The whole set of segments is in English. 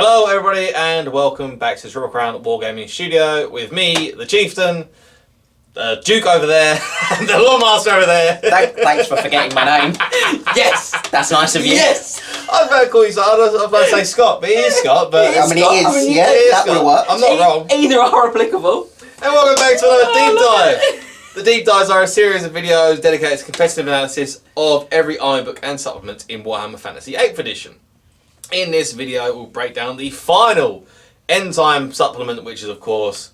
Hello everybody and welcome back to the Triple Crown Wargaming Studio with me, the Chieftain, Duke over there, and the Lawmaster over there. Thanks for forgetting my name. Yes, that's nice of you. Yes! I was about to call you, I was about to say Scott, but he is Scott. But I mean, it is, yeah, that would work. I'm not wrong. Either are applicable. And welcome back to another deep dive. The deep dives are a series of videos dedicated to competitive analysis of every army book and supplement in Warhammer Fantasy 8th edition. In this video, we'll break down the final end time supplement, which is of course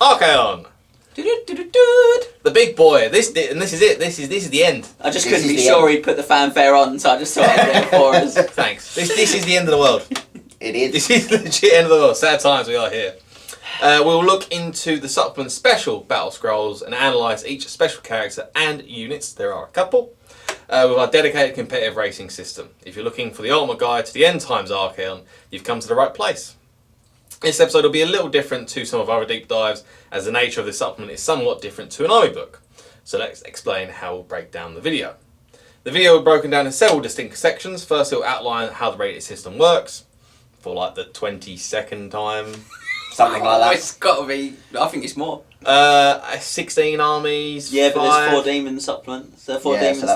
Archaon. The big boy. This is it. This is the end. I just couldn't be sure he'd put the fanfare on, so I just thought I'd do it for us. Thanks. This is the end of the world. It is. This is the legit end of the world. Sad times we are here. We'll look into the supplement special battle scrolls and analyse each special character and units. There are a couple. With our dedicated competitive racing system. If you're looking for the ultimate guide to the end times Archaon, you've come to the right place. This episode will be a little different to some of our other deep dives, as the nature of this supplement is somewhat different to an army book. So let's explain how we'll break down the video. The video will be broken down in several distinct sections. First, it will outline how the rating system works, for like the 22nd time. Something like that. It's got to be, I think it's more. 16 armies. Yeah, but 5. there's 4 demon supplements. There are 4 demons. So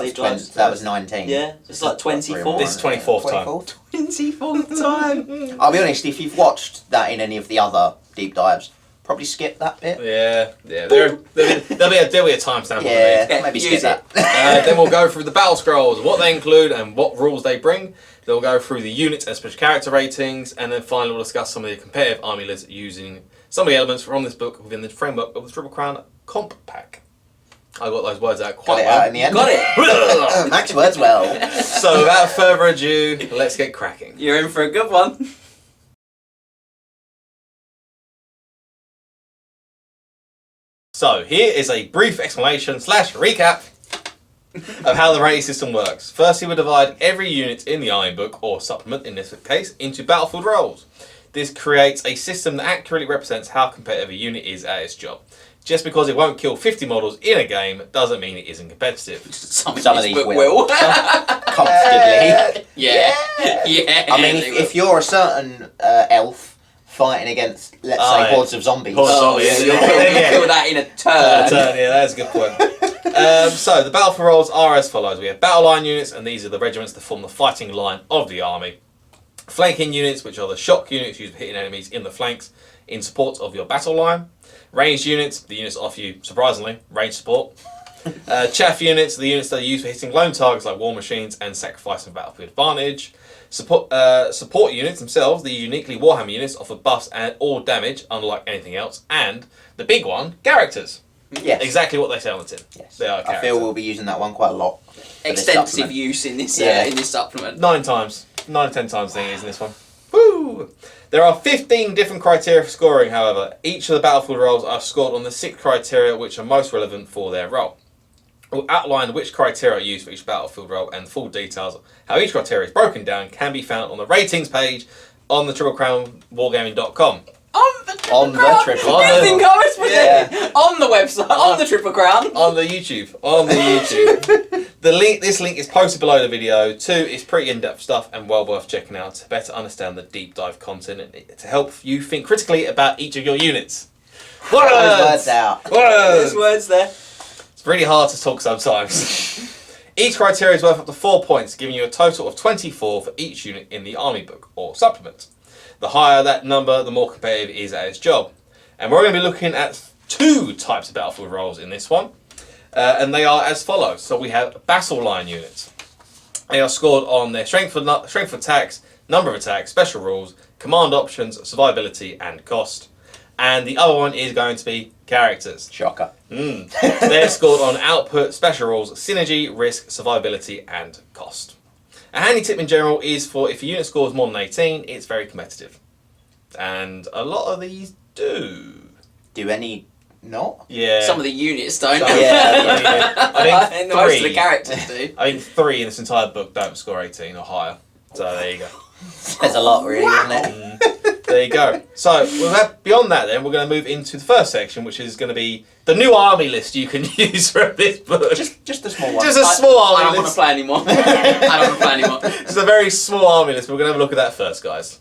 that was 19. Yeah, it's like 24. This is 24th time. 24th time. I'll be honest, if you've watched that in any of the other deep dives, probably skip that bit. Yeah. There'll be a timestamp. Yeah, maybe skip that. Then we'll go through the battle scrolls, what they include and what rules they bring. Then we'll go through the units and special character ratings, and then finally we'll discuss some of the competitive army lists using some of the elements from this book within the framework of the Triple Crown Comp Pack. I got those words out quite well. Out in the end. Got it. Max words well. So without further ado, let's get cracking. You're in for a good one. So here is a brief explanation / recap of how the rating system works. Firstly, we divide every unit in the army book, or supplement in this case, into battlefield roles. This creates a system that accurately represents how competitive a unit is at its job. Just because it won't kill 50 models in a game doesn't mean it isn't competitive. Some of these will. Comfortably. Yeah. I mean, if you're a certain elf fighting against, let's say, hordes of zombies. Hordes of zombies. You'll kill that in a turn. Yeah, that's a good point. So the battlefield roles are as follows. We have battle line units, and these are the regiments that form the fighting line of the army. Flanking units, which are the shock units used for hitting enemies in the flanks in support of your battle line. Ranged units, the units offer you, surprisingly, range support. Chaff units, the units that are used for hitting lone targets like war machines and sacrificing battlefield advantage. Support units themselves, the uniquely Warhammer units, offer buffs and or damage, unlike anything else. And the big one, characters. Yes. Exactly what they say on the tin. Yes. They are I characters. feel we'll be using that one quite a lot. Extensive use in this supplement. 9 times. 9 or 10 times thing is in this one. Woo! There are 15 different criteria for scoring, however. Each of the battlefield roles are scored on the 6 criteria which are most relevant for their role. We'll outline which criteria are used for each battlefield role, and full details of how each criteria is broken down can be found on the ratings page on the TripleCrownWargaming.com. On the Triple You think I was specific? On the website, on the Triple Crown. On the YouTube. This link is posted below the video. 2, it's pretty in-depth stuff and well worth checking out to better understand the deep dive content and to help you think critically about each of your units. Words out. There's words there. It's really hard to talk sometimes. Each criteria is worth up to 4 points, giving you a total of 24 for each unit in the army book or supplement. The higher that number, the more competitive it is at its job. And we're going to be looking at 2 types of battlefield roles in this one. And they are as follows. So we have battle line units. They are scored on their strength of attacks, number of attacks, special rules, command options, survivability, and cost. And the other one is going to be characters. Shocker. They're scored on output, special rules, synergy, risk, survivability, and cost. A handy tip in general is for if a unit scores more than 18, it's very competitive. And a lot of these do. Do any not? Yeah. Some of the units don't. Yeah. I think 3. Most of the characters do. I think 3 in this entire book don't score 18 or higher. So there you go. There's a lot, really, isn't it? There you go. So beyond that, then we're going to move into the first section, which is going to be the new army list you can use from this book. Just a small one. Just a small I army don't want to list. play anymore. I don't want to play anymore. It's a very small army list. We're going to have a look at that first, guys.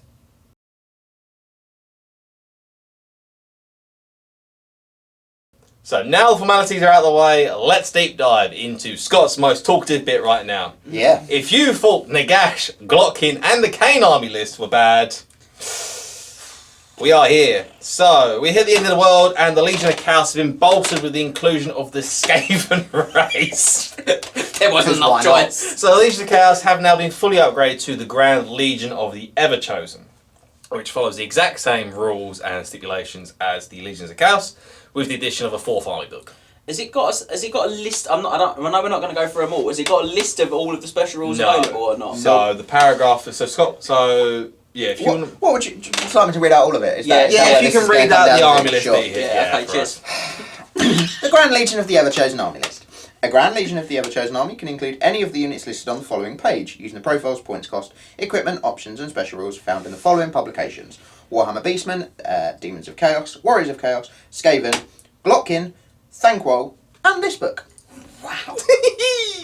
So now the formalities are out of the way, let's deep dive into Scott's most talkative bit right now. Yeah. If you thought Nagash, Glotkin and the Kane army list were bad, we are here. So, we hit the end of the world and the Legion of Chaos have been bolstered with the inclusion of the Skaven race. There wasn't enough choice. So the Legion of Chaos have now been fully upgraded to the Grand Legion of the Everchosen, which follows the exact same rules and stipulations as the Legions of Chaos, with the addition of a 4th army book. Has it got a list? I know we're not going to go through them all. Has it got a list of all of the special rules available or not? So the paragraph. So Scott. So yeah, if you want. What would you like me to read out all of it? If you can read out the army list. Sure. Okay, cheers. The Grand Legion of the Everchosen Army list. A Grand Legion of the Everchosen Army can include any of the units listed on the following page, using the profiles, points cost, equipment, options and special rules found in the following publications: Warhammer Beastmen, Demons of Chaos, Warriors of Chaos, Skaven, Glotkin, Thanquol, and this book. Wow.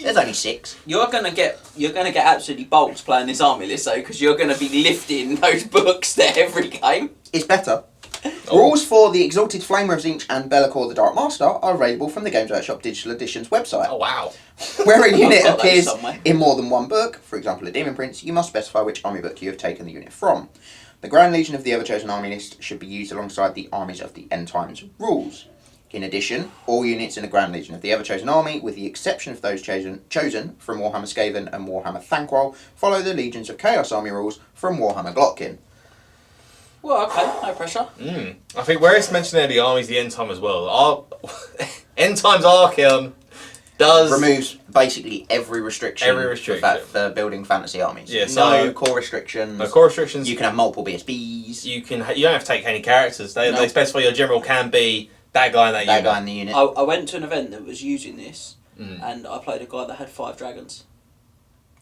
There's only 6. You're gonna get absolutely bolts playing this army list though, because you're gonna be lifting those books to every game. It's better. Rules for the Exalted Flamer of Zinch and Be'lakor the Dark Master are available from the Games Workshop Digital Editions website. Oh wow. Where a unit got those appears somewhere. in more than one book, for example a Demon Prince, you must specify which army book you have taken the unit from. The Grand Legion of the Everchosen Army list should be used alongside the Armies of the End Times rules. In addition, all units in the Grand Legion of the Everchosen Army, with the exception of those chosen from Warhammer Skaven and Warhammer Thanquol, follow the Legions of Chaos Army rules from Warhammer Glotkin. Well, okay, no pressure. I think where it's mentioned there, the armies, the end time as well. End times Archaon does removes basically every restriction. For building fantasy armies. Yeah, so no core restrictions. No core restrictions. You can have multiple BSBs. You don't have to take any characters. They specify your general can be that guy in that unit. That guy in the unit. I went to an event that was using this, and I played a guy that had 5 dragons.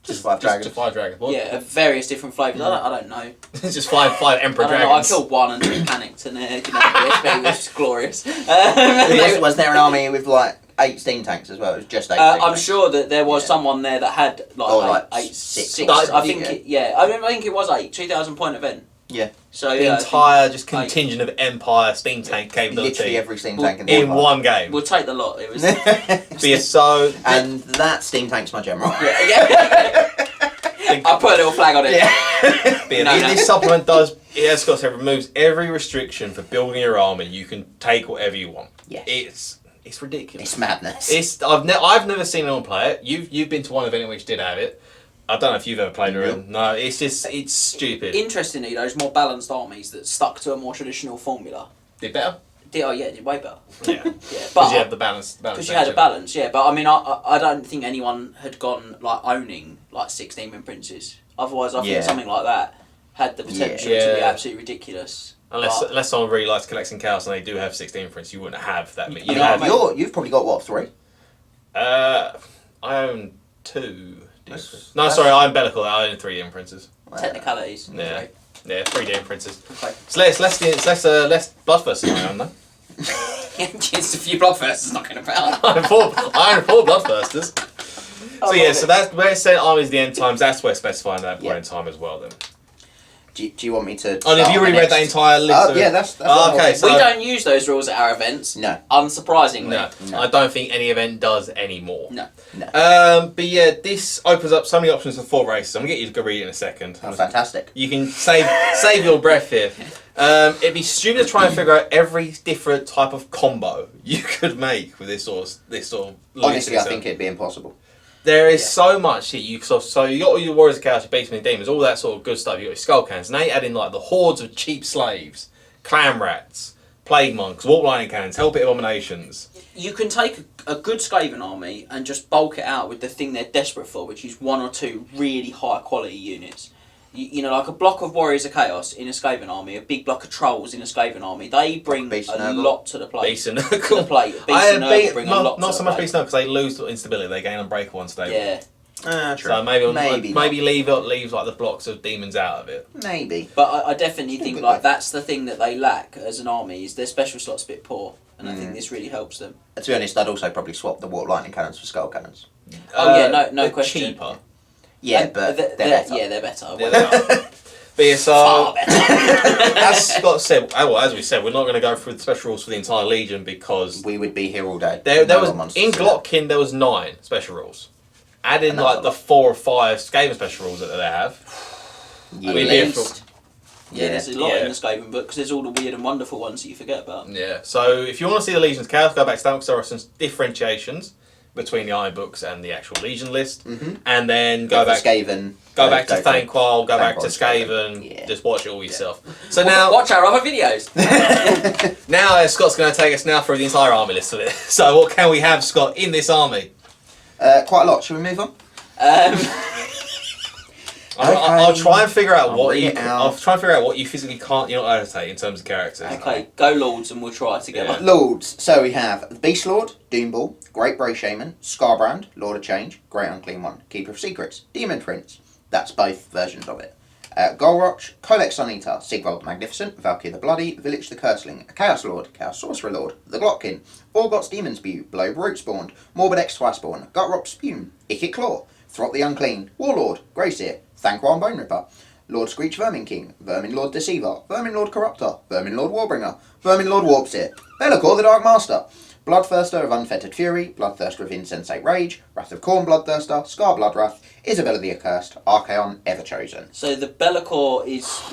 Just 5 dragons. Just 5 dragons. What? Yeah, of various different flavours. I don't know. It's just five Emperor I don't dragons. know. I killed one and then panicked, and it was glorious. Was there an army with like 8 steam tanks as well? It was just 8 steam I'm tanks. sure that there was someone there that had like 6. I think I think it was 8. 2,000 point event. Yeah. So the entire contingent of Empire steam tank capability. Literally every steam tank in one game. We'll take the lot. It was. And that steam tank's my general. Yeah. I'll put a little flag on it. Yeah. This supplement does, as Scott said, removes every restriction for building your army. You can take whatever you want. Yes. It's ridiculous. It's madness. I've never seen anyone play it. You've been to one event which did have it. I don't know if you've ever played it. No, it's stupid. Interestingly, those more balanced armies that stuck to a more traditional formula Did better? did way better. Yeah. But you have the balance. Because you had a balance, yeah. But I mean, I don't think anyone had gone like owning like 6 Demon Princes. Otherwise, I think something like that had the potential to be absolutely ridiculous. Unless someone really likes collecting chaos and they do have 16 prints, you wouldn't have that. You've probably got what, 3? I own 2. I'm Be'lakor. I own 3 Demon Princes. Technicalities. Yeah. Yeah, 3 Demon Princes. Okay. So less Bloodthirst I own though. Just a few Bloodthirsters knocking about. I own 4 Bloodthirsters. So that's where it's saying armies the end times. That's where it's specifying that point in time as well. Then. Do you want me to? Have you already read that entire list? Yeah, that's okay. So we don't use those rules at our events. No. Unsurprisingly. No. I don't think any event does anymore. No. But yeah, this opens up so many options for 4 races. I'm gonna get you to go read it in a second. Oh, fantastic. You can save your breath here. It'd be stupid to try and figure out every different type of combo you could make with this sort of. Honestly, I think it'd be impossible. There is so much that you so you got all your Warriors of Chaos, your Beastmen, Demons, all that sort of good stuff. You got your Skull Cannons, and they add in like the hordes of cheap slaves, clan rats, plague monks, warp lightning cannons, hellpit abominations. You can take a good Skaven army and just bulk it out with the thing they're desperate for, which is 1 or 2 really high quality units. You know, like a block of Warriors of Chaos in a Skaven army, a big block of Trolls in a Skaven army. They bring a lot to the plate. Beast and Nurgle. Bring a lot not so much Beast and Nurgle because they lose instability. They gain Unbreakable and stable. Yeah. True. So maybe leave like the blocks of demons out of it. Maybe. But I definitely think like that's the thing that they lack as an army is their special slots a bit poor, and I think this really helps them. To be honest, I'd also probably swap the warp lightning cannons for skull cannons. No question. Cheaper. Yeah, but they're better. Yeah, they're better. But yeah, so Far better. as Scott said, as we said, we're not going to go through the special rules for the entire Legion because We would be here all day. there No was one wants to in see that. Glotkin there was 9 special rules. Add in And like that's the 4 or 5 Skaven special rules that they have. Yeah. We'd At be here least. for- Yeah, there's a lot Yeah. in the Skaven book because there's all the weird and wonderful ones that you forget about. Yeah. So if you want to see the Legion's Chaos, go back to that because there are some differentiations between the Iron books and the actual Legion list, and then go back. Skaven. Go back to for- Thanquol, go back to Thanquol, Skaven, yeah. just watch it all yourself. So now, Watch our other videos. now Scott's going to take us now through the entire army list of it. So what can we have, Scott, in this army? Quite a lot. Shall we move on? I'll try and figure out I'll read it out. I'll try and figure out what you physically can't. You're not allowed to take in terms of characters. Okay, go Lords and we'll try together. Yeah. Lords. So we have the Beast Lord, Doomball, Great Bray Shaman, Scarbrand, Lord of Change, Great Unclean One, Keeper of Secrets, Demon Prince. That's both versions of it. Golroch, Colex Suneater, Sigvald the Magnificent, Valkyr the Bloody, Village the Curseling, Chaos Lord, Chaos Sorcerer Lord, the Glotkin, Orgot's Demon Spew, Blobe Rootspawned, Morbid X Twiceborn, Gutrop Spume, Ikit Claw, Throt the Unclean, Warlord, Greyseer, Thanquol Bone Ripper, Lord Screech Vermin King, Vermin Lord Deceiver, Vermin Lord Corruptor, Vermin Lord Warbringer, Vermin Lord Warpseer, Bellicor the Dark Master, Bloodthirster of Unfettered Fury, Bloodthirster of Insensate Rage, Wrath of Khorne Bloodthirster, Scar Bloodwrath, Isabella the Accursed, Archaon, Everchosen. So the Bellicor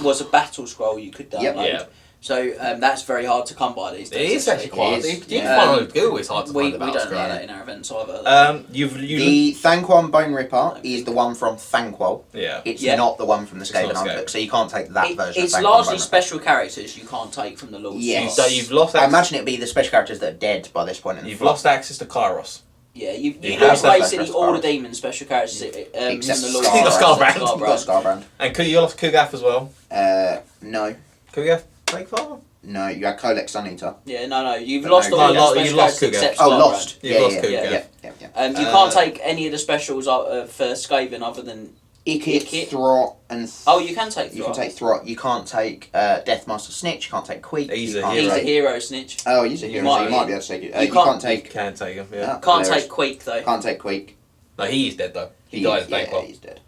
was a battle scroll you could download. Yep. Yeah. So that's very hard to come by these It days. is actually quite. It is, You yeah. find on Google, it's hard to We find don't about. allow that in our events either. You The Thanquol Bone Ripper is the one from Thanquol. yeah. It's Yeah. not the one from the It's Skaven not Army Skaven. book, so you can't take that version It's of Thanquol largely Bone Ripper. special characters you can't take from the Lords. Yes. You've lost. I imagine it'd be the special characters that are dead by this point in the You've plot. lost access to Kairos. Yeah, you You lose have basically that all the first demon special characters from Except the Scar- Lords. You've got Scarbrand. You've got Scarbrand. And you lost Kugath as well. No. Kugath, take father. No, you had Colex Suneater. Yeah, no, you've But lost no, all you the lost- special you lost characters Kugath. except Oh, Scarbrand. lost. You've Yeah, lost yeah, Kugath. yeah. You can't take any of the specials for Skaven other than Ikit, Throt, and... Oh, you can take You can Throt. take Throt. You can't take Deathmaster Snitch. You can't take Queek. He's you a can't He's hero. the take- hero snitch. Oh, he's a You hero, might so you be. might be able to take it. You You can't- can't You take... can take him. Yeah. Yeah. Can't Hilarious. take Queek though. Can't take Queek. No, he is dead though. He died at Yeah, Thanquol. he's dead.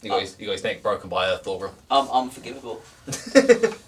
He got his neck broken by a Thorgrim. Unforgivable.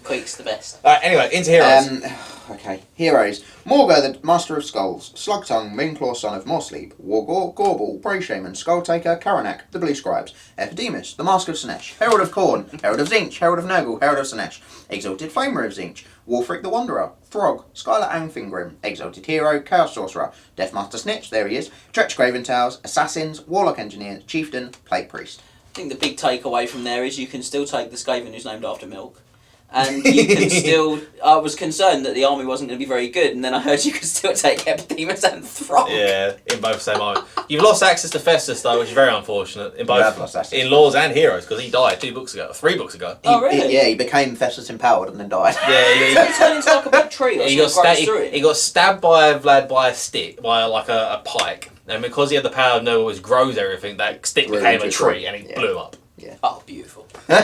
Queek's the best. Alright, anyway, into heroes. Okay, heroes. Morgo, the Master of Skulls. Slugtongue, Moonclaw, son of Morsleep. Wargor, Gorball, Bray Shaman, Skulltaker, Karanak, the Blue Scribes. Epidemus, the Mask of Sinesh. Herald of Khorne, Herald of Zinch, Herald of Nurgle, Herald of Sinesh. Exalted Flamer of Zinch. Wolfric the Wanderer. Throg, Skylar Angfingrim. Exalted Hero, Chaos Sorcerer. Deathmaster Snitch, there he is. Tretch Graven Towers, Assassins, Warlock Engineer, Chieftain, Plague Priest. I think the big takeaway from there is you can still take the Skaven who's named after milk. And you can still... I was concerned that the army wasn't going to be very good, and then I heard you could still take Epidemus and Throg. Yeah, in both the same army. You've lost access to Festus though, which is very unfortunate. In have both lost access. in Laws and Heroes, because he died 3 books ago. Oh, really? Yeah, he became Festus empowered and then died. Yeah, He turned into like a big tree or he got something grows through he it. got stabbed by Vlad by a stick, by like a pike, and because he had the power of Noah, which grows everything, that stick Grew became into a a tree tree, and it yeah. blew up. Oh, beautiful. No,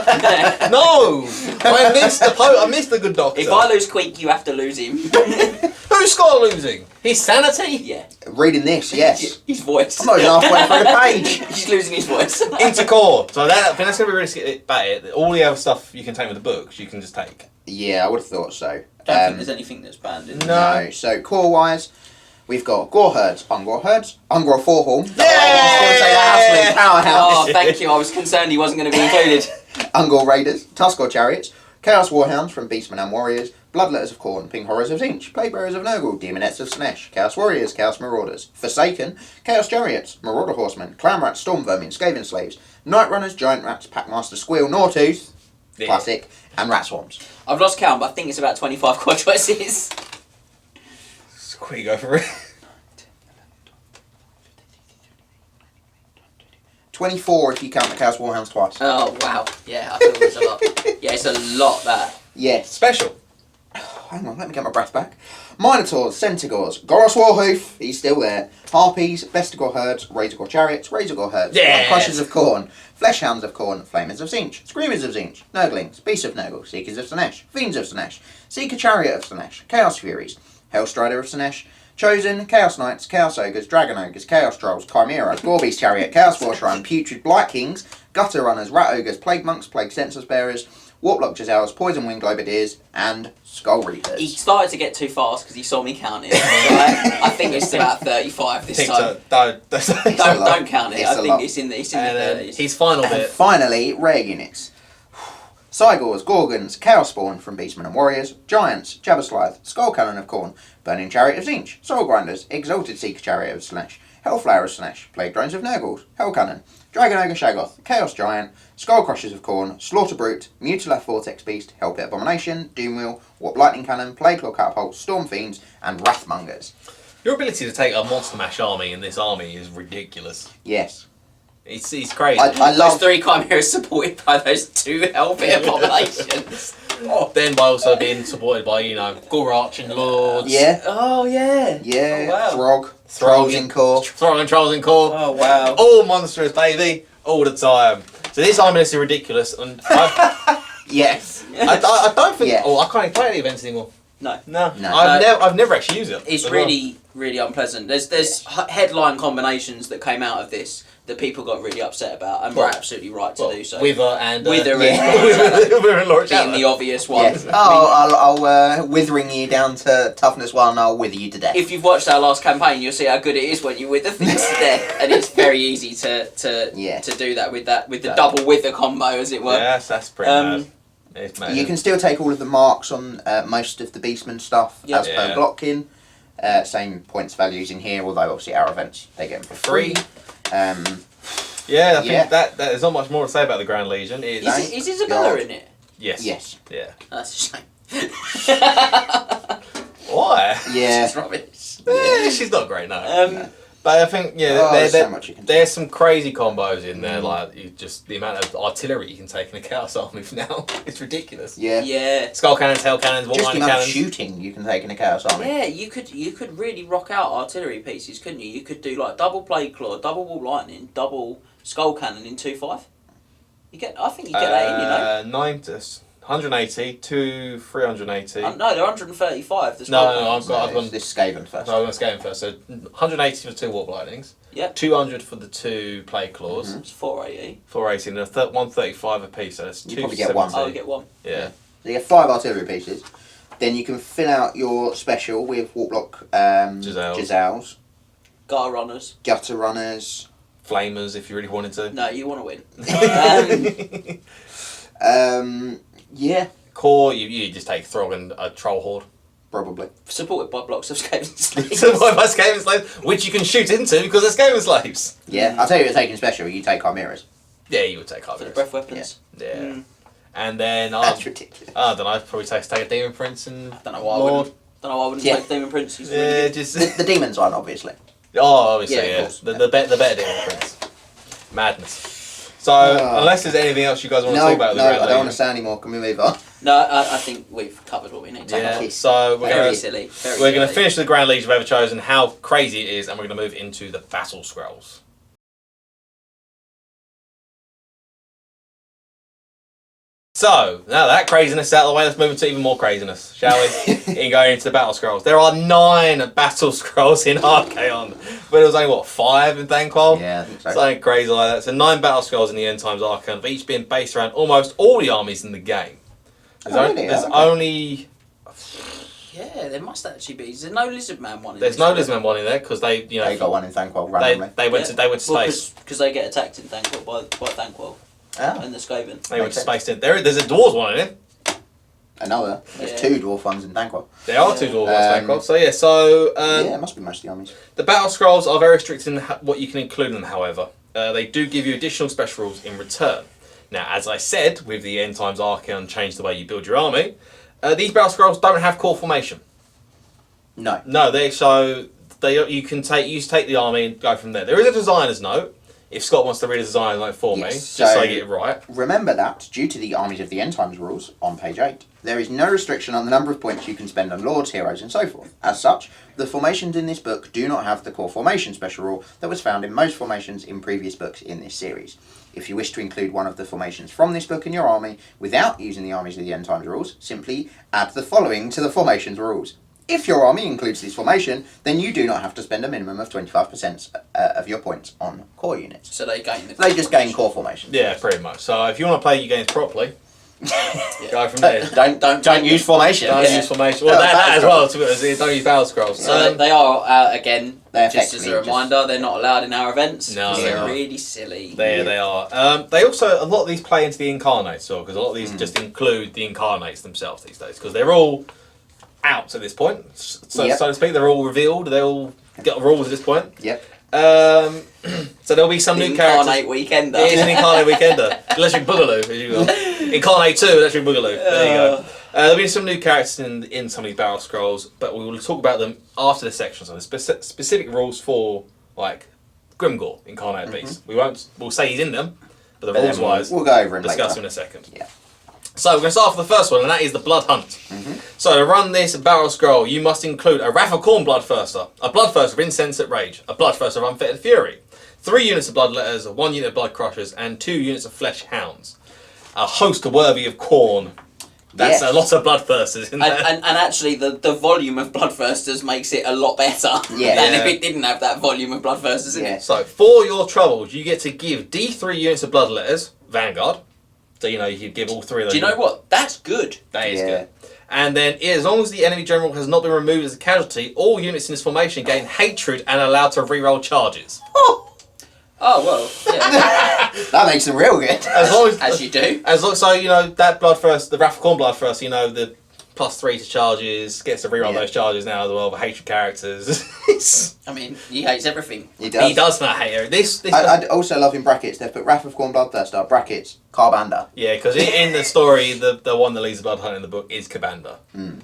I missed I missed the good doctor. If I lose Queek, you have to lose him. Who's Scott losing? His sanity. Yeah. Reading this, yes. His voice. I'm not even halfway through the page. He's losing his voice. Into core. So I think that's gonna be really about it. All the other stuff you can take with the books, you can just take. Yeah, I would have thought so. I don't think there's anything that's banned in No. No. So core wise, we've got Gore Herds, Ungor Herds, Ungor Forehorn. Yeah! I was going to say the absolute powerhouse. Oh, thank you. I was concerned he wasn't going to be included. Ungor Raiders, Tuskor Chariots, Chaos Warhounds from Beastmen and Warriors, Bloodletters of Khorne, Pink Horrors of Zinch, Plaguebearers of Nurgle, Demonettes of Sinesh, Chaos Warriors, Chaos Marauders, Forsaken, Chaos Chariots, Marauder Horsemen, Clan Rats, Storm Vermin, Skaven Slaves, Night Runners, Giant Rats, Packmaster Squeal, Gnawtooth, Yeah. classic, and Rat Swarms. I've lost count, but I think it's about 25 quad choices. Quick, go for it. 24 if you count the Chaos Warhounds twice. Oh, wow. Yeah, I feel it's a lot. Yeah, it's a lot, that. Yes. Special. Hang on, let me get my breath back. Minotaurs, Centaurs, Goros Warhoof, he's still there. Harpies, Vestigor Herds, Razorgore Chariots, Razorgore Herds, Yes. Crushers of Khorne, Fleshhounds of Khorne, Flamers of Zinch, Screamers of Zinch, Nurglings, Beasts of Nurgle, Seekers of Sinesh, Fiends of Sinesh, Seeker Chariot of Sinesh, Chaos Furies, Hellstrider of Sinesh, Chosen, Chaos Knights, Chaos Ogres, Dragon Ogres, Chaos Trolls, Chimera, Gorebeast Chariot, Chaos Force Run, Putrid Blight Kings, Gutter Runners, Rat Ogres, Plague Monks, Plague Census Bearers, Warplock Giselles, Poison Wing Globadiers, and Skull He Reapers. started to get too fast because he saw me counting. I think it's about 35 this time. Don't count it. It's I a think lot. it's in the And 30s. his final And bit. finally, rare units. Cygors, Gorgons, Chaos Spawn from Beastmen and Warriors, Giants, Jabberslithe, Skull Cannon of Khorne, Burning Chariot of Zinch, Soul Grinders, Exalted Seeker Chariot of Slanesh, Hellflower of Slanesh, Plague Drones of Nurgle, Hell Cannon, Dragon Ogre Shaggoth, Chaos Giant, Skull Crushers of Khorne, Slaughter Brute, Mutilath Vortex Beast, Hellpit Abomination, Doomwheel, Warp Lightning Cannon, Plague Claw Catapult, Storm Fiends, and Wrathmongers. Your ability to take a Monster Mash army in this army is ridiculous. Yes. It's crazy. I Those love... 3 chimeras supported by those 2 Hellpit Abominations. Then by also being supported by, Gore Arching Lords. Yeah. Oh, yeah. Yeah. Oh, wow. Throg. Throg Trolls in- in Core. Throwing Trolls in Core. Oh, wow. All monstrous, baby. All the time. So this army list is ridiculous. And Yes. I don't think... Yeah. Oh, I can't even play any events anymore. No. No. No. I've never actually used it. It's as well. really unpleasant. There's headline combinations that came out of this that people got really upset about, and were Well, absolutely right to do so. Wither and... Wither and Yeah. and Lord being the obvious one. Yes. Oh, I'll withering you down to toughness 1, I'll wither you to death. If you've watched our last campaign, you'll see how good it is when you wither things to death, and it's very easy to do that with the double wither combo, as it were. Yes, that's pretty mad. It's mad. You can still take all of the marks on most of the Beastman stuff Yep. as per Yeah. Glotkin. Same points values in here, although obviously our events, they get them for free. Yeah, I think Yeah. that there's not much more to say about the Grand Legion. Is Isabella God. in it? Yes. Yes. Yeah. That's a shame. Why? Yeah. It's rubbish. She's not great, no. But I think There's so much you can there's some crazy combos in there. Mm. Like the amount of artillery you can take in a Chaos Army now, it's ridiculous. Yeah. Yeah. Skull cannons, hell cannons, Just wall the lightning amount of cannons. shooting you can take in a Chaos Army. Yeah, you could really rock out artillery pieces, couldn't you? You could do like double Plague Claw, double Wall Lightning, double Skull Cannon in 2-5. I think you get that in, 180 to 380. No, they're 135. The No, Skull no, Cannons. I've gone. This Skaven first. So I'm going to scale first. So 180 for the 2 Warp Lightnings. Yep. 200 for the 2 Plague Claws. It's 480. 480 and 135 a piece. So that's You probably get one. 270. Oh, you get one. Yeah. So you get 5 artillery pieces. Then you can fill out your special with Warplock Giselles, Gutter Runners. Gutter Runners. Flamers if you really wanted to. No, you want to win. Yeah, Core, you just take Throg and a Troll Horde. probably. Supported by blocks of Skaven slaves. So by Skaven Slaves, which you can shoot into because they're Skaven Slaves. Yeah, I'll tell you, you're taking special. You take Chimeras. Yeah, you would take For the Chimeras. breath weapons. Yeah. Mm. And then That's ridiculous. I don't know, I'd probably take a Demon Prince and Don't know why I Lord. wouldn't Yeah. take Demon Prince. He's really Yeah, good. just The Demons one, obviously. obviously, Yeah, of yeah. course. The better Demon Prince. Madness. So unless there's anything else you guys want to talk about, No, the I Grand don't want to Legion. say any more. Can we move on? No, I think we've covered what we need to. Yeah. cover. So we're Very gonna silly. we're gonna finish the Grand Legion of Everchosen, how crazy it is, and we're gonna move into the Battle Scrolls. So, now that craziness out of the way, let's move into even more craziness, shall we? In going into the Battle Scrolls. There are 9 Battle Scrolls in Archaon, but there was only, 5 in Thanquol? Yeah, I think so. Something crazy like that. So 9 Battle Scrolls in the End Times Archaon, but each being based around almost all the armies in the game. There's, really? there's Okay. only... Yeah, there must actually be. There's no Lizard Man one in There's this no one. Lizardman one in there, because they, They got one in Thanquol randomly. they went to space. Because they get attacked in Thanquol by Thanquol Ah, and the Skaven. They went to Makes space. There's a Dwarves one in it. another. There's Yeah. 2 dwarf ones in Thanquol. There are 2 Dwarves Um, Thanquol. So yeah, so Yeah, it must be most of the armies. the Battle Scrolls are very strict in what you can include in them, however. They do give you additional special rules in return. Now, as I said, with the End Times Archaon change the way you build your army, these Battle Scrolls don't have core formation. No. No, you can take the army and go from there. There is a designer's note. If Scott wants to read a designer's note for me, Yes, just so I so- get it right. Remember that, due to the Armies of the End Times rules on page 8, there is no restriction on the number of points you can spend on lords, heroes, and so forth. As such, the formations in this book do not have the core formation special rule that was found in most formations in previous books in this series. If you wish to include one of the formations from this book in your army without using the Armies of the End Times rules, simply add the following to the formations rules. If your army includes this formation, then you do not have to spend a minimum of 25% of your points on core units. So they gain the They just gain core formation. Yeah, pretty much. So if you want to play your games properly, go from there. Don't use formation. Don't use formation. Well, that as well. Don't use battle scrolls. So they are, again, They're just as a effectively reminder, they're not allowed in our events. No, they're they're not. really silly. They are. They also, a lot of these play into the incarnates, because a lot of these just include the incarnates themselves these days, because they're all out at this point, so to speak. They're all revealed. They all got rules at this point. Yep. So there'll be some new characters. Incarnate Weekender. It is an Incarnate Weekender. Electric Boogaloo, as you will. Incarnate 2, Electric Boogaloo. There you go. There'll be some new characters in some of these Battle Scrolls, but we will talk about them after this section. So there's specific rules for, like, Grimgor, Incarnate Beast. We'll say he's in them, but the rules-wise, we'll go over him discuss later. him in a second. Yeah. So we're going to start off with the first one, and that is the Blood Hunt. So to run this Battle Scroll, you must include a Wrath of Khorne Bloodthirster, a Bloodthirster of Insensate Rage, a Bloodthirster of Unfettered Fury, 3 units of Bloodletters, 1 unit of Blood Crushers, and 2 units of Flesh Hounds. A host worthy of Khorne. That's a lot of Bloodthirsters in there. And actually, the volume of Bloodthirsters makes it a lot better than if it didn't have that volume of Bloodthirsters in it. So for your troubles, you get to give D3 units of Bloodletters, Vanguard. So, you could give all 3 of those. Do you know what? That's good. That is good. And then, as long as the enemy general has not been removed as a casualty, all units in this formation gain hatred and are allowed to reroll charges. Oh, well, yeah. That makes them real good. As long As you do. That Bloodthirst, the Wrath of Khorne Bloodthirst, the +3 to charges, gets to reroll those charges now as well, the hatred characters. I mean, he hates everything. He does. He does not hate her. I'd also love in brackets, they've put Wrath of Khorne Bloodthirster, brackets, Carbander. Yeah, because in the story, the one that leads the Blood Hunt in the book is Kabanda.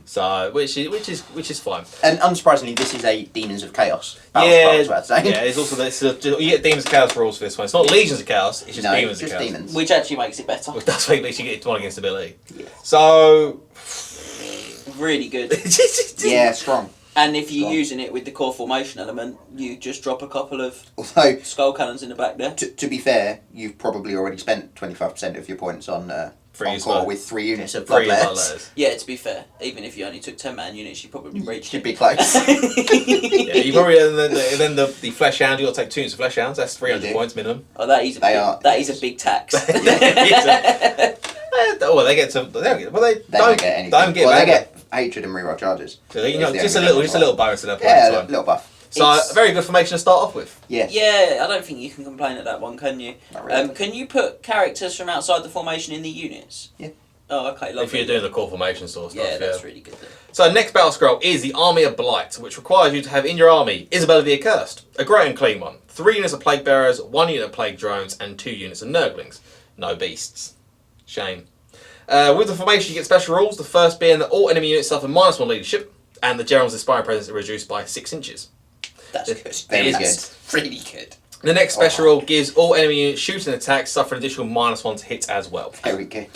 So, which is fine. And unsurprisingly, this is a Demons of Chaos. Yeah, It's it's also this. You get Demons of Chaos rules for this one. It's not Legions of Chaos. It's just Demons of Chaos. Demons. Which actually makes it better. That's why you get 1 against ability. Yeah. So, Really good. Yeah, strong. And if you're using it with the core formation element, you just drop a couple of Although, skull cannons in the back there. to be fair, you've probably already spent 25% of your points on core with 3 units of Bloodletters. Yeah, to be fair, even if you only took 10-man units, you probably reached You'd it. be close. Yeah, you probably and then the Flesh Hound. You got to take 2 units of Flesh Hounds. That's 300 points minimum. Oh, that is a big tax. Well, they get some. They don't get anything. Don't get. Well, they get hatred and reroll charges. So, just a little bonus to their point. Yeah, a little buff. So a very good formation to start off with. Yes. Yeah, I don't think you can complain at that one, can you? Not really. Can you put characters from outside the formation in the units? Yeah. Oh, okay, lovely. If you're doing the core formation sort of stuff. Yeah, that's really good then. So next battle scroll is the Army of Blight, which requires you to have in your army Isabella the Accursed, a great and clean one, 3 units of Plague Bearers, 1 unit of Plague Drones, and 2 units of Nurglings. No beasts. Shame. With the formation, you get special rules. The first being that all enemy units suffer -1 leadership, and the general's inspiring presence is reduced by 6 inches. That's good. Very That's really good. The next special rule gives all enemy units shooting attacks suffer an additional -1 to hit as well. Very good.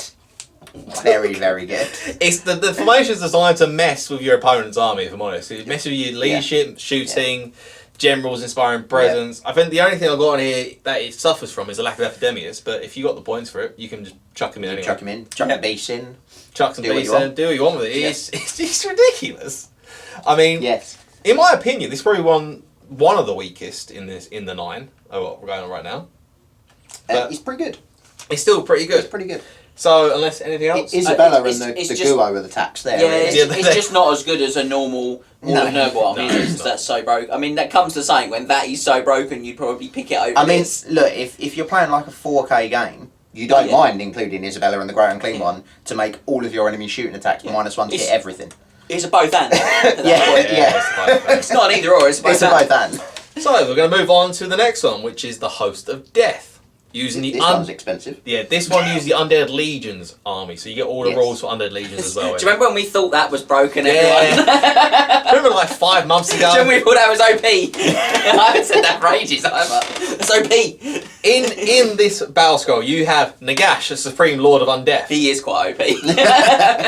Very, very good. It's the formation is designed to mess with your opponent's army, if I'm honest. It messes with your leadership, shooting, generals inspiring presence. I think the only thing I've got on here that it suffers from is the lack of epidemias, but if you got the points for it, you can just chuck them in anyway. Chuck them in, chuck the beast in. Chuck some beasts in, do what you want with it. It's ridiculous. I mean, in my opinion, this is probably one of the weakest in the 9. Oh, what we're going on right now. But it's pretty good. It's still pretty good. It's pretty good. So, unless anything else? Isabella and the Guo are the tax there. Yeah, really. it's just not as good as a normal Nurgle army. That's so broke. I mean, that comes to saying when that is so broken, you'd probably pick it over. I mean, look, if you're playing like a 4K game, you don't mind including Isabella and the Great and Clean one to make all of your enemy shooting attacks -1 to hit everything. It's a both and. It's not an either or. It's a both and. So we're going to move on to the next one, which is the Host of Death. Using this one's expensive. Yeah, this one uses the Undead Legions army, so you get all the rules for Undead Legions as well. Do you remember when we thought that was broken, Yeah. everyone? Remember like 5 months ago? Do you remember we thought that was OP? I haven't said that for ages either. It's OP. In this battle scroll, you have Nagash, the Supreme Lord of Undeath. He is quite OP.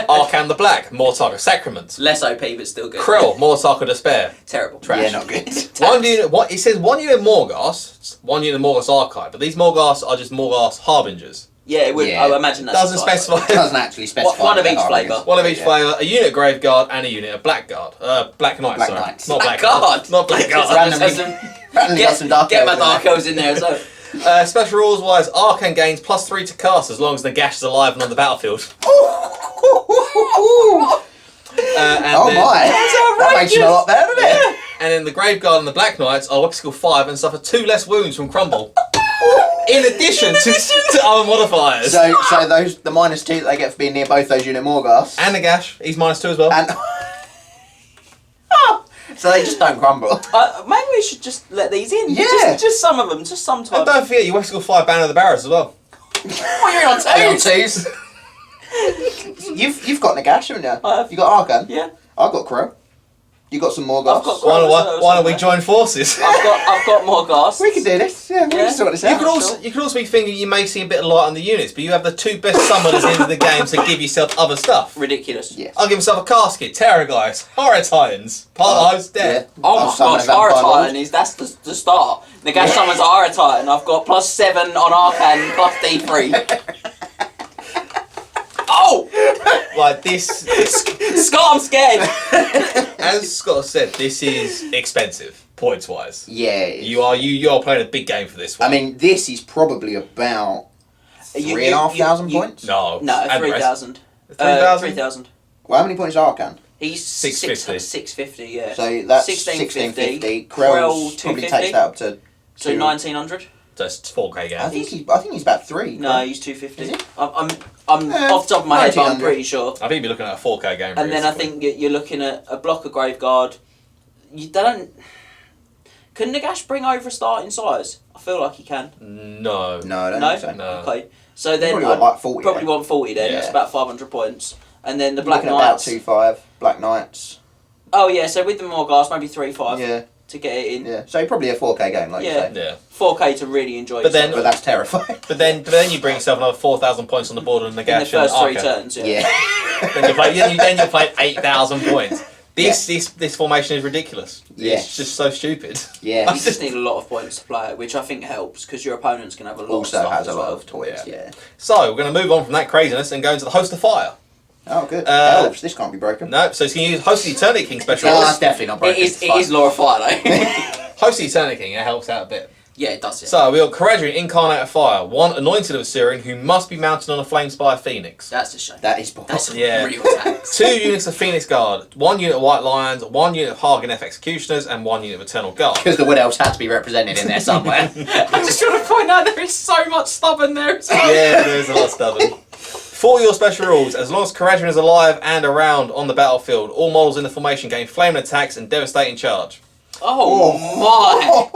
Archaon the Black, Mortarch of Sacrament. Less OP, but still good. Krill, Mortarch of Despair. Terrible. Trash. Yeah, not good. It says 1 unit Morghast, 1 unit Morghast Archive, but these Morghasts are just Morghast Harbingers. Yeah, it would. Yeah. I imagine that's Doesn't the type. specify. It doesn't actually specify. One of what each the flavour. Army is. One of each Yeah. flavour, a unit of Grave Guard and a unit of Blackguard. Black Knights, Black sorry. Knights. Not Black Blackguard. Guard. Not Blackguard. Randomly got some Dark Get my Elves in Dark there. Elves in there as well. Special rules wise, Archaon gains +3 to cast as long as the gash is alive and on the battlefield. And Oh then, my! That makes you a lot better, doesn't it? And then the Grave Guard and the Black Knights are weapon skill 5 and suffer 2 less wounds from crumble. In addition to other modifiers. So those the -2 that they get for being near both those unit Morghast. And the gash, he's -2 as well. And so they just don't crumble. Maybe we should just let these in. Yeah. Just some of them, just And sometimes. don't forget, you weapon skill 5 Banner of the Barrows as well. Oh, you're on Are you on twos. twos? You've got Nagash, haven't you? I have. You got Archaon. Yeah. I've got Crow. You got some Morghast. I've got Crow. Why don't we join forces? I've got more gas. We can do this. Yeah, we Yeah. can sort this You out. could also be thinking you may see a bit of light on the units, but you have the 2 best summoners in the game to give yourself other stuff. Ridiculous. Yes. I'll give myself a casket, Terror Guys, Horror Titans, Part dead. Yeah. Oh I'll my summon gosh, a Vampire Horror Lord. Titan that's the start. Nagash summons a Horror Titan. I've got +7 on Arcan, +D3. Oh! Like this, Scott, I'm scared. as Scott said, this is expensive points wise. Yeah. You are playing a big game for this one. I mean, this is probably about 3,500 points. no, No, and the rest. 3,000. 3,000? 3,000. Well, how many points is Archaon? He's 650. 650, yeah. So that's 1650. 1650. Krell, Krell's probably 250. takes that up to. So 1900. So it's 4K game. I think he's about 3. No, he's 250. Is he? I'm off the top of my head, but I'm 1900. pretty sure. I think you're looking at a 4K game. And then I realistically. think you're looking at a block of Graveguard. They don't. Can Nagash bring over a starting size? I feel like he can. No. No, I don't No? think so. No. Okay. So then Probably want like 40. probably want 40 then. Yeah. It's about 500 points. And then the Black Looking at about Knights. 2.5. Black Knights. Oh yeah, so with the Morghast, maybe 3-5 Yeah, to get it in. yeah. So probably a 4K game, like Yeah. you say. Yeah. 4K to really enjoy But then- yourself. But that's terrifying. But then you bring yourself another 4,000 points on the board on the in the gash first and 3 Arca. turns, yeah. Yeah. Then you play 8,000 points. This formation is ridiculous. Yeah. It's just so stupid. Yeah. You just need a lot of points to play it, which I think helps because your opponent's can have a lot of Also stuff has as a lot well. of toys. Yeah. Yeah. So we're going to move on from that craziness and go into the Host of Fire. Oh, good. Uh, Elves. This can't be broken. No, so you can use Host of the Eternity King special. No, that's definitely not broken. It is Laura Fire though. Host of the Eternity King, it helps out a bit. Yeah, it does. Yeah. So we got Caradrian, Incarnate of Fire, one anointed of Assyrian who must be mounted on a Flamespire Phoenix. That's a shame. That is That's a Yeah. real tax. 2 units of Phoenix Guard, 1 unit of White Lions, 1 unit of Hargan F Executioners, and 1 unit of Eternal Guard. because the Wood Elves had to be represented in there somewhere. I just want to point out there is so much stubborn there as well. Yeah, there's a lot of stubborn. For your special rules, as long as Caradrian is alive and around on the battlefield, all models in the formation gain flaming attacks and devastating charge. Oh my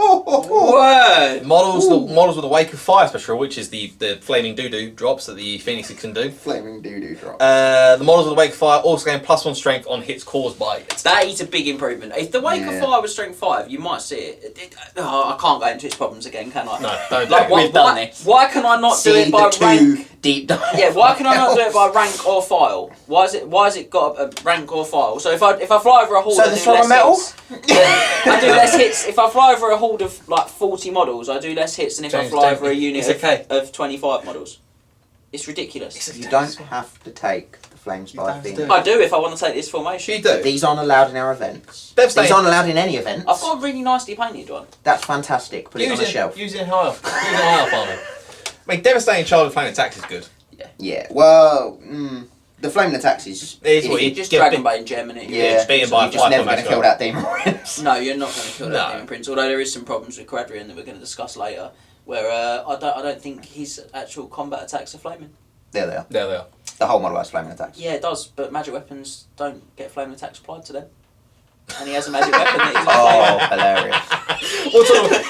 word! Models with the Wake of Fire special rule, which is the flaming doo-doo drops that the Phoenixes can do. Flaming doo-doo drop. The models with the Wake of Fire also gain +1 strength on hits caused by it. That is a big improvement. If the Wake of Yeah. Fire was strength 5, you might see it. I can't go into its problems again, can I? No, don't Like, do it. We've done this. Why can I not do See it by the rank? 2 deep dive. Yeah, why can I not do it by rank or file? Why is it got a rank or file? So if I fly over a horde, So I the do throw less a metal? hits. Yeah, I do less hits. If I fly over a horde of like 40 models, I do less hits than if I James, fly James, over a unit it's okay. of 25 models. It's ridiculous. You don't have to take the Flamespire do. thing. I do if I want to take this formation. You do. These aren't allowed in our events. Devastating. These aren't allowed in any events. I've got a really nicely painted one. That's fantastic. Put it on the shelf. Use it in high armor. I mean, devastating charge with flaming attacks is good. Yeah. Well, the flaming attacks is. It's what You you just get Dragon bit- Bane gem in it. Yeah. it's beaten so by you're a just five never for going to match kill goal. that demon prince. No, you're not going to kill that No. Demon Prince. Although there is some problems with Caradrian that we're going to discuss later, where I don't think his actual combat attacks are flaming. There they are. There they are. The whole model has flaming attacks. Yeah, it does, but magic weapons don't get flaming attacks applied to them. And he has a magic weapon that isn't Oh, flaming. hilarious.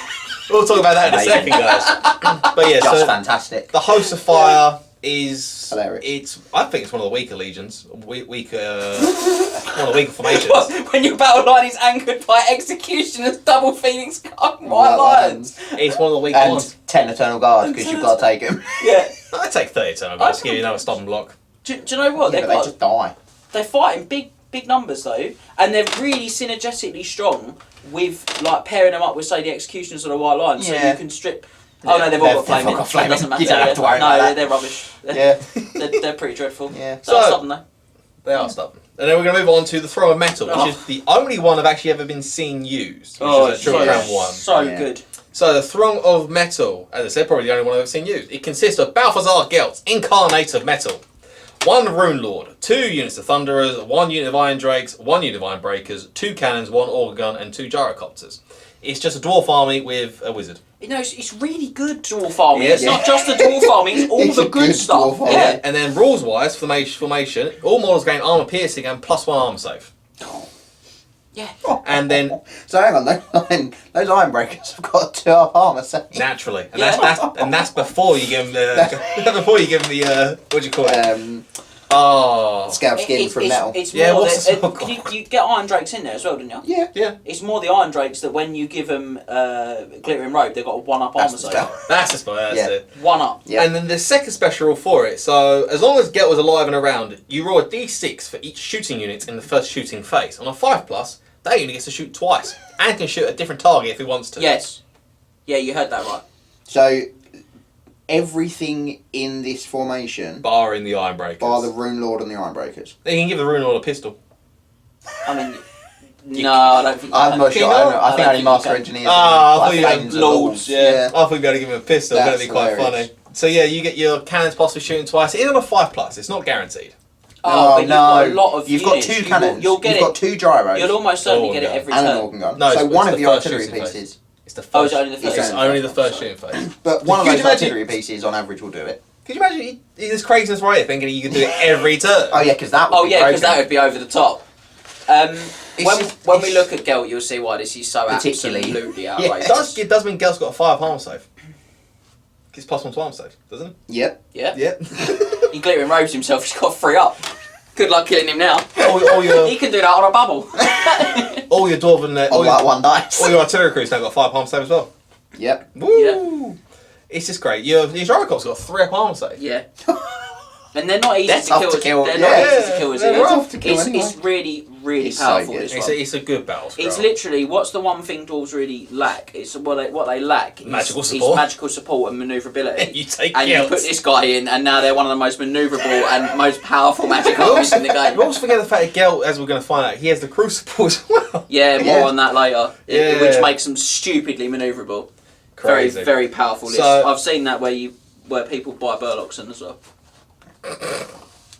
We'll talk about that in a Amazing. second, guys. But yeah, Just so fantastic. the Host of Fire is Hilarious. I think it's one of the weaker legions, weaker one of the weaker formations. When your battle line is anchored by executioners, double Phoenix Guard, and White Lions. It's one of the weaker And ones. 10 Eternal Guards because you've got to take them. Yeah. I'd take 30 turn, but just give you another stubborn block. Do you know what? Yeah, but they just die. They fight in big numbers though, and they're really synergetically strong with like pairing them up with say the executioners or the White Lions, so Yeah. you can strip Oh no, they've all got They've all flaming. got flaming. That doesn't matter. You don't have to worry no, about that. they're rubbish. Yeah. They're pretty dreadful. Yeah. So stop them though. They are stubborn. And then we're going to move on to the Throng of Metal, which Oh. is the only one I've actually ever been seen used, which is a Triple Crown one. So Yeah. good. So the Throng of Metal, as I said, probably the only one I've ever seen used. It consists of Balthazar Gelt, Incarnate of Metal, 1 Rune Lord, 2 units of Thunderers, 1 unit of Iron Drakes, 1 unit of Iron Breakers, 2 Cannons, 1 Auger Gun, and 2 Gyrocopters. It's just a Dwarf army with a Wizard. You know, it's really good dwarf army. Yeah. It's not just a dwarf army, it's all It's the a good good stuff. dwarf army. Yeah. And then rules-wise, formation, all models gain armor piercing and +1 armor save. Yeah. And then So hang on, those iron breakers have got 2 armor set. naturally, and Yeah. that's before you give them the what do you call it? Oh, Scalp skin from metal. It's Yeah, more what's that, the song you get Iron Drakes in there as well, didn't you? Yeah. yeah, It's more the Iron Drakes that when you give them Glittering Robe, they've got a 1-up That's armor the save. spell. that's the spell. That's Yeah. it. 1-up. Yeah. And then the second special rule for it. So as long as Gelt was alive and around, you roll a d6 for each shooting unit in the first shooting phase. On a 5+, that unit gets to shoot twice and can shoot a different target if he wants to. Yes. Yeah, you heard that right. So everything in this formation, Bar in the Iron Breakers. bar the Rune Lord and the Iron Breakers. They can give the Rune Lord a pistol. I mean, no, I don't think. I'm not Can sure. you I, don't know. not? I think I only don't Master think you Engineers. Ah, I and, thought you Thanes meant and Lords, Yeah, I thought you'd be able to give him a pistol. That's That'd be quite hilarious. funny. So yeah, you get your cannons possibly shooting twice. It is on a 5+. It's not guaranteed. Oh, but you've got a lot of You've units. got 2 cannons. You'll get You've got it. 2 gyros. You'll almost certainly Organ get it gun. every and an turn. organ gun. No, So it's one the of the first artillery shooting phase. pieces. It's the first. Oh, it's only the first. It's only the first shooting phase. But one of Could those you imagine- artillery pieces on average will do it. Could you imagine this craziness right here, thinking you could do it every turn? Oh yeah, because that would Oh be yeah, because broken. that would be over the top. When just- when we it's- look at Gelt, you'll see why this is so Particularly- absolutely Yeah. outrageous. It does mean Gelt's got a 5 armor save. It's +1 to armor save, doesn't it? Yep. Yeah. Yep. He glittering robes himself. He's got 3 up. Good luck killing him now. all your He can do that on a bubble. all your dwarven On like 1 dice. all your artillery crews now got 5 armor save as well. Yep. Woo! It's just great. Your Gyrocop's got a 3 up armor save. Yeah. And they're not easy They're to tough kill. to kill, They're yeah. not easy to kill as They're it is. tough to kill It's anyway. really, really It's so powerful. good. This It's one. it's a good battle scroll. It's literally what's the one thing dwarves really lack. It's what they lack. Is, Magical is support. magical support and manoeuvrability. You take and you Gelt. put this guy in, and now they're one of the most manoeuvrable and most powerful magic armies in the You game. also forget the fact that Gelt, as we're going to find out, he has the Crucible as well. Yeah, more Yeah. on that later. Yeah. Which makes them stupidly manoeuvrable. Crazy. Very, very powerful list. So- I've seen that where people buy Burloxen as well.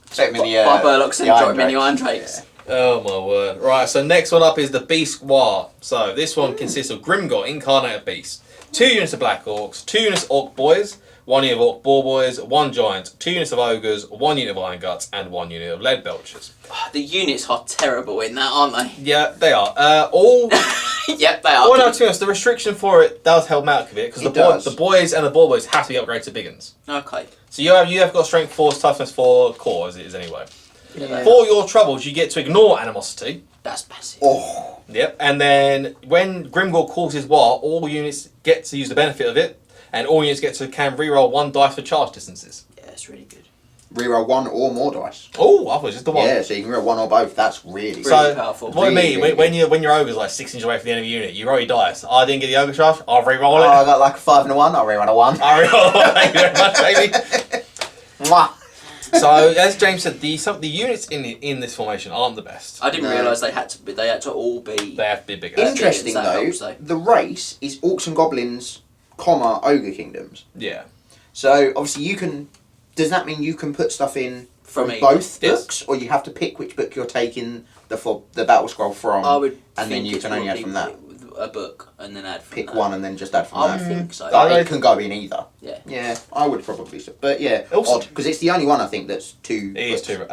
Except in the, Buy Burloxen, the drop him in the Drakes. Iron Drakes. Oh my word. Right, so next one up is the Beast Squad. So this one consists of Grimgor, Incarnated Beast, 2 units of Black Orcs, 2 units of Orc Boys, 1 unit of Orc Boar Boys, 1 Giant, 2 units of Ogres, 1 unit of Iron Guts, and 1 unit of Lead Belchers. The units are terrible in that, aren't they? Yeah, they are. All... Yep, they are. Well, no, to be honest, the restriction for it does help out a bit, because It does. the boys and the Boar Boys have to be upgraded to big uns. Okay. So you have got Strength 4, Toughness 4, Core, as it is anyway. Yeah. For your troubles, you get to ignore Animosity. That's massive. Oh. Yep, and then when Grimgor causes war, all units get to use the benefit of it, and all units can reroll 1 dice for charge distances. Yeah, it's really good. Reroll 1 or more dice. Oh, I thought it was just the one. Yeah, so you can reroll 1 or both. That's really So- So, powerful. what I Really, mean, really when your ogre's like 6 inches away from the enemy unit, you roll your dice. I didn't get the ogre charge, I'll reroll Oh, I it. got like a 5 and a 1. I'll reroll a 1. I reroll Thank you very much, baby. Mwah. So, as James said, the units in this formation aren't the best. I didn't No. realise they had to all be. They have to be bigger. Interesting that though, helps, though. the race is Orcs and Goblins, comma, Ogre Kingdoms. Yeah. So obviously you can. Does that mean you can put stuff in From from either. both Yes. books, or you have to pick which book you're taking the battle scroll from? I would. and then think you it's can only add probably from that. A book and then add from Pick that. one and then just add from I that. would think so. But it can go in either. Yeah. Yeah, I would probably. But yeah, Also- odd because it's the only one I think that's 2. It is too.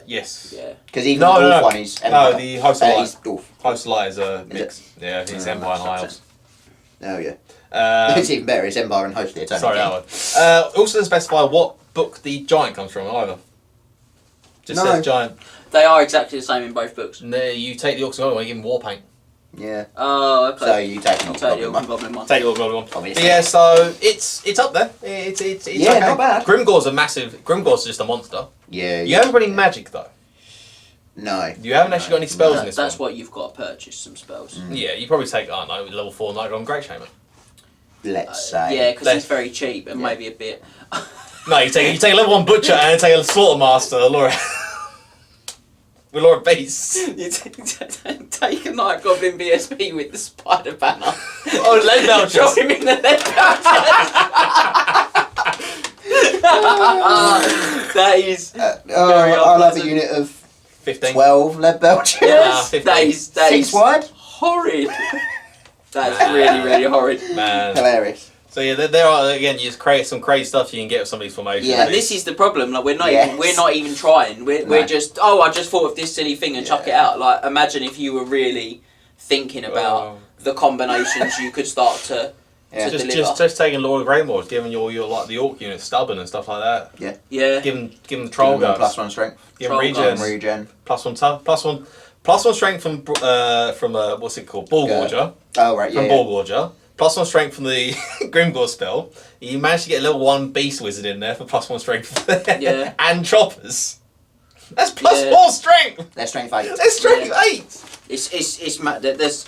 Yes. Yeah. Because even No, the no, dwarf no. one is No, Empire. the Host of Light. is dwarf. Host of Light is a Is mix. Yeah, it's Oh, Empire and that's Isles. Oh yeah. Um, It's even better. It's Empire and Host of the Eternal sorry, King. that one. Also doesn't specify what book the giant comes from either. Just No. says giant. They are exactly the same in both books. And there you take the Orcs and Goblin, you give him war paint. Yeah. Oh, okay. So you take an You Orc take the Goblin Orc one. and Goblin one. Take the Orcs and Goblin one. Obviously. But yeah, so it's up there. It's Yeah, okay. not bad. Grimgor's a massive. Grimgor's just a monster. Yeah. You haven't got any magic though. No. You haven't actually got any spells in this That's one. what you've got to purchase some spells. Mm. Yeah, you probably take, I don't know, level 4 Nightgone Great Shaman. let's say. Yeah, because it's very cheap and maybe a bit. No, you take a level 1 butcher and take a slaughtermaster, Laura. With Laura Beast. You take a Night Goblin BSP with the spider banner. Oh, lead belchers. Drop him in the lead That is. I'll have a unit of 15. 12 lead belchers. Yes, 15. that is 6 wide. horrid. That's really, really horrid. Man. Hilarious. So yeah, there are, again, you just create some crazy stuff you can get with some of these formations. Yeah. And this is the problem. Like we're not even trying. We're just I just thought of this silly thing and chuck it out. Like imagine if you were really thinking about the combinations you could start to deliver. Just taking Lord of Greymoor, giving your like the Orc unit stubborn and stuff like that. Yeah. Yeah. Give them the troll guns. +1 strength. Give them regen. +1 tough. +1 strength from what's it called? Ballgorger. Oh right, yeah. From Ballgorger. +1 strength from the Grimgore spell. You managed to get a level 1 Beast Wizard in there for +1 strength. Yeah. And choppers. That's +4 strength. They're strength 8. They're strength 8. It's mad. There's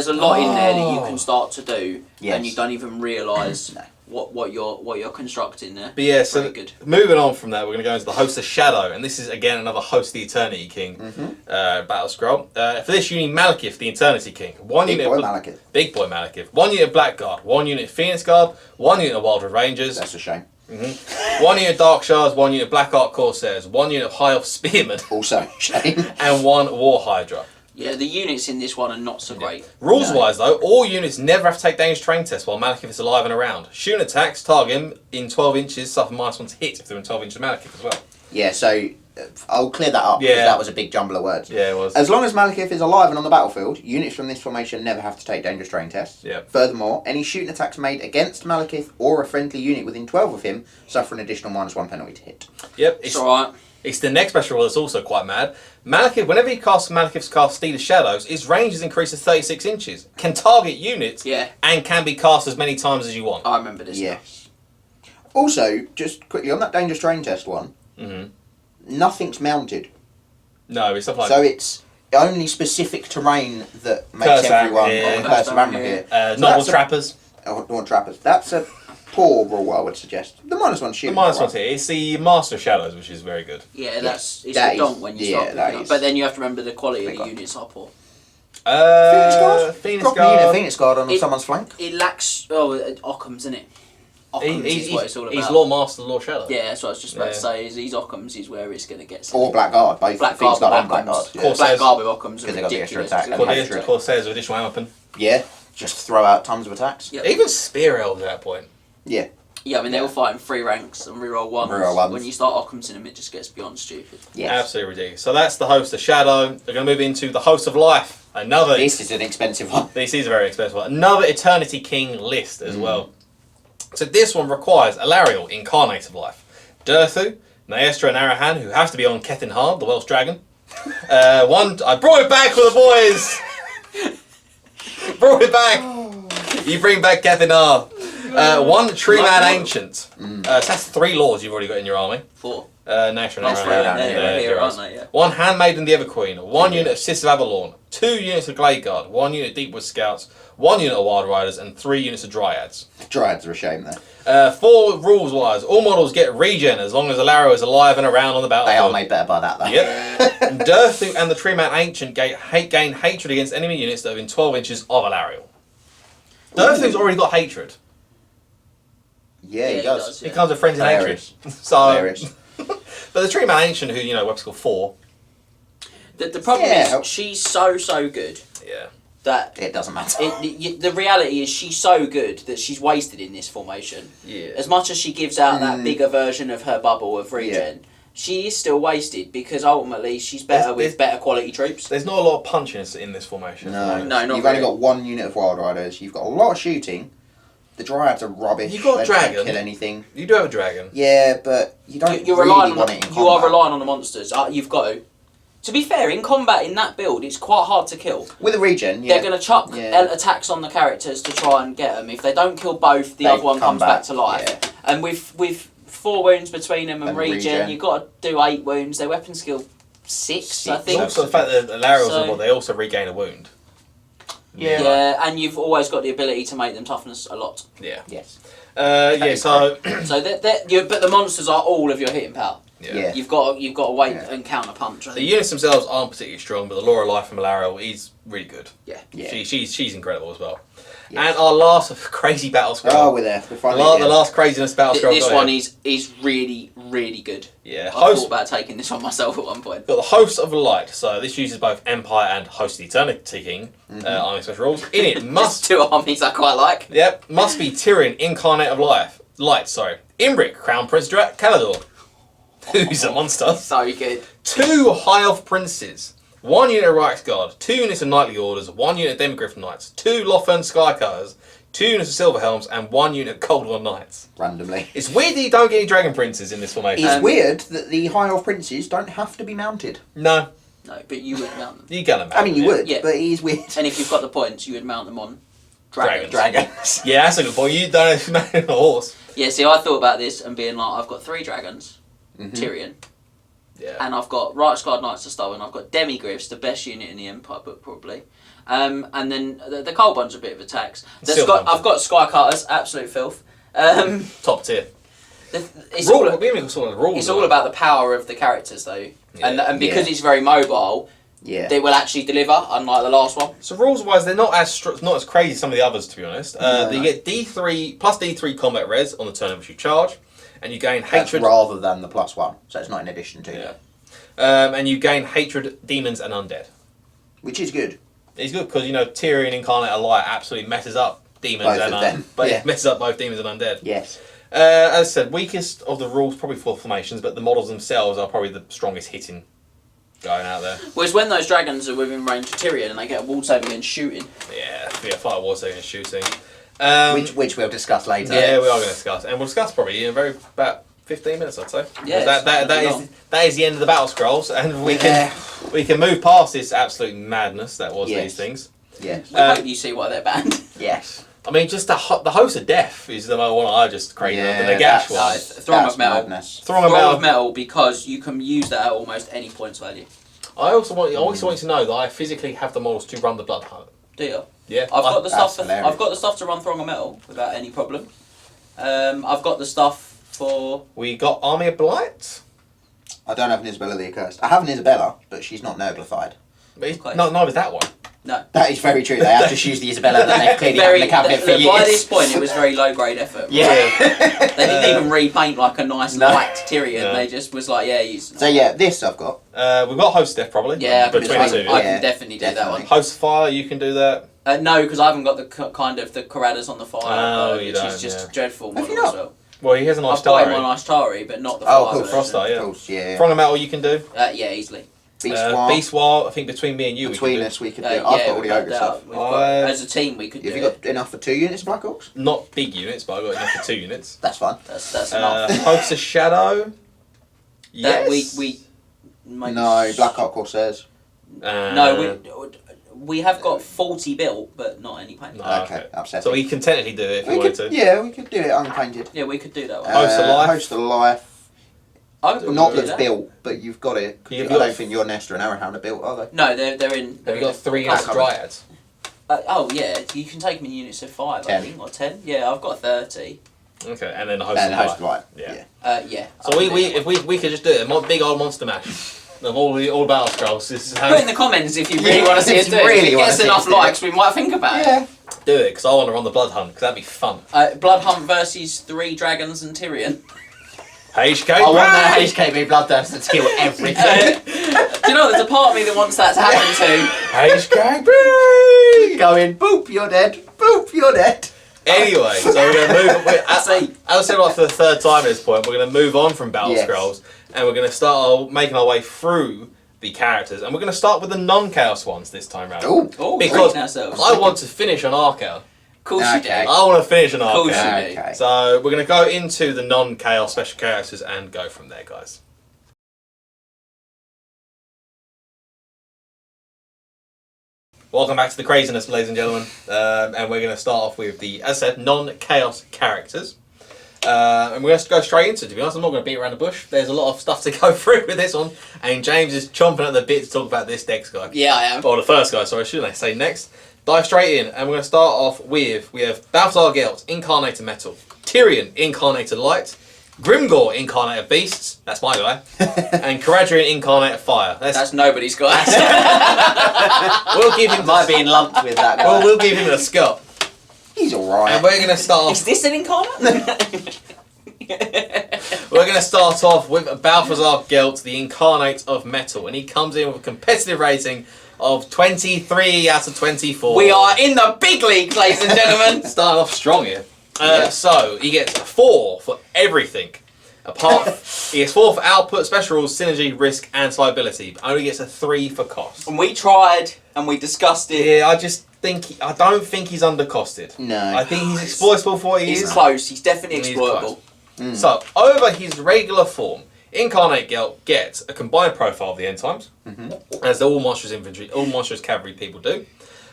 a lot in there that you can start to do, Yes. and you don't even realise what you're constructing there. But yeah, so Very good. moving on from that, we're going to go into the Host of Shadow, and this is again another Host of the Eternity King battle scroll. For this, you need Malekith, the Eternity King. Big boy Malekith. Big boy Malekith. 1 unit of Blackguard, 1 unit of Phoenix Guard, 1 unit of Wildwood Rangers. That's a shame. 1 unit of Dark Shards, 1 unit of Black Ark Corsairs, 1 unit of High Elf Spearmen, Also a shame. and 1 War Hydra. Yeah, the units in this one are not so great. Rules-wise, though, all units never have to take dangerous terrain tests while Malekith is alive and around. Shooting attacks, target him in 12 inches, suffer -1 to hit if they're in 12 inches of Malekith as well. Yeah, so I'll clear that up because that was a big jumble of words. Yeah, it was. As long as Malekith is alive and on the battlefield, units from this formation never have to take dangerous terrain tests. Yeah. Furthermore, any shooting attacks made against Malekith or a friendly unit within 12 of him suffer an additional -1 penalty to hit. Yep, It's alright. It's the next special rule that's also quite mad. Malekith, whenever he casts Malekith's cast Steed of Shadows, his range is increased to 36 inches, can target units, and can be cast as many times as you want. I remember this. Yes. Also, just quickly, on that dangerous terrain test one, nothing's mounted. No, it's stuff like So it's only specific terrain that makes Curse everyone Amber, on the Curse of Amber here. Novel Trappers. Dawn Trappers. That's a poor rule, I would suggest. The -1 shooting. The -1's here. It's the Master of Shadows, which is very good. Yeah, it's that the is- donk when you start picking that up. is- But then you have to remember the quality of the units are poor. Phoenix Guard? Phoenix Drop a unit of Guard. Phoenix Guard on someone's flank. It lacks Occam's, isn't it? Occam's is what it's all about. He's Lord Master, Lord Shadow. Yeah, that's what I was just about to say. Is he's Occam's is where it's going to get. Or Blackguard, both Black Phoenix Guard Guard and with Blackguard. Occam's. Black Guard with Occam's Because are they got the extra ridiculous. attack. Corsairs with additional weapon. Yeah, just throw out tons of attacks. Yep. Even Spear Elves at that point. Yeah. Yeah, I mean, they all fight in 3 ranks and reroll ones. Reroll ones. When you start Occam's in them, it just gets beyond stupid. Yes. Absolutely ridiculous. So that's the Host of Shadow. We're going to move into the Host of Life. Another. This is an expensive one. This is a very expensive one. Another Eternity King list as well. So this one requires Alariel, Incarnate of Life, Durthu, Naestra and Arahan, who have to be on Kethin Hard, the Welsh Dragon. I brought it back for the boys! Brought it back! You bring back Kethin Hard. 1 Tree Man Ancient. So that's 3 lords you've already got in your army. 4. Naestra and That's Arahan. right, they're here, aren't they? Yeah. 1 Handmaiden the Everqueen, 1 unit of Sis of Avalon, 2 units of Glade Guard, 1 unit of Deepwood Scouts, 1 unit of Wild Riders, and 3 units of Dryads. Dryads are a shame there. 4 rules wise, all models get regen as long as Alariel is alive and around on the They battlefield. are made better by that though. Yep. Durthu and the Tree Man Ancient gain hatred against enemy units that are within 12 inches of Alariel. Durthu's already got hatred. Yeah, he does. He comes with friends in hatred. Hilarious. So, Hilarious. but the Tree Man Ancient, who, weapons called 4. The problem is, she's so good Yeah. that It doesn't matter. the reality is she's so good that she's wasted in this formation. Yeah. As much as she gives out that bigger version of her bubble of regen, she is still wasted because ultimately she's better with better quality troops. There's not a lot of punchiness in this formation. No, not You've really. only got 1 unit of Wild Riders. You've got a lot of shooting. The Dryads are rubbish. You've got a They dragon. don't kill anything. You do have a dragon. Yeah, but you don't You're really relying want on it in you are combat. relying on the monsters. You've got to. To be fair, in combat in that build, it's quite hard to kill. With a regen, yeah. They're going to chuck attacks on the characters to try and get them. If they don't kill both, the other one comes back to life. Yeah. And with 4 wounds between them and regen, regen. you've got to do 8 wounds. Their weapon skill 6, I think. Also, the fact that Alariel's So- they also regain a wound. Yeah, and you've always got the ability to make them toughness a lot. Yeah. Yes. So So but the monsters are all of your hitting power. yeah. You've got to wait and counter punch. I The think. units themselves aren't particularly strong, but the Laura Life from Malariel is really good. Yeah. She's incredible as well. Yes. And our last crazy battle scroll. Oh, we're there. We're finally the there. last craziness battle scroll. This one is really, really good. Yeah. I thought about taking this one myself at one point. Got the Hosts of Light. So this uses both Empire and Host of the Eternity King army special rules. In it Just must 2 armies I quite like. must be Tyrion, Incarnate of Light. Imric, Crown Prince Calador, who's a monster. So good. 2 High Elf Princes. 1 unit of Reichsguard, 2 units of Knightly Orders, 1 unit of Demigryph Knights, 2 Lothern Skycutters, 2 units of Silverhelms, and 1 unit of Cold War Knights. Randomly. It's weird that you don't get any Dragon Princes in this formation. It's weird that the High Elf Princes don't have to be mounted. No, No, but you would mount them. you get them. I mean, you would, Yeah. but it is weird. And if you've got the points, you would mount them on dragons. Dragons. Yeah, that's a good point. You don't have to mount a horse. Yeah, see, I thought about this and being like, I've got 3 dragons, Mhm. Tyrion, Yeah. and I've got Reichsguard Knights to start with, and I've got Demigryphs, the best unit in the Empire book, probably. And then the Cold One's a bit of a tax. I've got Skycutters, absolute filth. Top tier. It's all about the power of the characters, though. Yeah. And because it's very mobile, Yeah. they will actually deliver, unlike the last one. So rules wise, they're not as crazy as some of the others, to be honest. No. You get D3 plus D3 combat res on the turn in which you charge, and you gain That's hatred. rather than the +1, so it's not in addition to. Yeah. And you gain hatred, demons, and undead. Which is good. It's good because Tyrion Incarnate of Light absolutely messes up demons Both and of them. but Yeah. it messes up both demons and undead. Yes. As I said, weakest of the rules probably for formations, but the models themselves are probably the strongest hitting going out there. Whereas when those dragons are within range of Tyrion and they get a wall save against shooting. Yeah, Fire War Saving and shooting. Which we'll discuss later. Yeah, we are going to discuss, and we'll discuss probably in about 15 minutes, I'd say. Yeah, that is the end of the battle scrolls, and we can move past this absolute madness that was these things. Yes. We hope you see why they're banned. Yes. I mean, just the Host of Death is the one I just crazy. Yeah, the Nagash that's- one. Throng That's of Metal. madness. Throng Throng of of Metal, because you can use that at almost any points value. I also want you to know that I physically have the models to run the Blood Hunt. Do you? Yeah, I've got the That's stuff. hilarious. I've got the stuff to run Throng of Metal without any problem. I've got the stuff for. We got Army of Blight. I don't have an Isabella the Accursed. I have an Isabella, but she's not Noglified. Okay. No, is that one. No. That is very true. They have just used the Isabella that they've clearly had in the cabinet for years. By this point, it was very low grade effort. Yeah. They didn't even repaint like a nice No. light Tyrion. No. They just was like, use. So yeah, this I've got. We've got Host of Death probably. Yeah, between I the two. can Yeah, definitely do that definitely. one. Host of Fire, you can do that. No, because I haven't got the kind of the Karadas on the fire, Oh, you which don't, is just yeah. dreadful Have model you not? as well. Well, he has a nice I've got him diary. on Ashtari, but not the Oh, fire cool. version. Frostar, yeah. Of course, yeah. Throng of Metal you can do. Yeah, easily. Beast War, I think between me and you Between we can us, we could do. Yeah, I've got all the without ogre doubt. stuff. We've got- as a team, we could do Have you it. got enough for 2 units of Black Orcs? do. Not big units, but I've got enough for 2 units. That's fine. That's enough. Host of Shadow. Yes. That we make No, Black Orc Corsairs. No, we have got 40 built, but not any paint. No. Okay, upsetting. So we can technically do it if we we wanted could, to. yeah, we could do it unpainted. Yeah, we could do that one. Host of Life. Host of Life. I could Not do that's that. built, but you've got it. You've I got- don't think your Nestor and Archaon are built, are they? No, they're in. Have you got 3 Class units of coverage. Dryads? Oh yeah, you can take them in units of 5, I 10. think, or 10. Yeah, I've got 30. Okay, and then the Host And of Host of Light. Light. Yeah. Yeah. So if we could just do it, a big old monster mash of all battle scrolls. This is how Put in the comments if you really Yeah, want to see if us you do it. really If it wanna gets see enough us do it. likes, we might think about it. Yeah. do it because I want to run the Blood Hunt because that'd be fun. Blood Hunt versus 3 dragons and Tyrion. HK. I want the HKB Bloodthirster to kill everything. Do you know, there's a part of me that wants that to happen too. HKB. Going, boop, you're dead. Boop, you're dead. Anyway, so we're going to move. As See. I said, like for the 3rd time at this point, we're going to move on from Battle Yes. Scrolls and we're going to start making our way through the characters, and we're going to start with the non-chaos ones this time round. Ooh. Oh, Because treating ourselves. I want to finish on Archaon. Of course you do. Okay. I want to finish on Of course Archaon. you do. Okay. So we're going to go into the non-chaos special characters and go from there, guys. Welcome back to the craziness, ladies and gentlemen. And we're going to start off with the, as I said, non-chaos characters. And we're going to go straight into it, to be honest. I'm not going to beat around the bush. There's a lot of stuff to go through with this one. And James is chomping at the bit to talk about this next guy. Yeah, I am. Or the first guy, sorry, shouldn't I say next? Dive straight in, and we're going to start off with, we have Balthazar Gelt, Incarnator Metal, Tyrion, Incarnator Light, Grimgor, Incarnator Beasts, that's my guy, and Caradrian, Incarnator Fire. That's nobody's guy. We'll give him, Might be in lumped with that guy. well, we'll give him a Scott. He's alright. And we're going to start off, Is this an incarnate? we're going to start off with Balthazar Gelt, the Incarnate of Metal, and he comes in with a competitive rating of 23 out of 24. We are in the big league, ladies and gentlemen. Starting off strong here. Yeah. So he gets a 4 for everything. He gets 4 for output, special rules, synergy, risk, and ability. But only gets a 3 for cost. And we tried and we discussed it. Yeah, I don't think he's undercosted. No. I think he's exploitable for what he He's is. close. He's definitely He's exploitable. Mm. So over his regular form, Incarnate Gelt gets a combined profile of the end times, as all monstrous cavalry people do.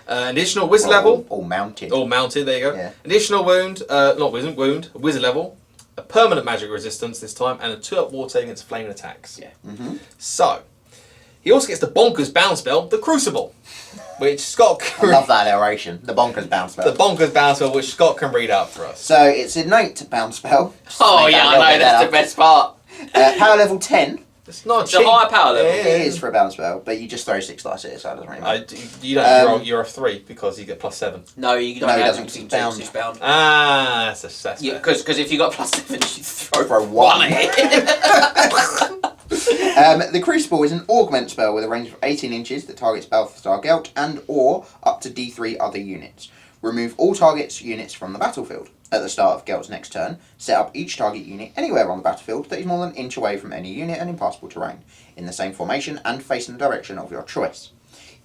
Additional wizard level. All mounted. All mounted, there you go. Yeah. Additional wound, not wound, wizard level, a permanent magic resistance this time, and a 2-up war save against flaming attacks. Yeah. Mm-hmm. So, he also gets the bonkers bounce spell, the Crucible, which Scott I love that narration. The bonkers bounce spell. the bonkers bounce spell, which Scott can read out for us. So it's innate bounce spell. Oh Make yeah, that a I little know, bit that's better. the best part. Power level 10. It's not It's a cheap. high power level. Yeah. It is for a bounce spell, but you just throw 6 dice at it, so it doesn't really matter. You don't. You're a 3 because you get +7. No, you don't No, he have doesn't, to 'cause he's he's bound. bound. Ah, that's fair. Because if you got +7, you throw Throw one one. at it. The Crucible is an augment spell with a range of 18 inches that targets Balthazar Gelt and or up to D3 other units. Remove all targets units from the battlefield. At the start of Gelt's next turn, set up each target unit anywhere on the battlefield that is more than an inch away from any unit and impassable terrain, in the same formation and facing the direction of your choice.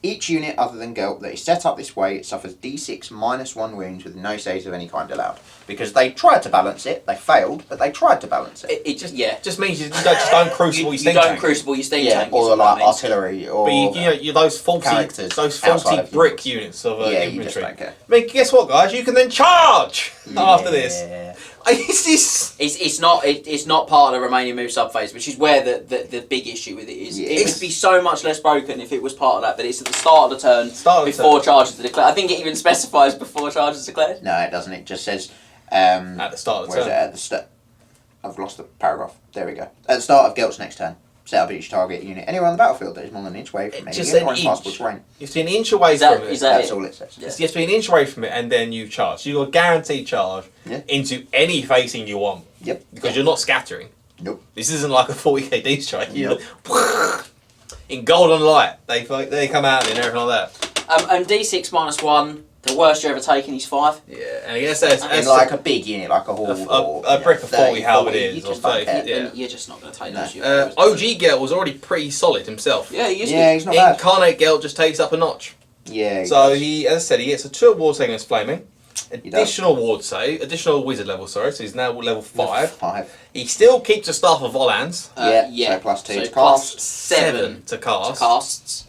Each unit other than Gelt that is set up this way suffers D6 -1 wounds with no saves of any kind allowed. Because they tried to balance it, they failed, but they tried to balance it. It just, yeah. Just means you don't crucible your You steam don't tank. crucible your steam Yeah, tank. or is what like that means. artillery, or But you those faulty characters outside of brick units. units of yeah, you just infantry. don't care. I mean, guess what, guys? You can then charge after this. Yeah. It's this. It's not part of the Romanian move subphase, which is where the big issue with it is. Yeah. It would be so much less broken if it was part of that, but it's at the start of the turn before turn. charges are declared. I think it even specifies before charges are declared. No, it doesn't. It just says At the start of the where is turn. it? At the start. I've lost the paragraph. There we go. At the start of Gelt's next turn, set up each target unit anywhere on the battlefield that is more than an inch away from any Just unit an or impassable inch. terrain. You have to be an inch away Is that- from it. is that- That's all it says. Yeah. You have to be an inch away from it, and then you charge. So you've got a guaranteed charge Yeah. into any facing you want. Yep. Because you're not scattering. Nope. This isn't like a 40k D strike. Yep. In golden light, they come out and everything like that. And D6 -1, the worst you're ever taken is 5. Yeah, and I guess that's In like a big unit, like a hall or a brick of 40, how it 40, is, you or just don't 30. care. Yeah. You're just not going to take No. those. OG Gelt was already pretty solid himself. Yeah, he is Yeah, good. he's not bad. Incarnate Gelt just takes up a notch. Yeah. he So does. he, as I said, he gets a 2 ward save against flaming, does. additional ward save, additional wizard level. Sorry, so he's now level 5. 5. He still keeps the staff of Volans. Yeah, so +2 to plus cast. 7 to cast. casts.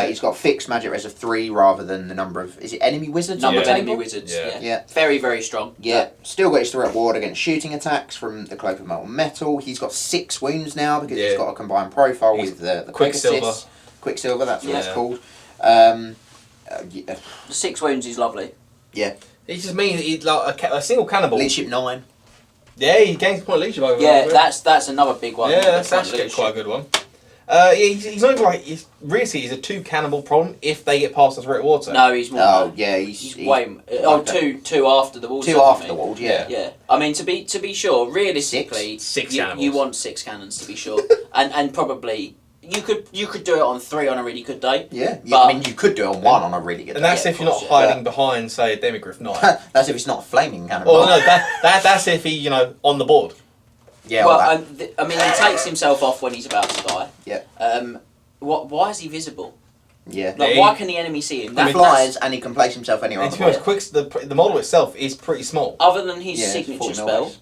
He's got fixed magic res of 3 rather than the number of... Is it enemy wizards on Number the of table? enemy wizards. Yeah. Yeah. Yeah. Very, very strong. Yeah, still got his threat ward against shooting attacks from the Cloak of Molten Metal. He's got 6 wounds now because he's Yeah. got a combined profile He's with the Quicksilver. Pegasus. Quicksilver, that's what it's Yeah. called. Yeah. The 6 wounds is lovely. He just means he's like a single cannibal. Leadership 9. Yeah, he gains a point of leadership over. Yeah, over. that's another big one. Yeah, that's The actually leadership. quite a good one. Yeah, he's not even like he's a 2 cannibal problem if they get past the threat water. No, he's more. Oh, yeah, he's way. Two after the wall. 2 after the wall, yeah. Yeah, I mean to be sure, realistically, Six you cannibals. want 6 cannons to be sure, and probably you could do it on 3 on a really good day. Yeah, But- I mean, you could do it on 1 on a really good And day. that's Yeah, if of you're not course, yeah. hiding behind, say, a Demigryph Knight. That's if it's not a flaming cannonball. Well, no, that's if he, on the board. Yeah, Well, that- I mean, he takes himself off when he's about to die. Yeah. Why is he visible? yeah. Like, Yeah, why can the enemy see him? He That's- flies and he can place himself anywhere on And the to be honest, board. the model itself is pretty small. Other than his Yeah, it's signature 40 spell mils.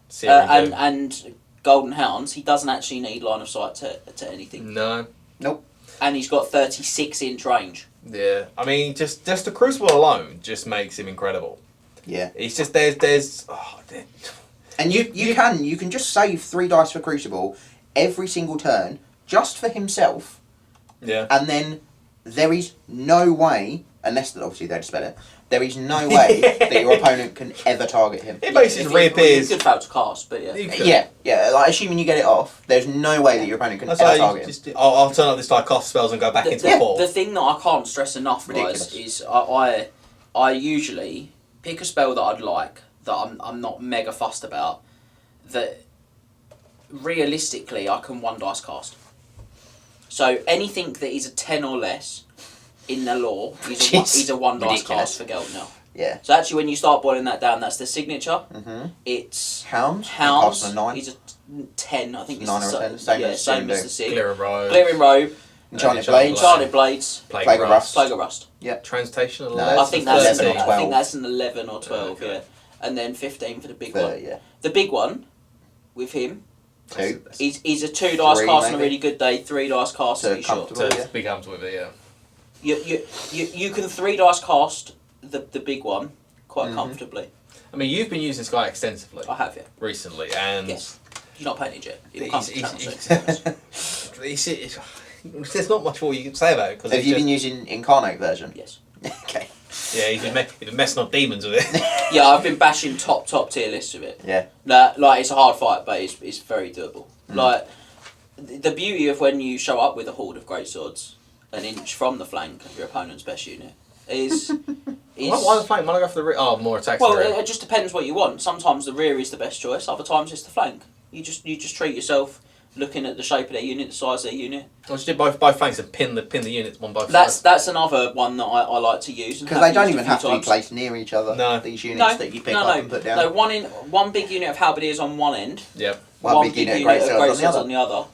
Series and Golden Hounds, he doesn't actually need line of sight to anything. No. And he's got 36-inch range. Yeah. I mean, just the Crucible alone just makes him incredible. Yeah. It's just there's And you can just save 3 dice for Crucible every single turn just for himself, yeah. and then there is no way unless obviously they dispel it, there is no way that your opponent can ever target him. It basically Well, you reappears. could fail to cast, but yeah. You could. Yeah, like assuming you get it off, there's no way that your opponent can That's ever why target you him. just, I'll turn up this die, cast spells, and go back into the portal. The thing that I can't stress enough, Ridiculous. guys, is I usually pick a spell that I'd like, that I'm not mega fussed about, that realistically I can one dice cast. So anything that is a 10 or less in the lore is a one dice Ridiculous. cast for Geld now. Yeah. So actually, when you start boiling that down, that's the signature. Mm-hmm. It's Hounds. Hounds. A 9. He's a 10. I think it's 9 the or same. 10. Same yeah, as same as Doom. the 6. Clearing Robe. Clearing Robe. Enchanted Enchanted Blades. Enchanted Blades. Plague Plague of of Rust. Plague of Rust. Transmutation of No, 11. I think that's 11 or 12. I think that's an 11 or 12. Okay. Yeah, and then 15 for the big one. Yeah. The big one with him. 2. He's a 2 dice 3 cast on a maybe. really good day. 3 dice cast So to be short. comfortable. To Yeah. be comfortable with it, yeah. You can 3 dice cast the big one quite Mhm. comfortably. I mean, you've been using this guy extensively I have, yeah. recently, and Yes. You're not paying it yet. It'll he's, come to he's, channel soon. there's not much more you can say about it because Have you been using Incarnate version? Yes. Okay. yeah, he's been messing on demons with it. Yeah, I've been bashing top tier lists of it. Yeah. Like it's a hard fight, but it's very doable. Mm. Like the beauty of when you show up with a horde of greatswords, an inch from the flank of your opponent's best unit, is Why the flank? Why not go for the rear? Oh, more attacks. well, to the rear. it just depends what you want. Sometimes the rear is the best choice. Other times it's the flank. You just treat yourself looking at the shape of their unit, the size of their unit. I'll just do both flanks and pin the units on both sides. That's another one that I like to use. Because they don't even have to be placed near each other. No. These units that you pick up and put down. No, one big unit of halberdiers on one end. Yep. One big unit of greatswords on the other.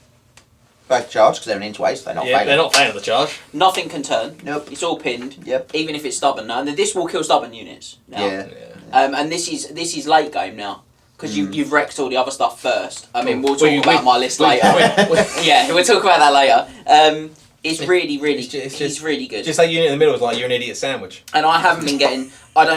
Both charge because they're an inch away, so they're not Yeah, failing. they're not failing the charge. Nothing can turn. Nope. It's all pinned. Yep. Even if it's stubborn now, and this will kill stubborn units. Now. Yeah. And this is late game now because you've wrecked all the other stuff first. I mean, we'll talk We- about we- my list we- later. we- Yeah, we'll talk about that later. It's really, it's really good. Just that unit in the middle is like you're an idiot sandwich. And I haven't been getting.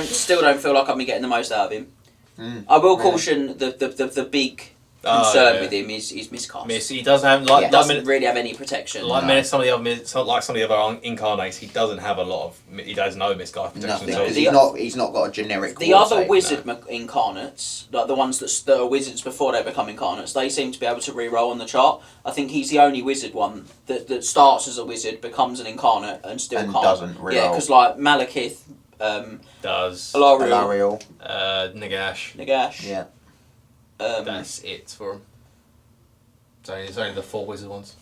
Still don't feel like I've been getting the most out of him. Mm. I will caution the big concern with him is miscast. He doesn't have like He doesn't really have any protection. some of the other incarnates. He doesn't have a lot of. He does no misguided protection. Nothing. So Because he's not got a generic. The core other save, wizard no. incarnates, like the ones that are wizards before they become incarnates, they seem to be able to re-roll on the chart. I think he's the only wizard one that starts as a wizard, becomes an incarnate, and still And can't. doesn't re-roll. Yeah, because like Malekith, does Alariel, Nagash. Nagash. Yeah. That's it for him. So it's only the 4 wizard ones.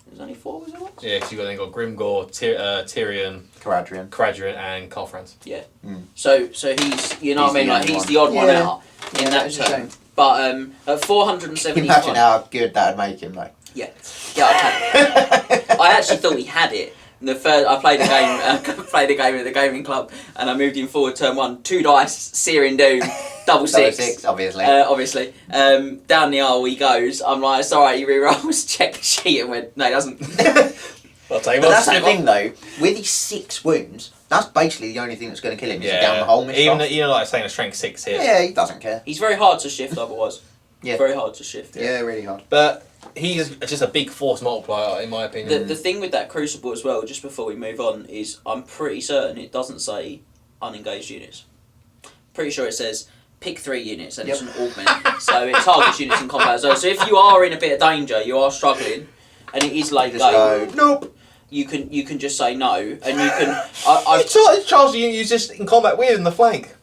There's only 4 wizard ones? Yeah, because you've got Grimgor, Tyrion, Caradrian. and Carlfrance. Yeah. Mm. So he's, you know He's what I mean, the like only he's one. the odd one Yeah. out in that it's a term. shame. But at 475. Imagine how good that'd make him, though. Yeah, I actually thought he had it. And the first, I played a game, played a game at the gaming club, and I moved him forward turn 1, 2 dice, Searing Doom, double six, obviously. obviously. Down the aisle he goes. I'm like, it's alright, he re-rolls, check the sheet, and went, no, he doesn't. I'll tell you But what. that's the thing, though. With his 6 wounds, that's basically the only thing that's going to kill him. Is a down the hole Even miscast. like saying a strength 6 here. Yeah, he doesn't care. He's very hard to shift otherwise. Yeah. Very hard to shift. Yeah, really hard. But he's just a big force multiplier, in my opinion. The thing with that Crucible as well, just before we move on, is I'm pretty certain it doesn't say unengaged units. Pretty sure it says pick 3 units and it's an augment. So it targets units in combat as well. So if you are in a bit of danger, you are struggling, and it is late Just go, game, nope. you can just say no, and you can. It's charging you just in combat with in the flank.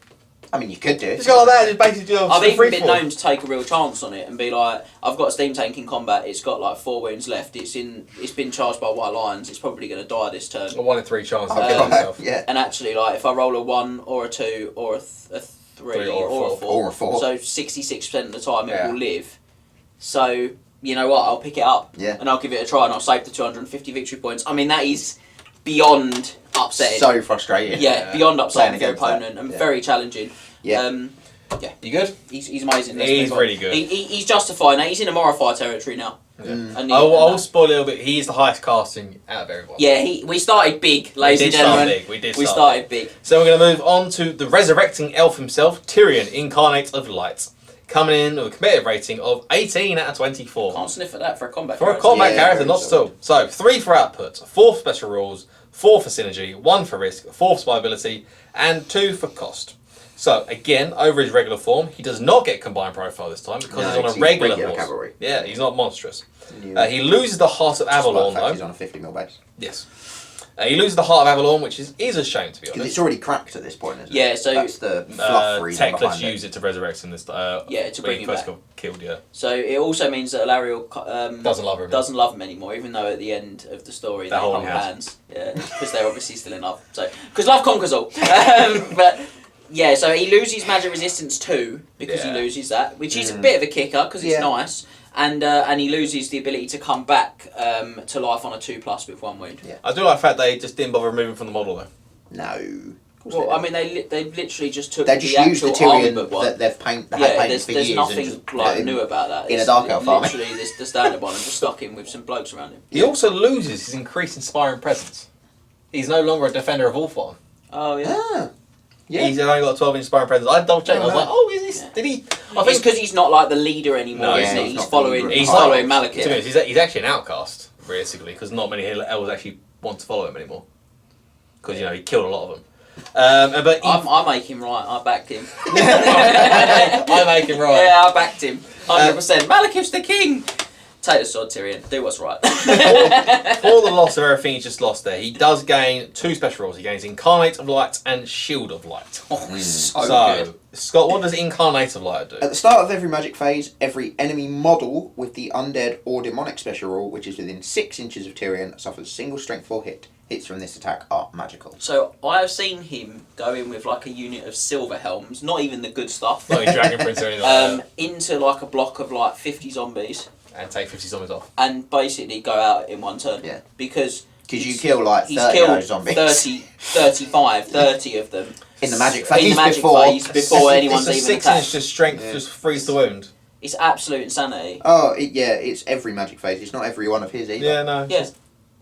I mean, you could do it. Just go like that, just basically do a I've even free been fall. known to take a real chance on it and be like, I've got a steam tank in combat. It's got like 4 wounds left. It's been charged by white lions. It's probably going to die this turn. A 1 in 3 chance of Oh, killing himself. yeah. And actually, like if I roll a 1 or a 2 or a 3 or a 4, Or a 4. so 66% of the time it Yeah. will live. So you know what? I'll pick it up. Yeah. And I'll give it a try and I'll save the 250 victory points. I mean, that is beyond upsetting. So frustrating. yeah, beyond upsetting Playing for your against opponent that. and Yeah. very challenging. Yeah. You good? He's amazing. Let's He's move on. really good. He's justifying that. He's in a Morify territory now. Yeah. And I'll spoil a little bit. He's the highest casting out of everyone. yeah, we started big, ladies and gentlemen. We started big. So we're going to move on to the resurrecting elf himself, Tyrion, Incarnate of Light. coming in with a competitive rating of 18 out of 24. Can't sniff at that for a combat For character. a combat Yeah, character, very not at solid. all. So, 3 for output, 4 for special rules, 4 for synergy, 1 for risk, 4 for spyability, and 2 for cost. So, again, over his regular form, he does not get combined profile this time because he's on a regular horse. cavalry. Yeah, he's not monstrous. Yeah. He loses the Heart of Despite the Avalon, fact though. He's on a 50mm base. Yes. He loses the Heart of Avalon, which is a shame, to be Because honest. it's already cracked at this point, isn't it? Yeah, so- That's the fluff reason Tech, behind let's it. use it to resurrect him this Yeah, to bring when he him first back. got killed, yeah. So it also means that Alariel Doesn't love him. doesn't love him anymore, even though at the end of the story They're they hold holding hands. hands. Yeah, because they're obviously still in love. So because love conquers all. But yeah, so he loses magic resistance too because he Yeah. loses that, which is a bit of a kicker because it's Yeah. nice. And he loses the ability to come back to life on a 2+ with 1 wound. Yeah. I do like the fact they just didn't bother removing from the model, though. No. Of course Well, they I mean, they literally just took They just the used the actual army Tyrion book one. that they've painted Yeah, for there's years. nothing and just like put new about that. in a It's dark elf army. literally the standard one, and just stuck him with some blokes around him. He also loses his increased inspiring presence. He's no longer a defender of Ulthuan. Oh yeah. Ah. Yeah. He's only got a 12 inspiring presence. I double checked. I was Oh, like, oh, is this? Yeah. Did he? I It's think because he's not like the leader anymore, No, isn't yeah, he? he's He's not following. the He's leader. following to be Malekith. honest, he's actually an outcast, realistically, because not many elves actually want to follow him anymore. Because he killed a lot of them. But I make him right. I backed him. I make him right. Yeah, I backed him. 100%. Malekith's the king. Take the sword, Tyrion. Do what's right. For the loss of everything he's just lost there, he does gain 2 special rules. He gains Incarnate of Light and Shield of Light. Oh, it's so So, good. Scott, what does Incarnate of Light do? At the start of every magic phase, every enemy model with the undead or demonic special rule, which is within 6 inches of Tyrion, suffers a single strength 4 hit. Hits from this attack are magical. So I have seen him go in with like a unit of silver helms, not even the good stuff, Not a Dragon Prince or anything like that. into like a block of like 50 zombies, And take 50 zombies off. and basically go out in one turn. Yeah. Because Because you he's- kill like he's 30 of killed those zombies 30 of them in the magic in phase the magic before. phase before anyone's it's a even 6 attacked. inch just strength, Yeah. just freeze the wound. It's absolute insanity. Oh, it's every magic phase. It's not every one of his either. Yeah, no. Yes.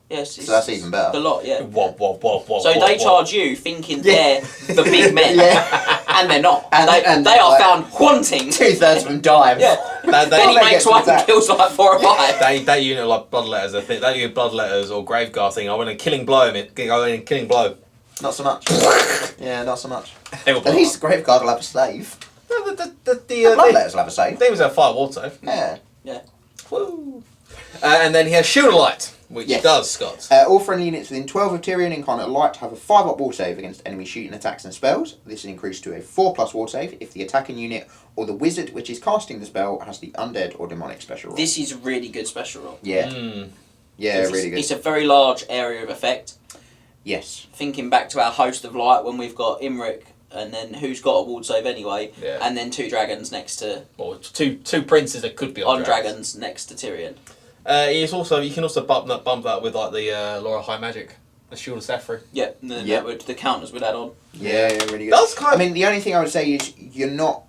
Yes. So that's even better. The lot, yeah. Wob, wob, wob, wob, So wob, they wob. charge you thinking Yeah. they're the big men, Yeah. and they're not. And they are like- found wanting. 2/3 of them die. Yeah. That, Then he they makes get one to and kills like 4 or 5. that unit of like bloodletters, I think that unit of bloodletters or graveguard thing. I went in killing blow him. Go in killing blow. Not so much. Yeah, not so much. They were At least the Graveguard will have a save. the The Bloodletters will have a save. they was a fire wall save. Yeah. Woo. And then he has Shield of Light, which Yes. does Scott. All friendly units within 12 of Tyrion Incarnate Light have a 5-up wall save against enemy shooting attacks and spells. This is increased to a 4+ wall save if the attacking unit or the wizard which is casting the spell has the undead or demonic special rule. This is a really good special rule. Yeah. Yeah, It's- really good. It's a very large area of effect. Yes. Thinking back to our host of light when we've got Imric, and then who's got a ward save anyway, Yeah. and then 2 dragons next to Or two princes that could be on on dragons next to Tyrion. He is also you can also bump that with like the Laura High Magic, the Shield of Saffron. Yeah, and then Yeah. the counters would add on. Yeah, really good. That's kind I mean, the only thing I would say is you're not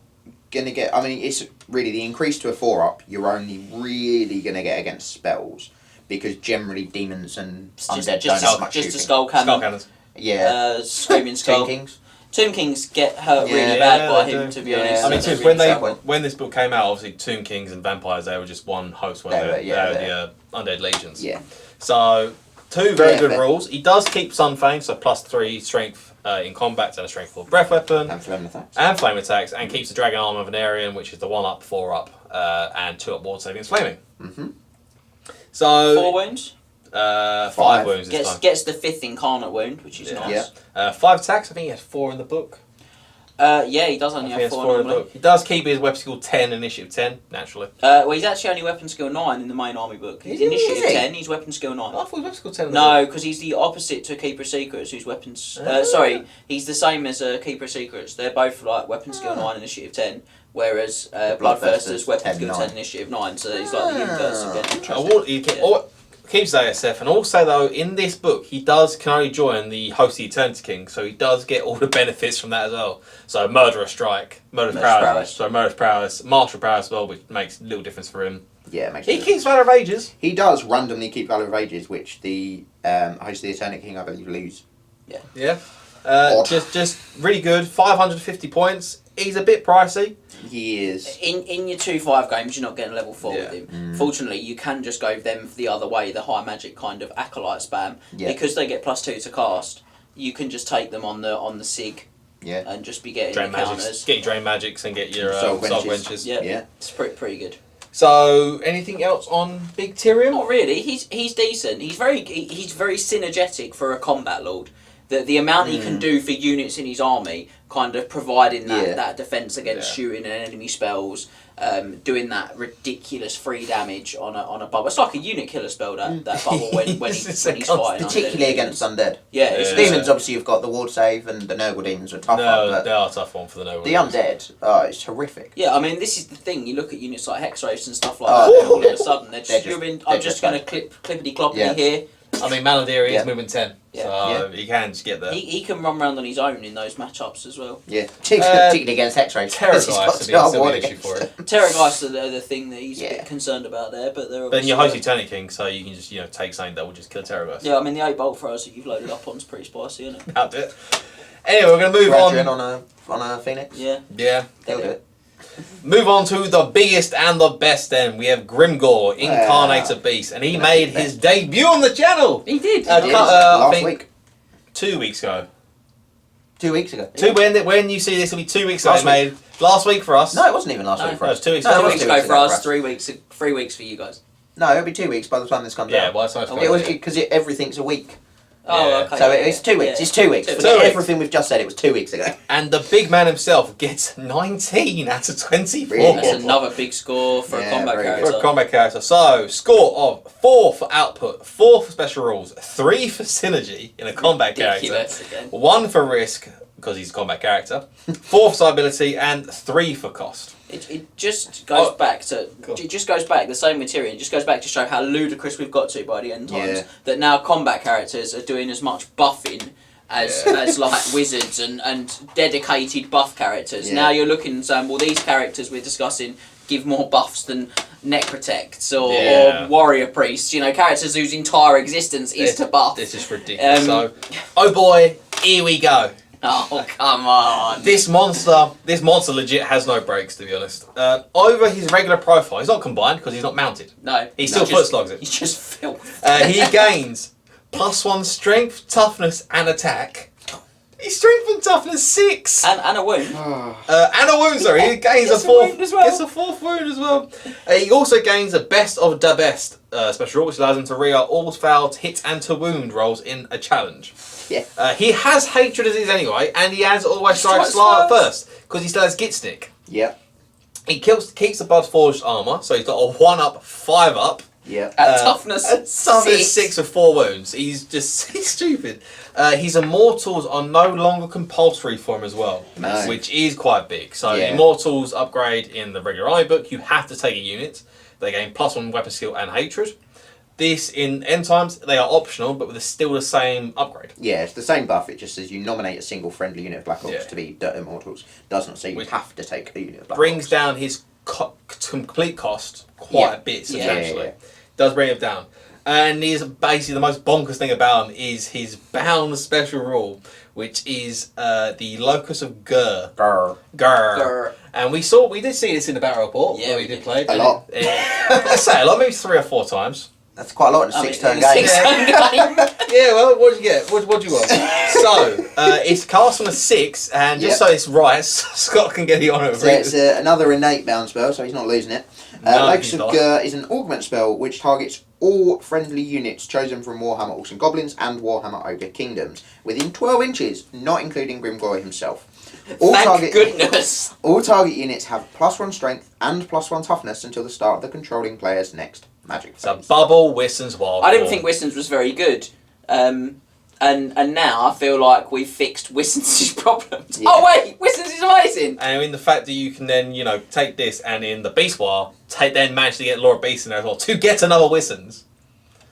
going to get... I mean, it's really the increase to a 4-up, you're only really going to get against spells. Because generally demons and undead don't have much just a shooting. skull cannon. Skull cannons. Yeah. Screaming skull. Tomb Kings. Tomb Kings get hurt Yeah, really bad by they him, do. to be Yeah, honest. I I mean, They're since really when this book came out, obviously Tomb Kings and vampires they were just one host, weren't they? They were, They yeah, were the undead legions. Yeah. So 2 very Yeah, good fair. rules. He does keep Sunfang, so +3 strength in combat and a strength for breath weapon. And flame attacks. And flame attacks, and keeps the Dragon Arm of Venerian, which is the 1-up, 4-up, and 2-up ward saving against flaming. Mm-hmm. So 4 wounds. 5 wounds this time. Gets the 5th incarnate wound, which is nice. Yeah. 5 attacks. I think he has 4 in the book. Yeah, he does only I think he have has 4 4 in the normally. book. He does keep his weapon skill 10, initiative 10, naturally. Well, he's actually only weapon skill 9 in the main army book. He's Is he? initiative Is he? 10, he's weapon skill 9. I thought his weapon skill 10 in the No, book. because he's the opposite to Keeper of Secrets, whose weapons... Ah. Sorry, he's the same as Keeper of Secrets. They're both like weapon skill 9, initiative 10, whereas Bloodthirster's weapon 10, skill 9. 10, initiative 9, so he's like the inverse again. Keeps ASF, and also though in this book he can only join the host of the Eternity King, so he does get all the benefits from that as well. So Murderous Strike, Murderous Prowess, Martial Prowess as well, which makes a little difference for him. Yeah, it makes He sense. keeps Valor of Ages. He does randomly keep Valor of Ages, which the host of the Eternate King, I believe, lose. Yeah. Odd. Just really good. 550 points. He's a bit pricey. He is. In your 2-5 games, you're not getting level 4 Yeah. with him. Fortunately, you can just go them the other way, the high magic kind of acolyte spam. Yeah. Because they get +2 to cast, you can just take them on the SIG Yeah. and just be getting Drain your magics, counters. get your drain magics and get your Soul soul wenches. wenches. Yeah, Yeah. it's pretty good. So, anything else on Big Tyrion? Not really. He's decent. He's very synergetic for a combat lord. The amount he can do for units in his army, kind of providing that defense against shooting and enemy spells, doing that ridiculous free damage on a bubble. It's like a unit killer spell that bubble when he's fighting. Particularly against undead. Yeah, The demons obviously have got the ward save, and the noble demons are tougher. No, they But are a tough one for the noble. the undead, it's horrific. Yeah, I mean, this is the thing. You look at units like Hexwraiths and stuff like that, and all of a sudden they're just, I'm just going to clippity-cloppity here. I mean, Maladiri is moving 10, Yeah. so he can just get there. He can run around on his own in those matchups as well. Yeah, particularly against Hexwraiths. Terrorgeist would be still an issue for it. Terrorgeist are the thing that he's a bit concerned about there, but they're Then obviously... you host Eternity King, so you can just take something that will just kill Terrorgeist. Yeah, I mean, the 8 bolt throws that you've loaded up on's pretty spicy, isn't it? That'll do it. Anyway, we're going to move on a Phoenix. Yeah. Yeah. He'll do it. Move on to the biggest and the best then. We have Grimgor, Incarnator Beast, and he made his debut on the channel! He did. Last week. 2 weeks ago. 2 weeks ago. When you see this, it'll be 2 weeks ago. Last He made last week for us. No, it wasn't even last No. week for No, us. it was 2 weeks No, ago. it 2 was weeks 2 ago weeks for ago us, 3 weeks for you guys. No, it'll be 2 weeks by the time this comes Yeah, out. by the time it's It was because everything's a week. Oh, Yeah. okay. So yeah, it's 2 weeks. yeah. It's 2 weeks. 2 Forget weeks. everything we've just said. It was 2 weeks ago. And the big man himself gets 19 out of 24. Really? That's another big score for a combat very good. character. For a combat character. So, score of 4 for output, 4 for special rules, 3 for synergy in a combat character, Ridiculous again. 1 for risk, because he's a combat character, 4 for ability, and 3 for cost. It just goes back to Cool. it just goes back the same material. It just goes back to show how ludicrous we've got to by the end times. Yeah. That now combat characters are doing as much buffing as like wizards and dedicated buff characters. Yeah. Now you're looking and saying, well, these characters we're discussing give more buffs than neck protects or warrior priests. Characters whose entire existence is to buff. This is ridiculous. Oh boy, here we go. Oh, come on. This monster legit has no breaks, to be honest. Over his regular profile, he's not combined because he's not mounted. No. He still foot slogs it. He's just filth. He gains +1 strength, toughness, and attack. He's strength and toughness 6. And a wound. And a wound, sorry. He gains Gets a a fourth wound as well. Gets a 4th wound as well. He also gains a best of the best special rule, which allows him to re-roll all failed hit and to wound rolls in a challenge. Yeah. He has hatred disease anyway, and he has always strikes Strikes first because he still has git stick. Yeah. He keeps the above forged armor, so he's got a 1-up, 5-up. Yeah. At toughness Toughness 6 with 4 wounds. He's stupid. His immortals are no longer compulsory for him as well, No. which is quite big. So Yeah. immortals upgrade in the regular army book. You have to take a unit. They gain +1 weapon skill and hatred. This in end times they are optional, but with still the same upgrade. Yeah, it's the same buff. It just says you nominate a single friendly unit of Black Orcs Yeah. to be Dirt Immortals. Does not say you Which have to take a unit of Black Brings Orcs. down his complete cost quite a bit substantially. Yeah. Does bring it down. And he's basically the most bonkers thing about him is his bound special rule, which is the Locus of Gur. Grr. Grr. And we did see this in the battle report. Yeah, where we we did did. play. A lot. I say a lot, maybe 3 or 4 times. That's quite a lot in a 6-turn game. Six-turn game. Yeah, well, what'd you get? What do you want? So, it's cast on a 6, and just so it's right, Scott can get the honour of So it's another innate bound spell, so he's not losing it. No, Locus he's of not. Gur is an augment spell which targets all friendly units chosen from Warhammer Orcs and Goblins and Warhammer Ogre Kingdoms within 12 inches, not including Grimgor himself. Thank goodness. All target units have +1 strength and +1 toughness until the start of the controlling player's next magic It's a phase. bubble Wisson's wild. I didn't form. think Wisson's was very good. And now I feel like we've fixed Wisson's problems. Yeah. Oh wait, Wisson's is amazing. And I mean the fact that you can then, take this and in the Beast War, then manage to get Laura Beast in there as well to get another Wissons.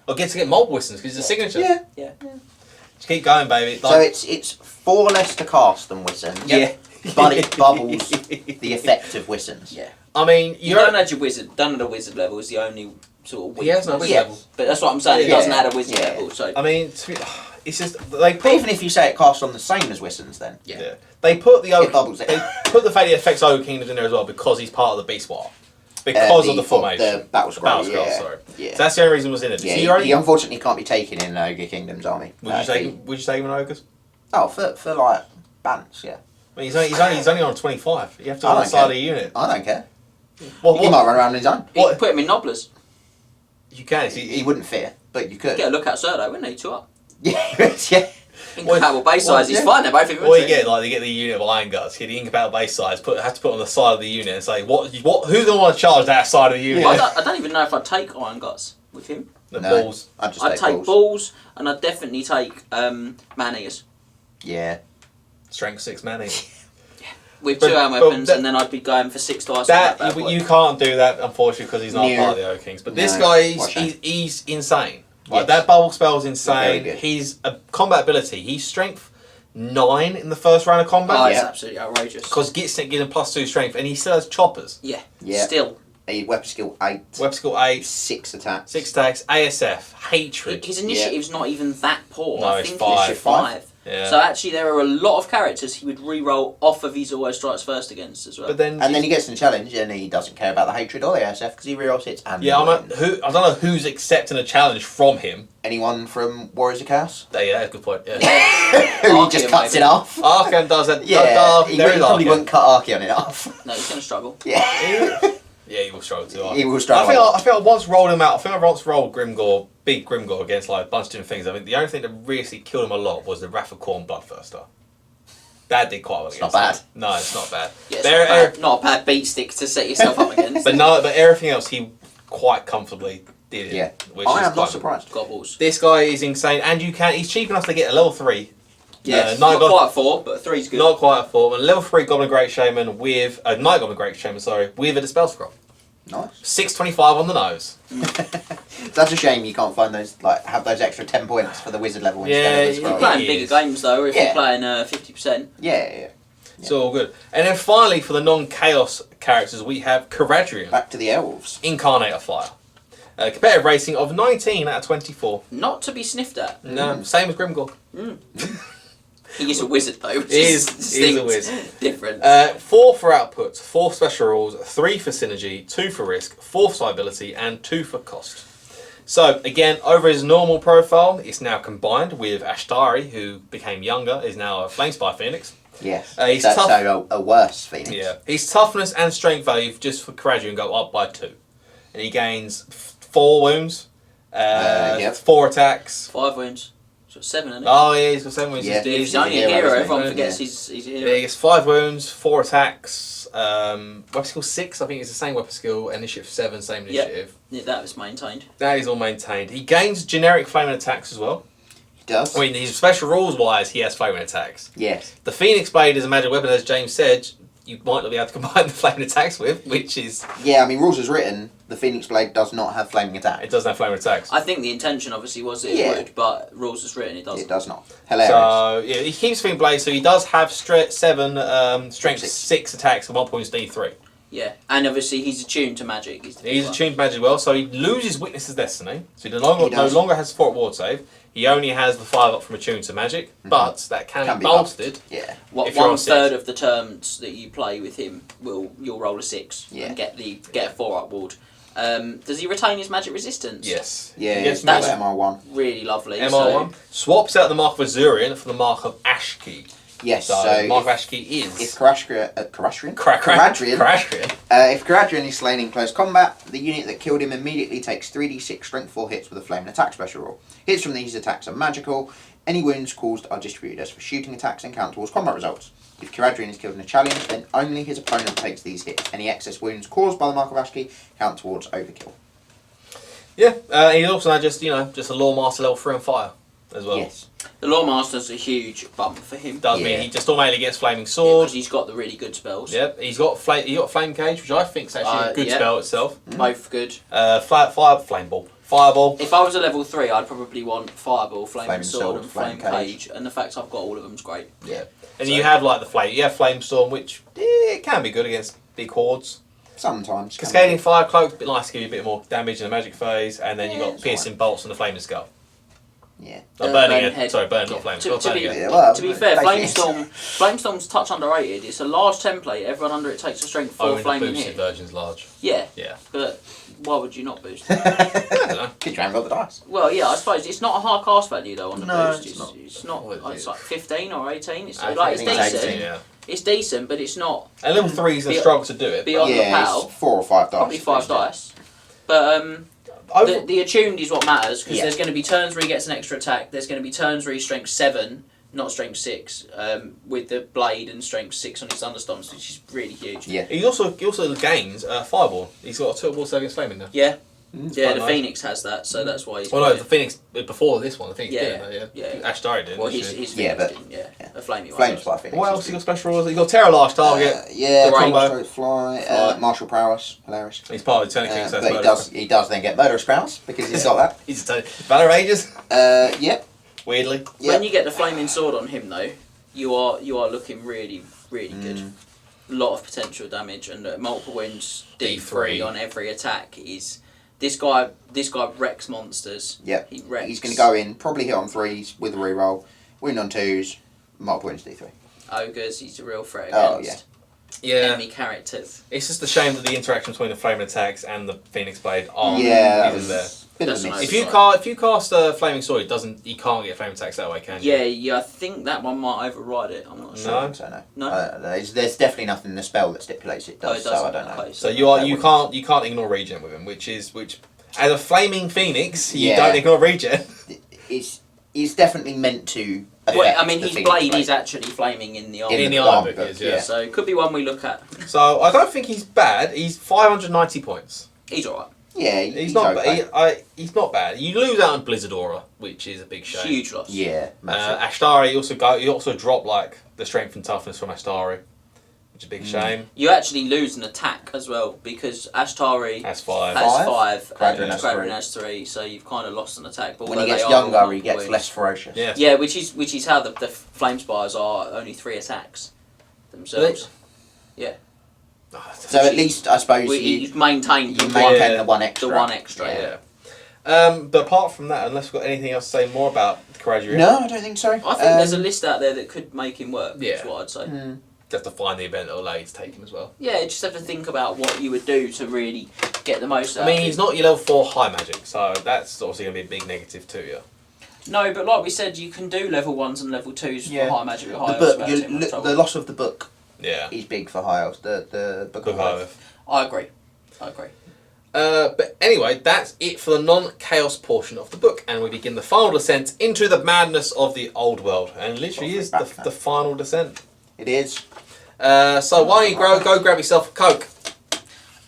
Or get multiple Wissons because it's a signature. Yeah. Just keep going, baby. So it's 4 less to cast than Wissons. Yeah. But it bubbles the effect of Wissons. Yeah. I mean, You don't add your wizard. Don't add a wizard level is the only sort of He has no weakness. wizard level. But that's what I'm saying. He Yeah. doesn't add a wizard Yeah. level. So I mean, it's just they But put even if you say it casts on the same as Wisson's, then Yeah. they put the it bubbles it. they put the fact it affects Ogre Kingdoms in there as well because he's part of the Beast War. Because of the formation. The Battlescroll, Battlescroll, sorry. Yeah. So that's the only reason it was in it. Yeah, So he unfortunately can't be taken in Ogre Kingdom's army. would you take him in Ogres? Oh, for like bans, yeah. I mean, he's only on 25. You have to I on the don't side care. of the unit. I don't care. What, He might run around on his own. You could put him in Nobblers. You can. He wouldn't fear, but you could. Get a look at Serdo, wouldn't he? 2 up. Yeah, yeah. Incompatible base size, he's yeah. fine, they're both infantry. Well, you get they get the unit of Iron Guts, get the incompatible base size, have to put on the side of the unit and say who's gonna want to charge that side of the unit? I don't even know if I'd take Iron Guts with him. The No. balls. I'd just I'd take balls. balls, and I'd definitely take man-eaters. Yeah. Strength 6 man. With But- 2 hand but weapons, that- and then I'd be going for 6 dice. That you can't do that unfortunately because he's not No. part of the O Kings. But this No. guy What a shame. he's insane. Like Yes. that bubble spell's Very insane. good. His combat ability. He's strength 9 in the first round of combat. Oh, it's Yeah. absolutely outrageous. Because gives him +2 strength, and he still has choppers. Yeah. Yeah. Still. A weapon skill 8. Weapon skill 8, 6 attacks. 6 attacks, ASF, hatred. His initiative's not even that poor. No, I it's think 5. it's 5. Yeah. So actually, there are a lot of characters he would re-roll off of his always strikes first against as well. But then, And then he gets in the challenge and he doesn't care about the hatred or the ASF because he rerolls hits and yeah, wins. I don't know who's accepting a challenge from him. Anyone from Warriors of Chaos? Yeah, that's a good point. Yeah. Who he just Archaon, cuts maybe. it off. Archaon does that. Yeah, he there is probably Archaon. wouldn't cut Archaon in half. No, he's going to struggle. Yeah. Yeah, he will struggle too. He will struggle. I think I once rolled him out. I think I once rolled Grimgore, big Grimgore against like a bunch of different things. I think the only thing that really killed him a lot was the Wrath of Khorne Bloodthirster. That did quite well. It's against not bad. him. No, it's not bad. Yeah, it's There- not a bad beat stick to set yourself up against. but everything else he quite comfortably did it. Yeah. Which I is am not quite- surprised. Gobbles. This guy is insane, and he's cheap enough to get a level 3. Yes, Night not quite 4, but 3's good. Not quite a 4. And level 3 Goblin Great Shaman with a Night Goblin Great Shaman, with a Dispel Scroll. Nice. 625 on the nose. That's a shame you can't find those, have those extra 10 points for the wizard level instead of the Yeah, You're scroll. playing It bigger is. games though, if Yeah. you're playing 50%. Yeah. It's all good. And then finally, for the non-chaos characters, we have Caradrian, Back to the elves. Incarnator Fire. Competitive rating of 19 out of 24. Not to be sniffed at. No, same as Grimgore. He is a wizard though, which He is is a distinct wizard. difference. 4 for output, 4 special rules, 3 for synergy, 2 for risk, 4 for ability, and 2 for cost. So again, over his normal profile, it's now combined with Ashtari, who became younger, is now a Flamespire Phoenix. Yes. He's That's tough. so a worse Phoenix. Yeah, his toughness and strength value just for Caradrian go up by 2, and he gains 4 wounds, Yep. 4 attacks. 5 wounds. So 7, isn't it? Oh yeah, he's got 7 wounds. Yeah. He's He's only a hero, hero, isn't he? everyone Yeah. forgets he's a Yeah, hero. he gets 5 wounds, 4 attacks. Weapon skill 6, I think it's the same weapon skill. Initiative 7, same Yep. initiative. Yeah, that was maintained. That is all maintained. He gains generic flaming attacks as well. He does. I mean, his special rules wise, he has flaming attacks. Yes. The Phoenix Blade is a magic weapon, as James said. You might not be able to combine the flaming attacks with, which is Yeah, I mean, rules as written, the Phoenix Blade does not have flaming attack. it doesn't have flaming attacks. I think the intention obviously was that it Yeah. would, but rules as written, it doesn't. It does not. Hilarious. So yeah, he keeps Phoenix Blade, so he does have 7 strength 6. 6 attacks and 1 point D3. Yeah, and obviously he's attuned to magic. He's He's attuned to magic as well, so he loses Witness's Destiny. So he no He does. longer has fort ward save. He only has the 5 up from attuned to magic, but that can be buffed. bolstered. Yeah. What if you're on 1/3 6. of the turns that you play with him you'll roll a 6 Yeah. and get a 4 up ward. Does he retain his magic resistance? Yes. Yeah, He gets that's- MR1. Really lovely. MR1 swaps out the mark of Azurian for the mark of Ashki. Yes, So, so mark of if, Ashki if is Caradrian, Caradrian. if Caradrian is slain in close combat, the unit that killed him immediately takes 3d6 strength 4 hits with a flaming attack special roll. Hits from these attacks are magical. Any wounds caused are distributed as for shooting attacks and count towards combat results. If Caradrian is killed in a challenge, then only his opponent takes these hits. Any excess wounds caused by the mark of Ashki count towards overkill. Yeah, he's also now just a Law Master level 3 on fire as well. Yes. The Lawmaster's a huge bump for him. Does Yeah. mean he just automatically gets Flaming Because Sword. he's got the really good spells. Yep, he got Flame Cage, which I think is actually a good yeah. spell itself. Both good. Flame Ball. Fireball. If I was a level 3, I'd probably want Fireball, Flaming Flaming Sword, Sword, and Flame Flame Cage. And the fact I've got all of them's great. Yeah. And So- you have like the flame. You have Flame Storm, which it can be good against big hordes. Sometimes. Cascading Fire Cloak, a bit nice to give you a bit more damage in the magic phase, and then you've Yeah, got it's Piercing Bolts and the Flaming Skull. Yeah. Burning head. Sorry, burn, not flame. To Burning be, head. Yeah, well, to be fair, basically, Flamestorm's touch underrated. It's a large template. Everyone under it takes a strength 4 Oh, the flaming boosted hit. version's large. Yeah, Yeah. but why would you not boost? I don't know. Because you haven't got the dice. Well, yeah, I suppose it's not a high cast value though on the No, boost. it's not. It's not. What is It's it? like 15 or 18. It's I like it's think it's decent. 18. Yeah. It's decent, but it's not And level 3's a Be- struggle to do it. be on the Yeah, pal. it's 4 or 5 dice. Probably 5 dice. But the attuned is what matters because Yeah. there's going to be turns where he gets an extra attack. There's going to be turns where he's strength 7, not strength 6, with the blade and strength 6 on his thunderstorms, which is really huge. Yeah. He also gains Fireball. He's got a 2 against flaming now. Yeah, It's yeah. quite The nice. Phoenix has that, so that's why he's. Well, no, got the it. Phoenix before this one. The Phoenix Yeah, didn't. yeah. Ashtari did. Well, didn't his she? Phoenix Yeah, but- didn't. Yeah, a flaming one. Flames does. by Phoenix. What else you got special rules? You got Terror Large Target. Yeah, The rainbow. Rainbow Fly, Martial Prowess, hilarious. He's part of the Eternity King, so But that's he does then get Murderous Prowess because he's got that. He's a Valor Rages. Yep. Weirdly. When you get the flaming sword on him, though, you are looking really, really good. A lot of potential damage and multiple wounds. D3 on every attack is. This guy wrecks monsters. Yep. He wrecks. He's going to go in, probably hit on 3s with a reroll, wound on 2s, multiple wounds D3. Ogres. He's a real threat Oh, against Yeah. enemy characters. It's just a shame that the interaction between the flaming attacks and the Phoenix Blade aren't Yeah, that isn't there. was a bit of That's a nice. miss. If you cast a flaming sword, you can't get flame attacks that way, can you? Yeah. I think that one might override it. I'm not No. sure. So No? there's definitely nothing in the spell that stipulates it does, it so doesn't. I don't know. Okay, So That you wouldn't- can't ignore regen with him, which as a flaming phoenix, you Yeah. don't ignore regen. It's definitely meant to. Well, affect I mean, the his Phoenix blade is actually flaming in the arm. In the arm arm book book, is, yeah. So it could be one we look at. So I don't think he's bad. He's 590 points. He's alright. Yeah, He's not. okay. He's not bad. You lose out on Blizzard Aura, which is a big shame. Huge loss. Yeah, massive. Ashtari you also drop like the strength and toughness from Ashtari, which is a big shame. You actually lose an attack as well because Ashtari That's 5. has 5 Quadrin and has Quadrin 3. has 3, so you've kind of lost an attack. But When he although gets they are all younger, he gets wounds- less ferocious. Yeah. Yeah, which is how the flame spires are only 3 attacks themselves. So at least, I suppose, You've maintained you the maintain Yeah. the one extra. the one extra. Yeah. But apart from that, unless we've got anything else to say more about Karaji, No, I don't think so. I think there's a list out there that could make him work. Yeah. Is what I'd say. just to find the event that will allow you to take him as well. Yeah, just have to think about what you would do to really get the most out I mean, of he's him. not your level 4 high magic, so that's obviously going to be a big negative to you. No, but like we said, you can do level 1s and level 2s Yeah. for high magic with high The elves book, without too much trouble. the loss of the book Yeah. is big for high elves. The book Good of High Elves. I agree. I agree. But anyway, that's it for the non-chaos portion of the book, and we begin the final descent into the madness of the old world, and literally is the final descent. It is. So why don't you go grab yourself a Coke?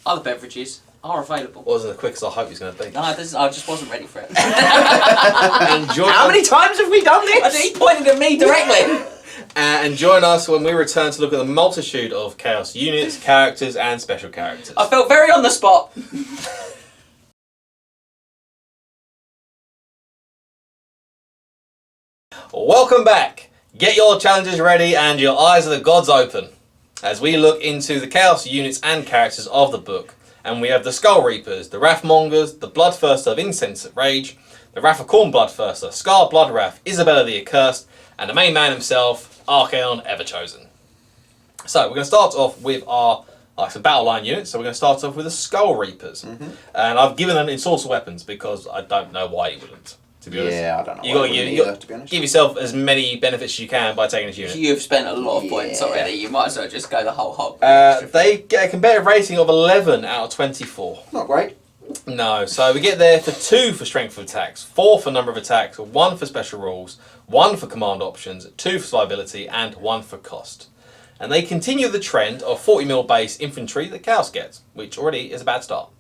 Other beverages are available. Wasn't as quick as I hope it was going to be. No, I just wasn't ready for it. Enjoy. How many times have we done this? He pointed at me directly. And join us when we return to look at the multitude of chaos units, characters, and special characters. I felt very on the spot. Welcome back. Get your challenges ready and your eyes of the gods open as we look into the chaos units and characters of the book. And we have the Skull Reapers, the Wrathmongers, the Bloodthirster of Insensate Rage, the Wrath of Khorne Bloodthirster, Scar Bloodwrath, Isabella the Accursed, and the main man himself, Archaon Everchosen. So we're going to start off with our some battle line units. So we're going to start off with the Skull Reapers. And I've given them ensorcel weapons because I don't know why you wouldn't, to be honest. Yeah, I don't know. You why got I wouldn't you either, to be honest. give yourself as many benefits as you can by taking this unit. You've spent a lot of points Yeah. already. You might as well just go the whole hog. They get a competitive rating of 11 out of 24. Not great. No, so we get there for 2 for strength of attacks, 4 for number of attacks, 1 for special rules, 1 for command options, 2 for survivability, and 1 for cost. And they continue the trend of 40mm base infantry that Chaos gets, which already is a bad start.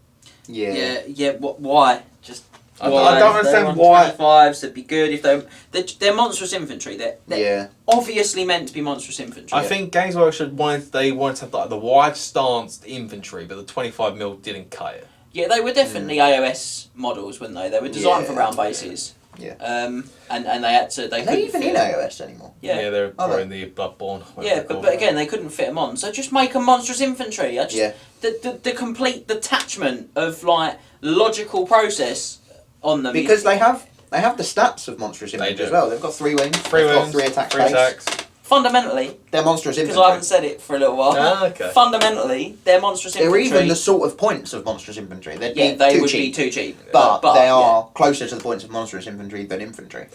Yeah. Why? Just I why? don't If they're understand on why. 25s, that'd be good if they're monstrous infantry. They're Yeah. obviously meant to be monstrous infantry. I think Games Workshop wanted to have like the wide stanced infantry, but the 25mm didn't cut it. Yeah, they were definitely AOS models, weren't they? They were designed for Yeah. round bases. Yeah. And they had to. They Are couldn't they even fit in AOS anymore? Yeah. they're Are probably they? in the Bloodborne. whatever Yeah, they're but called. again, they couldn't fit them on. So just make a monstrous infantry. Yeah. The complete detachment of like logical process on them. Because they have They have the stats of monstrous infantry do. as well. They've got 3 wounds. 3 They've wounds, got 3 attack 3 base. attacks. Fundamentally, They're monstrous because infantry. I haven't said it for a little while. Ah, okay. Fundamentally, they're monstrous They're infantry. even the sort of points of monstrous infantry. They're Yeah, they too would cheap, be too cheap. but they yeah. are closer to the points of monstrous infantry than infantry.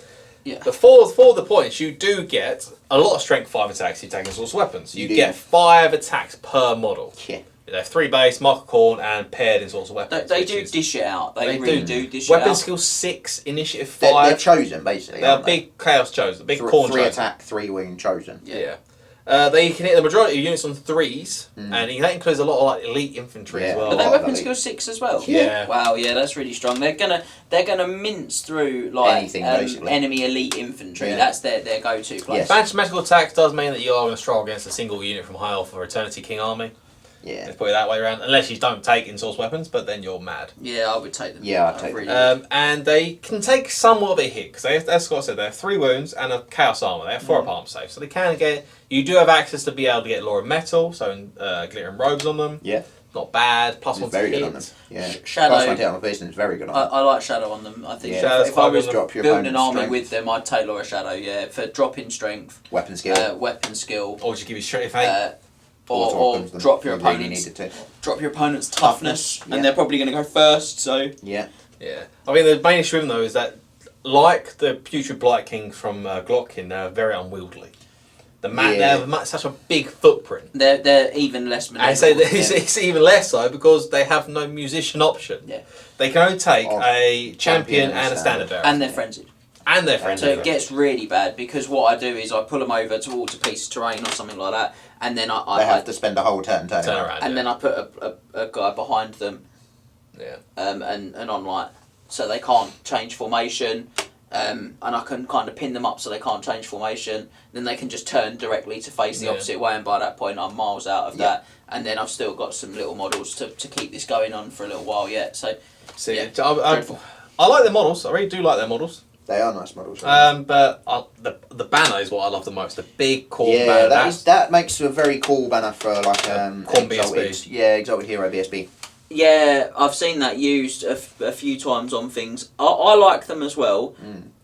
Yeah. But for the points, you do get a lot of strength 5 attacks you take as source weapons. You You do. get 5 attacks per model. Yeah. They have 3 base, mark a corn, and paired in source weapons. They which do is- dish it out. They They really do. do dish it Weapon out. skill 6, initiative They're 5. chosen, basically. They are aren't they? big chaos chosen, big 3 corn chosen. attack, 3 wound chosen. Yeah. They can hit the majority of units on 3s, and that includes a lot of like elite infantry as Yeah. well. But they Oh, weapon lovely. skill 6 as well. Yeah. Wow. Yeah, that's really strong. They're gonna mince through like Anything, basically. enemy elite infantry. Yeah. That's their go-to place. Yes. Magical attacks does mean that you are going to struggle against a single unit from High Elf or Eternity King army. Yeah. Let's put it that way around. Unless you don't take in-source weapons, but then you're mad. Yeah, I would take them. Yeah, I'd I take really them. And they can take somewhat of a hit because as Scott said, they have 3 wounds and a chaos armor. They have 4 up armor save, so they can get. You do have access to be able to get Law of Metal, so glittering robes on them. Yeah. Not bad. Plus It's 1 very to good hit. on them. Yeah. Shadow- Plus 1 to hit on a beast, and it's very good on them. I like Shadow on them. I think Yeah. Shadow's if I quite was good. Drop your building an opponent's army strength. with them, I'd tailor a Shadow. Yeah, for dropping strength, Weapon skill. weapon skill, Or just give you strength 8. or weapons, drop your you really opponent's needed to. drop your opponent's toughness, Yeah. and they're probably going to go first. So Yeah. Yeah. I mean, the main issue with them, though, is that, like the Putrid Blight King from Glotkin, they're very unwieldy. They Yeah. have such a big footprint. they're even less. And so maneuverable, it's even less so because they have no musician option. Yeah. They can only take Of a champion and a standard bearer. and they're frenzied. And their friends. So it gets really bad because what I do is I pull them over towards a piece of terrain or something like that, and then They I have to spend a whole turn turning turn around. around. and then I put a guy behind them, Yeah. and on light, so they can't change formation, and I can kind of pin them up so they can't change formation. Then they can just turn directly to face the Yeah. opposite way, and by that point I'm miles out of Yeah. that. And then I've still got some little models to keep this going on for a little while yet. So See, Yeah, I dreadful. like their models. I really do like their models. They are nice models. But the banner is what I love the most. The big corn Yeah, banner. that makes a very cool banner for like Corn exalted, BSB. yeah, exalted hero BSB. yeah, I've seen that used a few times on things. I like them as well.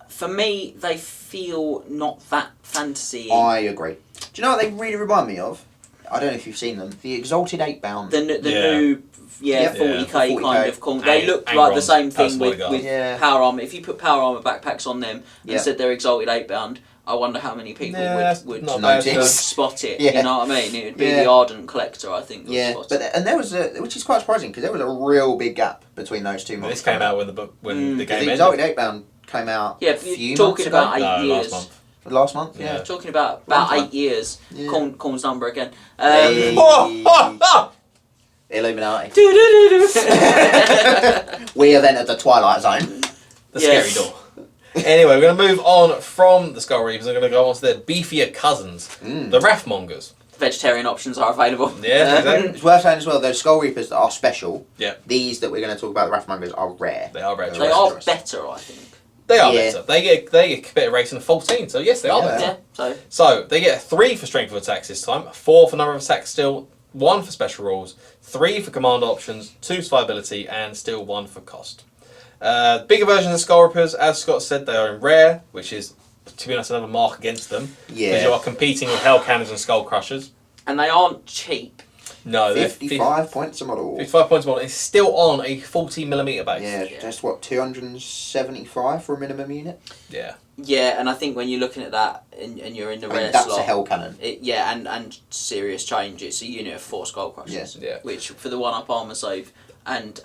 For me, they feel not that fantasy. I agree. Do you know what they really remind me of? I don't know if you've seen them. The Exalted 8-bound. The Yeah. new Yep. 40k Yeah, kind 40K. of corn. They And- look and like the bronze. same thing That's with, what with Yeah. power armor. If you put power armor backpacks on them Yeah. and said they're exalted 8-bound, I wonder how many people Yeah, that's would not bad. would Notice. spot it. Yeah. You know what I mean? It would be Yeah. the ardent collector, I think. Would Yeah, spot but it. and there was which is quite surprising because there was a real big gap between those two models. This came out when the Mm. game ended. The Exalted 8-bound came out. Yeah, a few you're talking months ago. about 8 No, years. last month. Last month. Yeah. Yeah. Talking about Long time. 8 years. Yeah. Corn's number again. Hey. Oh, Illuminati. doo-doo-doo-doo. We have entered the Twilight Zone. the Yes. scary door. Anyway, we're going to move on from the Skull Reapers. We're going to go on to their beefier cousins, the Wrathmongers. Vegetarian options are available. Yeah, exactly. It's worth saying as well, those Skull Reapers that are special, Yeah. these that we're going to talk about, the Wrathmongers, are rare. They are rare. They are better, I think. They are Yeah. better. They get a better rating of 14, so yes, they are Yeah. better. Yeah, so So they get 3 for strength of attacks this time, 4 for number of attacks still, 1 for special rules, 3 for command options, 2 survivability, and still 1 for cost. Bigger versions of Skull Reapers, as Scott said, they are in rare, which is, to be honest, another mark against them. Because you Yeah. are competing with Hell Cannons and Skull Crushers. and they aren't cheap. No, they're 55 points a model. 55 points more. It's still on a 40mm base. Yeah, Yeah. just what, 275 for a minimum unit? Yeah. Yeah, and I think when you're looking at that and you're in the I mean, rare that's slot, a Hell Cannon. and serious change. It's a unit of 4 Skull Crushers. Yes. Yeah. Which for the 1-up armor save and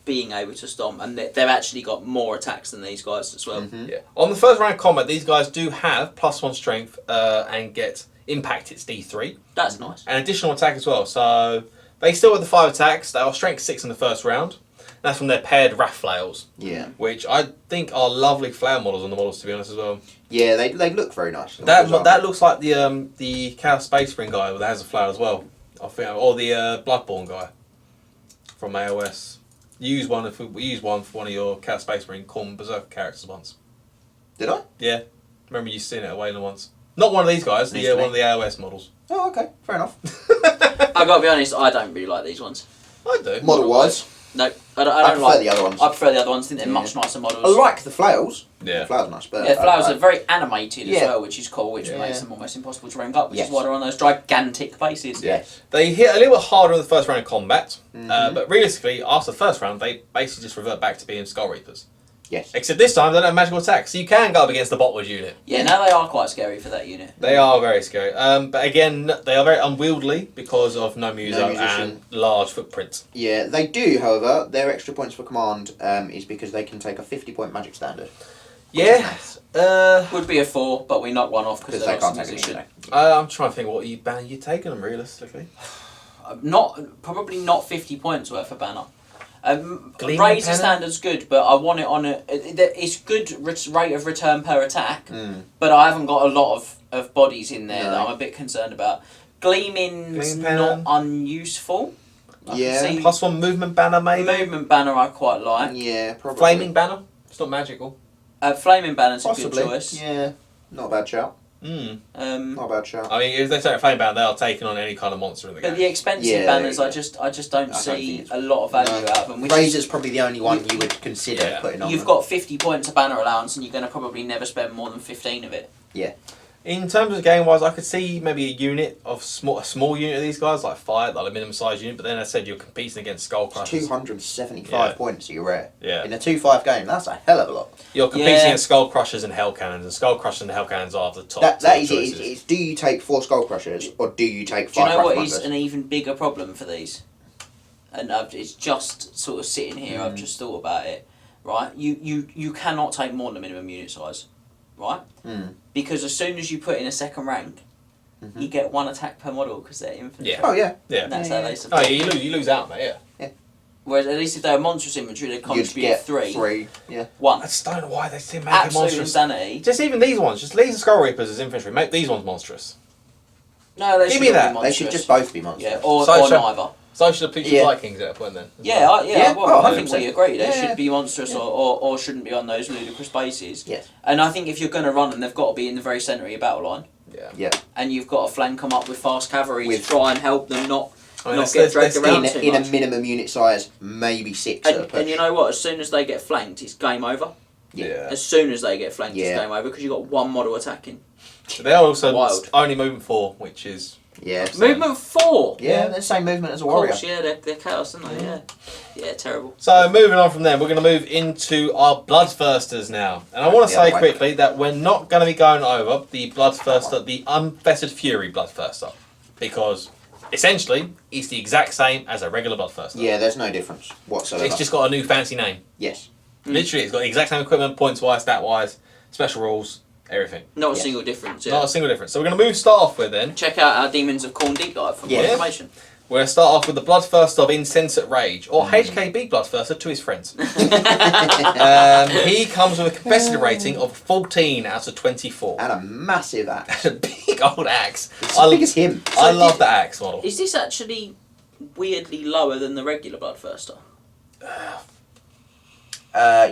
being able to stomp, and they've actually got more attacks than these guys as well. Mhm. Yeah. On the first round of combat, these guys do have +1 strength and get impact hits D3. That's nice. And additional attack as well. So they still have the 5 attacks. They are strength 6 in the first round. That's from their paired Wrath Flails, Yeah. which I think are lovely flail models on the models, to be honest, as well. Yeah, they look very nice. That looks like the Chaos Space Marine guy that has a flail as well. I think, or the Bloodborne guy from AOS. Use one for one of your Chaos Space Marine Corn Berserker characters once. Did I? Yeah, remember you seen it at Wayland once. Not one of these guys. Needs to One be. of the AOS models. Oh, okay. Fair enough. I gotta be honest, I don't really like these ones. I do. Model-wise, No, I I don't prefer like the other ones. I prefer the other ones. I think they're Yeah. much nicer models. I like the flails. Yeah. The flowers are nice, but Yeah, flowers are very animated as Yeah. well, which is cool, which Yeah. makes them almost impossible to rank up, which Yes. is why they're on those gigantic bases. Yes. They hit a little bit harder in the first round of combat, Mhm. but realistically, after the first round, they basically just revert back to being Skull Reapers. Yes. Except this time, they don't have magical attacks, so you can go up against the Botwood unit. Yeah, now they are quite scary for that unit. They are very scary. But again, they are very unwieldy because of no muso No musician. and large footprints. Yeah, they do, however, their extra points for command is because they can take a 50-point magic standard. Yeah. Would be a 4, but we knock one off because Because they're they can't not take musician. anything. I'm trying to think what banner you're taking them realistically. Probably not 50 points worth of banner. Gleaming Razor Pennon? standard's good, but I want it on it's good rate of return per attack, Mm. but I haven't got a lot of bodies in there No. that I'm a bit concerned about. Gleaming's Gleaming not Pennon? unuseful. I can Yeah. see Plus one movement banner maybe? movement banner I quite like. Yeah, probably. Flaming banner? It's not magical. Flaming banner's a Possibly. good choice. Yeah, not a bad shout. Mm. Not a bad shout. I mean, if they take a flame banner, they are taking on any kind of monster in the But game. the expensive Yeah, banners, yeah. I just don't I don't see think it's- a lot of value No. out of them. Which is, Razor's probably the only one you would consider Yeah. putting on. you've them. got 50 points of banner allowance, and you're going to probably never spend more than 15 of it. In terms of game wise, I could see maybe a unit of a small unit of these guys, like 5, like a minimum size unit. But then I said you're competing against Skull Crushers. 275 Yeah. points you're rare. Yeah, In a 2-5 game, that's a hell of a lot. you're competing Yeah. against Skull Crushers and Hell Cannons, and Skull Crushers and Hell Cannons are the top. That two is it. choices. It's do you take 4 Skull Crushers or do you take 5 Do you know what Wrathmongers? is an even bigger problem for these? And it's just sort of sitting here. I've just thought about it. Right, you cannot take more than a minimum unit size, right? Mm. Because as soon as you put in a second rank, Mhm. you get 1 attack per model because they're infantry. Yeah. Oh yeah. Yeah. And that's Yeah, how yeah. they Oh, support. yeah, you lose out, mate. Yeah. Whereas at least if they're monstrous infantry, they You'd contribute get 3. 3. Yeah. 1. I just don't know why they still make it Absolute monstrous. insanity. Just even these ones, just leave the Skull Reapers as infantry. Make these ones monstrous. No, they Give should me all be that. They monstrous. should just both be monsters. Yeah, or So- neither. So I should have picked Yeah. Vikings at a point then. as Yeah, well. Yeah, well, oh, I think 100%. we agree. They Yeah. should be monstrous or shouldn't be on those ludicrous bases. Yes. And I think if you're going to run them, they've got to be in the very centre of your battle line. Yeah. And you've got to flank them up with fast cavalry With- to try and help them not I mean, not let's- get let's- dragged let's around In, too in a much. minimum unit size, maybe 6 at a push. And you know what? As soon as they get flanked, it's game over. Yeah. As soon as they get flanked, Yeah. it's game over because you've got 1 model attacking. They're also Wild. only movement 4, which is Yeah. Movement 4! Yeah, they're the same movement as a Of warrior. course, yeah, they're chaos, aren't they? Yeah. Yeah, terrible. So moving on from there, we're going to move into our Bloodthirsters now. And I want to The other say way. quickly that we're not going to be going over the Bloodthirster, the Unfettered Fury Bloodthirster. Because essentially, it's the exact same as a regular Bloodthirster. Yeah, there's no difference whatsoever. It's just got a new fancy name. Yes. Literally, it's got the exact same equipment, points-wise, stat-wise, special rules, everything. Not a Yes. single difference, yeah. Not a single difference. So we're going to start off with then. Check out our Demons of Khorne deep dive for more Yeah. information. We're going to start off with the Bloodthirster of Insensate Rage, or HKB Bloodthirster to his friends. He comes with a competitive rating of 14 out of 24. And a massive axe. A big old axe. It's as big as him. I So love did- the axe model. Is this actually weirdly lower than the regular Bloodthirster?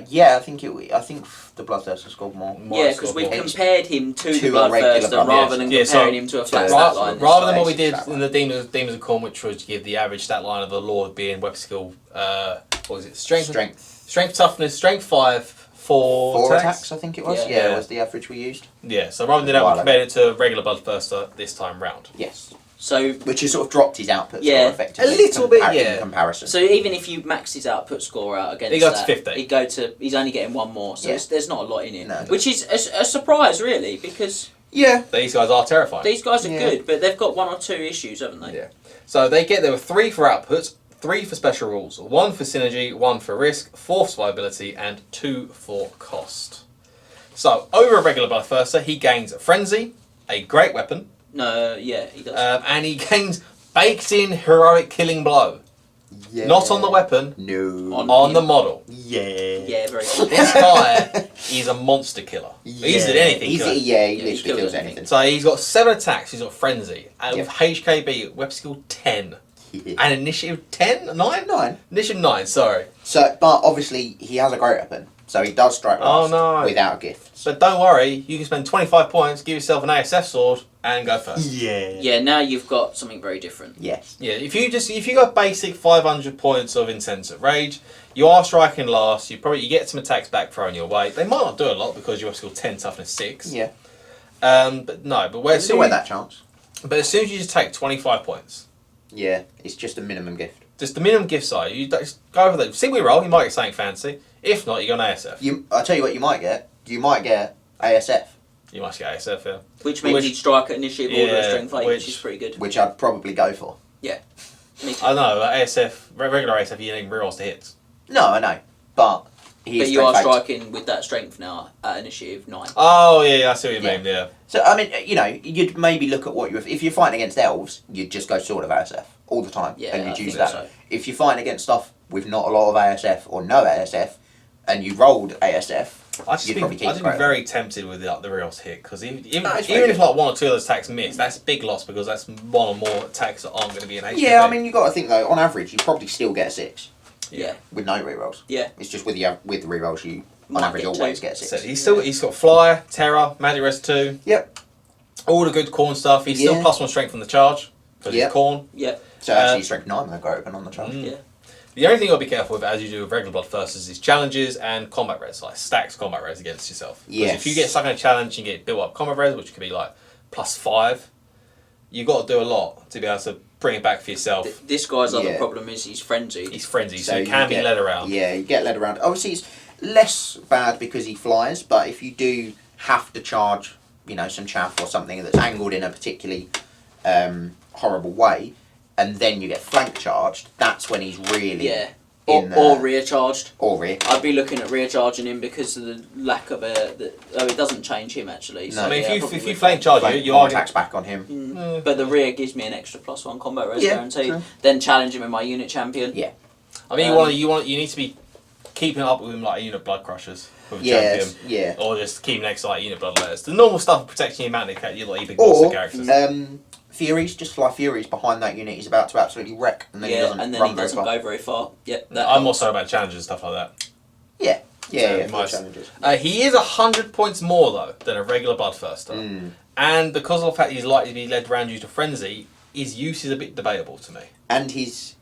Yeah, I think the Bloodthirster scored more. Yeah, because we've score. compared him to the To a regular Bloodthirster rather than Yeah, so- comparing him to a flat so- stat line. Rather than what we Basic did stat in the Demons of Khorne, which was to give the average stat line of the Lord being weapon skill, what was it? Strength, toughness, strength 5, 4 4 attacks. attacks, I think it was. Yeah. Yeah, was the average we used. Yeah, so rather than that, we While compared it to a regular Bloodthirster this time round. Yes. So, Which has sort of dropped his output Yeah. score effectively. A little bit, yeah. In comparison. so even if you max his output score out against He got to that, 50. he's only getting 1 more. So Yeah. there's not a lot in it, No. which is a surprise really because yeah. These guys are terrifying. these guys are Yeah. good, but they've got 1 or 2 issues, haven't they? Yeah. So they get there with 3 for output, 3 for special rules, 1 for synergy, 1 for risk, 4 for survivability, and 2 for cost. So over a regular Bloodthirster, he gains Frenzy, a great weapon, No, yeah, he does. and he gains baked in heroic killing blow. Yeah. Not on the weapon, No. on the model. Yeah. yeah, very good. This guy is a monster killer. He's at anything. He's, killer. yeah, he Yeah, he literally kills kills anything. anything. So he's got 7 attacks, he's got Frenzy, and Yep. with HKB, weapon skill 10. Yeah. And initiative 10? 9? 9. Initiative 9, sorry. So, but obviously he has a great weapon. So he does strike last no. without gifts. But don't worry, you can spend 25 points, give yourself an ASF sword, and go first. Yeah, now you've got something very different. Yes. Yeah, if you got basic 500 points of Insensate Rage, you are striking last, you get some attacks back thrown your way. They might not do a lot because you have skill 10, toughness 6. Yeah. But There's always that chance. But as soon as you just take 25 points, Yeah, it's just a minimum gift. just the minimum gift size, you just go over there. See we roll, you might get something fancy. If not, you got an ASF. I'll tell you what you might get. You might get ASF, You must get ASF, yeah. Which means you'd strike at initiative order of strength 8, which is pretty good. which I'd probably go for. Me too. I know, ASF, regular ASF, you ain't rerolls to hits. No, I know, but But you are striking with that strength now at initiative 9. Oh, yeah, I see what you mean, yeah. So, I mean, you'd maybe look at if you're fighting against elves, you'd just go Sword of ASF all the time, Yeah, and I you'd use think that. so. If you're fighting against stuff with not a lot of ASF or no ASF, and you rolled ASF, you'd probably keep I'd be very tempted with the rerolls to hit, because even if like one or two of those attacks miss, that's a big loss, because that's one or more attacks that aren't going to be an HP. Yeah, I mean, you've got to think, though, on average, you probably still get a 6 Yeah. with no rerolls. Yeah. It's just with the rerolls, you, on Might average, get always two. get a 6. So he's got Fly, Terror, Magic Rest 2. Yep. All the good corn stuff. He's still Yeah. +1 strength from the charge, because he's corn. Yeah. So actually, strength 9 though, go open on the charge. Yeah. The only thing you've got to be careful with, as you do with regular Bloodthirst, is challenges and combat res, like stacks combat res against yourself. Because Yes. if you get stuck in a challenge, you get built up combat res, which could be like +5. You've got to do a lot to be able to bring it back for yourself. This guy's other Yeah. problem is he's frenzied. He's frenzied, so you he can be get- led around. Yeah, you get led around. Obviously, it's less bad because he flies, but if you do have to charge, some chaff or something that's angled in a particularly horrible way, and then you get flank charged, that's when he's really or rear charged. Or rear. I'd be looking at rear charging him because of the lack of it doesn't change him actually. No. So I mean, yeah, if probably you would. flank charge, Flank you more are attacks back on him. But the rear gives me an extra +1 combat res Yeah, guaranteed. true. Then challenge him in my unit champion. Yeah. I mean, you need to be keeping up with him like a unit blood crushers with a Yes, champion. yeah. Or just keep next to like unit blood letters. The normal stuff protecting your man, you like big monster Or characters. Furies, just fly Furies behind that unit. He's about to absolutely wreck, and then he doesn't and then run he very doesn't far. go very far. Yep. I'm also about challenges and stuff like that. Yeah, So, for nice. challenges. He is 100 points more though than a regular Bloodthirster, and because of the fact he's likely to be led around due to frenzy, his use is a bit debatable to me. And it's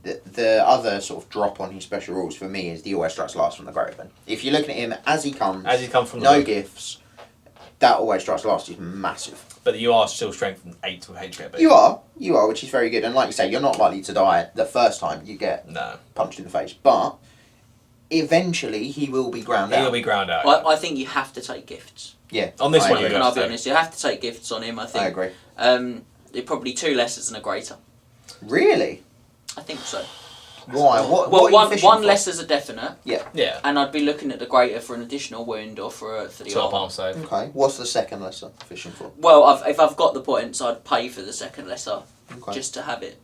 the other sort of drop on his special rules for me is the always strikes last from the Graven. If you're looking at him as he comes from no the gifts, that always strikes last is massive. but you are still strength 8 with HKB. You are, which is very good. And like you say, you're not likely to die the first time you get No, punched in the face, but eventually he will be ground out. he'll be ground out. I think you have to take gifts. Yeah, On this I one, agree. you And have I'll be to. honest, you have to take gifts on him. I think. I agree. They're probably 2 lessers and a greater. Really? I think so. Why? What Well, are you fishing one for? lesser's a definite, Yeah, and I'd be looking at the greater for an additional wound or for the top arm. arm save. Okay. What's the second lesser fishing for? Well, if I've got the points, I'd pay for the second lesser Okay. just to have it,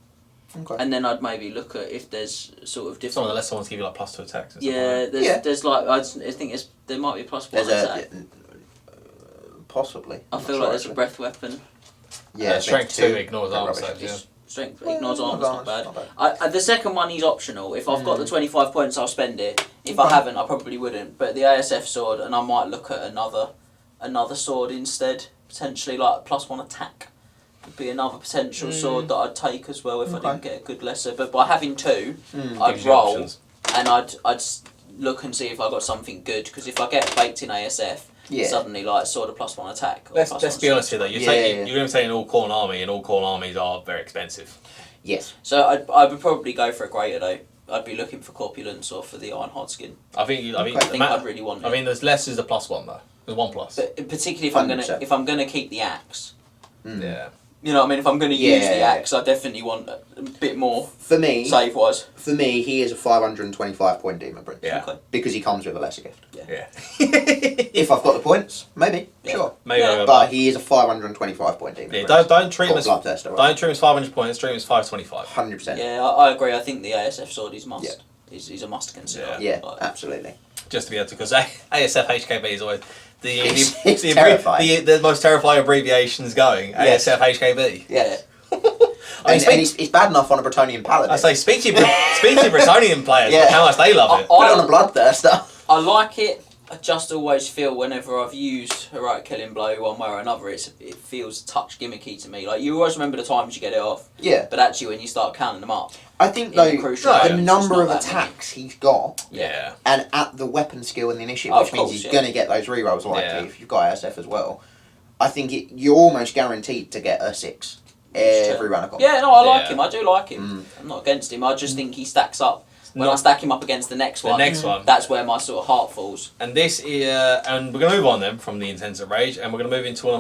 Okay. and then I'd maybe look at if there's sort of different. Some of the lesser ones give you like +2 attacks. And stuff Yeah, like there's Yeah. there's like I think there might be a +1 There's attack. possibly. I I'm feel not like sure, there's a actually. breath weapon. Yeah, strength 2 ignores arm rubbish. saves. Yeah. Strength ignores arm, it's not bad. bad. The second one is optional. If I've got the 25 points, I'll spend it. If Okay. I haven't, I probably wouldn't. But the ASF sword, and I might look at another sword instead. Potentially like a +1 attack would be another potential sword that I'd take as well if I didn't get a good lesser. But by having 2, I'd Gives you roll options. and I'd look and see if I got something good. Because if I get baked in ASF, suddenly like sword a +1 attack. Or Let's +1 be honest here sword. though. Yeah. You're going to take an all-corn army, and all-corn armies are very expensive. Yes. So I would probably go for a greater though. I'd be looking for corpulence or for the iron hard skin. I think. I think I'd really want it. I mean, there's less is the +1 though. There's 1+. But particularly 100%. if I'm gonna keep the axe, Yeah. you know what I mean. If I'm gonna use the Yeah. axe, I definitely want a bit more For me, save wise. he is a 525 point demon prince. Yeah. Okay. Because he comes with a lesser gift. Yeah. If I've got the points, maybe, Yeah. sure. Maybe. Yeah. But he is a 525 point demon Yeah, prince. don't treat him Or as Bloodthirster, right? don't treat him as 500 points. Treat him as 525. 100%. Yeah, I agree. I think the ASF sword is must. Yeah. Is a must consider. Yeah, Like, absolutely. Just to be able to, because ASF HKB is always It's terrifying. the most terrifying abbreviations going. Yes. ASF HKB. Yes. I mean, And it's bad enough on a Bretonian paladin. I say speak to your Bretonian players, Yeah. how much they love it. Put it on a Bloodthirster. I like it. I just always feel whenever I've used Heroic Killing Blow one way or another, it feels a touch gimmicky to me. Like, you always remember the times you get it off. Yeah. But actually, when you start counting them up, I think, in though, the crucial the moments, number of it's not that many. attacks he's got, Yeah. and at the weapon skill and the initiative, Oh, which of means course, he's yeah. going to get those rerolls likely Yeah. if you've got ASF as well. I think you're almost guaranteed to get a 6 every run of combat. Yeah, no, I like Yeah. him. I do like him. I'm not against him. I just think he stacks up. When I stack him up against the next one, that's where my sort of heart falls. And this is, and we're going to move on then from the Intensive Rage, and we're going to move into one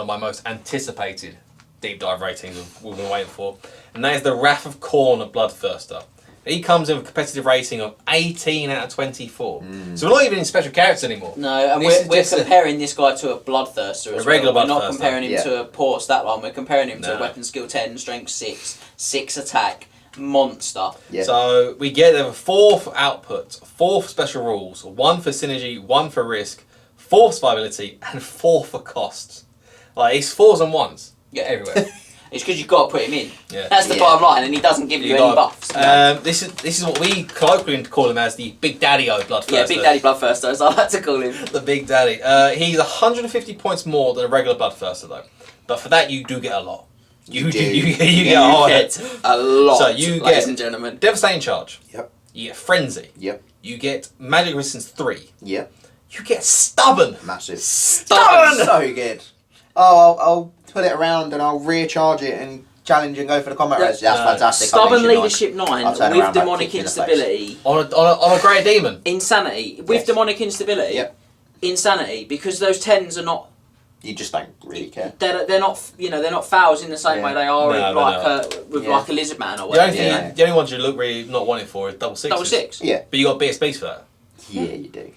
of my most anticipated deep dive ratings we've been waiting for, and that is the Wrath of Khorne of Bloodthirster. He comes in with a competitive rating of 18 out of 24. So we're not even in special characters anymore. No, and This we're is just comparing this guy to a Bloodthirster as regular well. We're not Bloodthirster. comparing him to a poor stat line. We're comparing him to No. a weapon skill 10, strength 6, 6 attack, monster. Yeah. So we get there 4 for output, 4 for special rules, 1 for synergy, 1 for risk, 4 for survivability, and 4 for costs. Like, it's 4s and 1s. Yeah. Everywhere. It's because you've got to put him in. Yeah. That's the bottom line, and he doesn't give you any buffs. This is what we colloquially call him as the Big Daddy of Bloodthirster. Yeah, Big Daddy Bloodthirster, as I like to call him. The Big Daddy. He's 150 points more than a regular Bloodthirster, though. But for that, you do get a lot. You get a lot. A lot, So you ladies get and gentlemen. Devastating Charge. Yep. You get Frenzy. Yep. You get Magic Resistance 3. Yep. You get Stubborn. Massive. Stubborn! So good. Oh, I'll put it around and I'll recharge it and challenge and go for the combat res. That's fantastic. Stubborn Unleash Leadership 9 I'll turn with around, demonic kick you in the face. instability. On a Grey Demon. Insanity. With Yes. demonic instability. Yep. Insanity. Because those 10s are not... You just don't really care. They're not, they're not fouls in the same Yeah. way they are No, in they're with Yeah. like a lizard man or The whatever. only, thing, Yeah. the only ones you look really not wanting for is double sixes. Double 6. Yeah. But you got BSBs for that. Yeah, you do.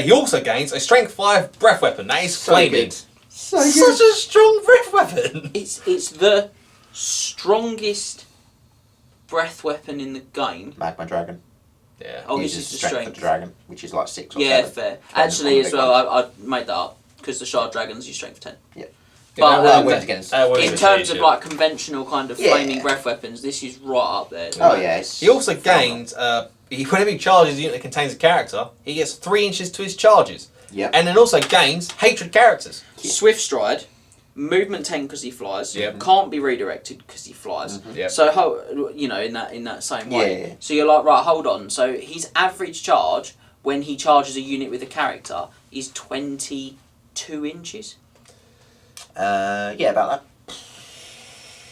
He also gains a Strength 5 breath weapon. That is So flaming. good. So good. Such a strong breath weapon. It's the strongest breath weapon in the game. Magma Dragon. Yeah. Oh, this Uses is the strength strength. of the dragon, which is like 6 or Yeah, 7. fair. Depends on Actually, the as big well, ones. I made that up because the shard dragons use strength 10. Yeah. But that wins against. in terms of like conventional kind of Yeah. flaming breath weapons, this is right up there. Oh yeah. It's He also phenomenal. gains, whenever he charges a unit that contains a character, he gets 3 inches to his charges. Yep. And then also gains hatred characters. Swift stride, movement 10 because he flies. Yep. Can't be redirected because he flies. Yep. So in that same way. Yeah. So you're like, right, hold on. So his average charge when he charges a unit with a character is 22 inches. Yeah, about that.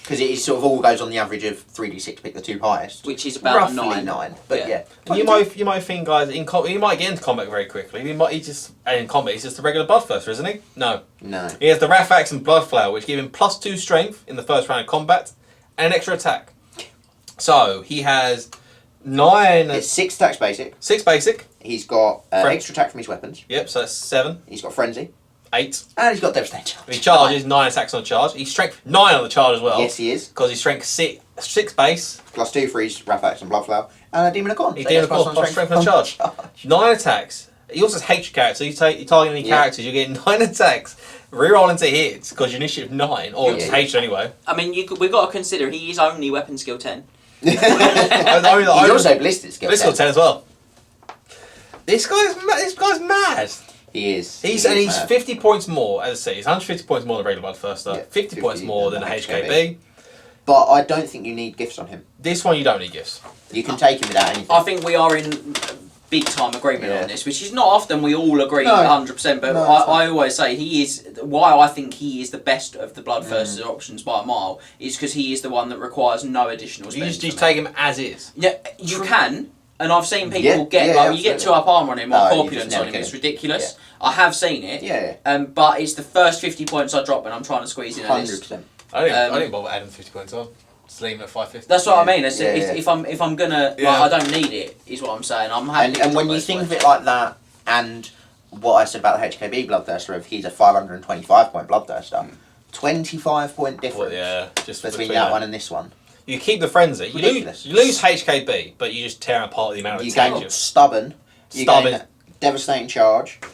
Because it sort of all goes on the average of 3d6, pick the 2 highest. Which is about roughly 9. But Yeah. yeah. You might think, guys, you might get into combat very quickly. In combat, he's just a regular Bloodthirster, isn't he? No. No. He has the Wrath Axe and Bloodflower, which give him +2 strength in the first round of combat, and an extra attack. So, he has 9... It's 6 attacks basic. 6 basic. He's got Fren- extra attack from his weapons. Yep, so that's 7. He's got frenzy. 8. And he's got devastating charge. He charges 9 attacks on charge. He's strength 9 on the charge as well. Yes, he is. Because he's strength 6 base. +2 for his Raphax and Bloodflower. And a Demon of Corn. He's Demon of Corn plus strength on charge. 9 attacks. He also has hatred character, so you target any characters, you get 9 attacks. Reroll into hits because your initiative 9, or it's hatred anyway. I mean, we've got to consider he is only weapon skill 10. He's also ballistic skill. Ballistic 10 as well. This guy's mad. He is. He's mad. 50 points more, as I say, he's 150 points more than regular Bloodthirster, Yeah, 50 points 50 more than a HKB. But I don't think you need gifts on him. This one you don't need gifts. You can take him without anything. I think we are in big time agreement Yeah. on this, which is not often we all agree No. 100%, but No, it's not. I always say he is, why I think he is the best of the Bloodthirster options by a mile, is because he is the one that requires no additional You spends. just from it. take him as is. Yeah, you can, and I've seen people Yeah, get, yeah, you get 2 absolutely. up armor on him or No, you just corpulence never on him, kill it's him. ridiculous. I have seen it, Yeah. but it's the first 50 points I drop when I'm trying to squeeze in a list. 100%. I didn't bother adding 50 points on. Just leave him at 550. That's what I mean. Yeah, yeah. If I'm gonna, Yeah. like, I don't need it. Is what I'm saying. I'm happy. And when you think of it like that, and what I said about the HKB Bloodthirster, if he's a 525 point Bloodthirster, 25 point difference Yeah, just between that one and this one. You keep the frenzy. You Ridiculous. lose HKB, but you just tear apart the amount of You attacks. gain stubborn. You Stubborn. gain devastating charge. 2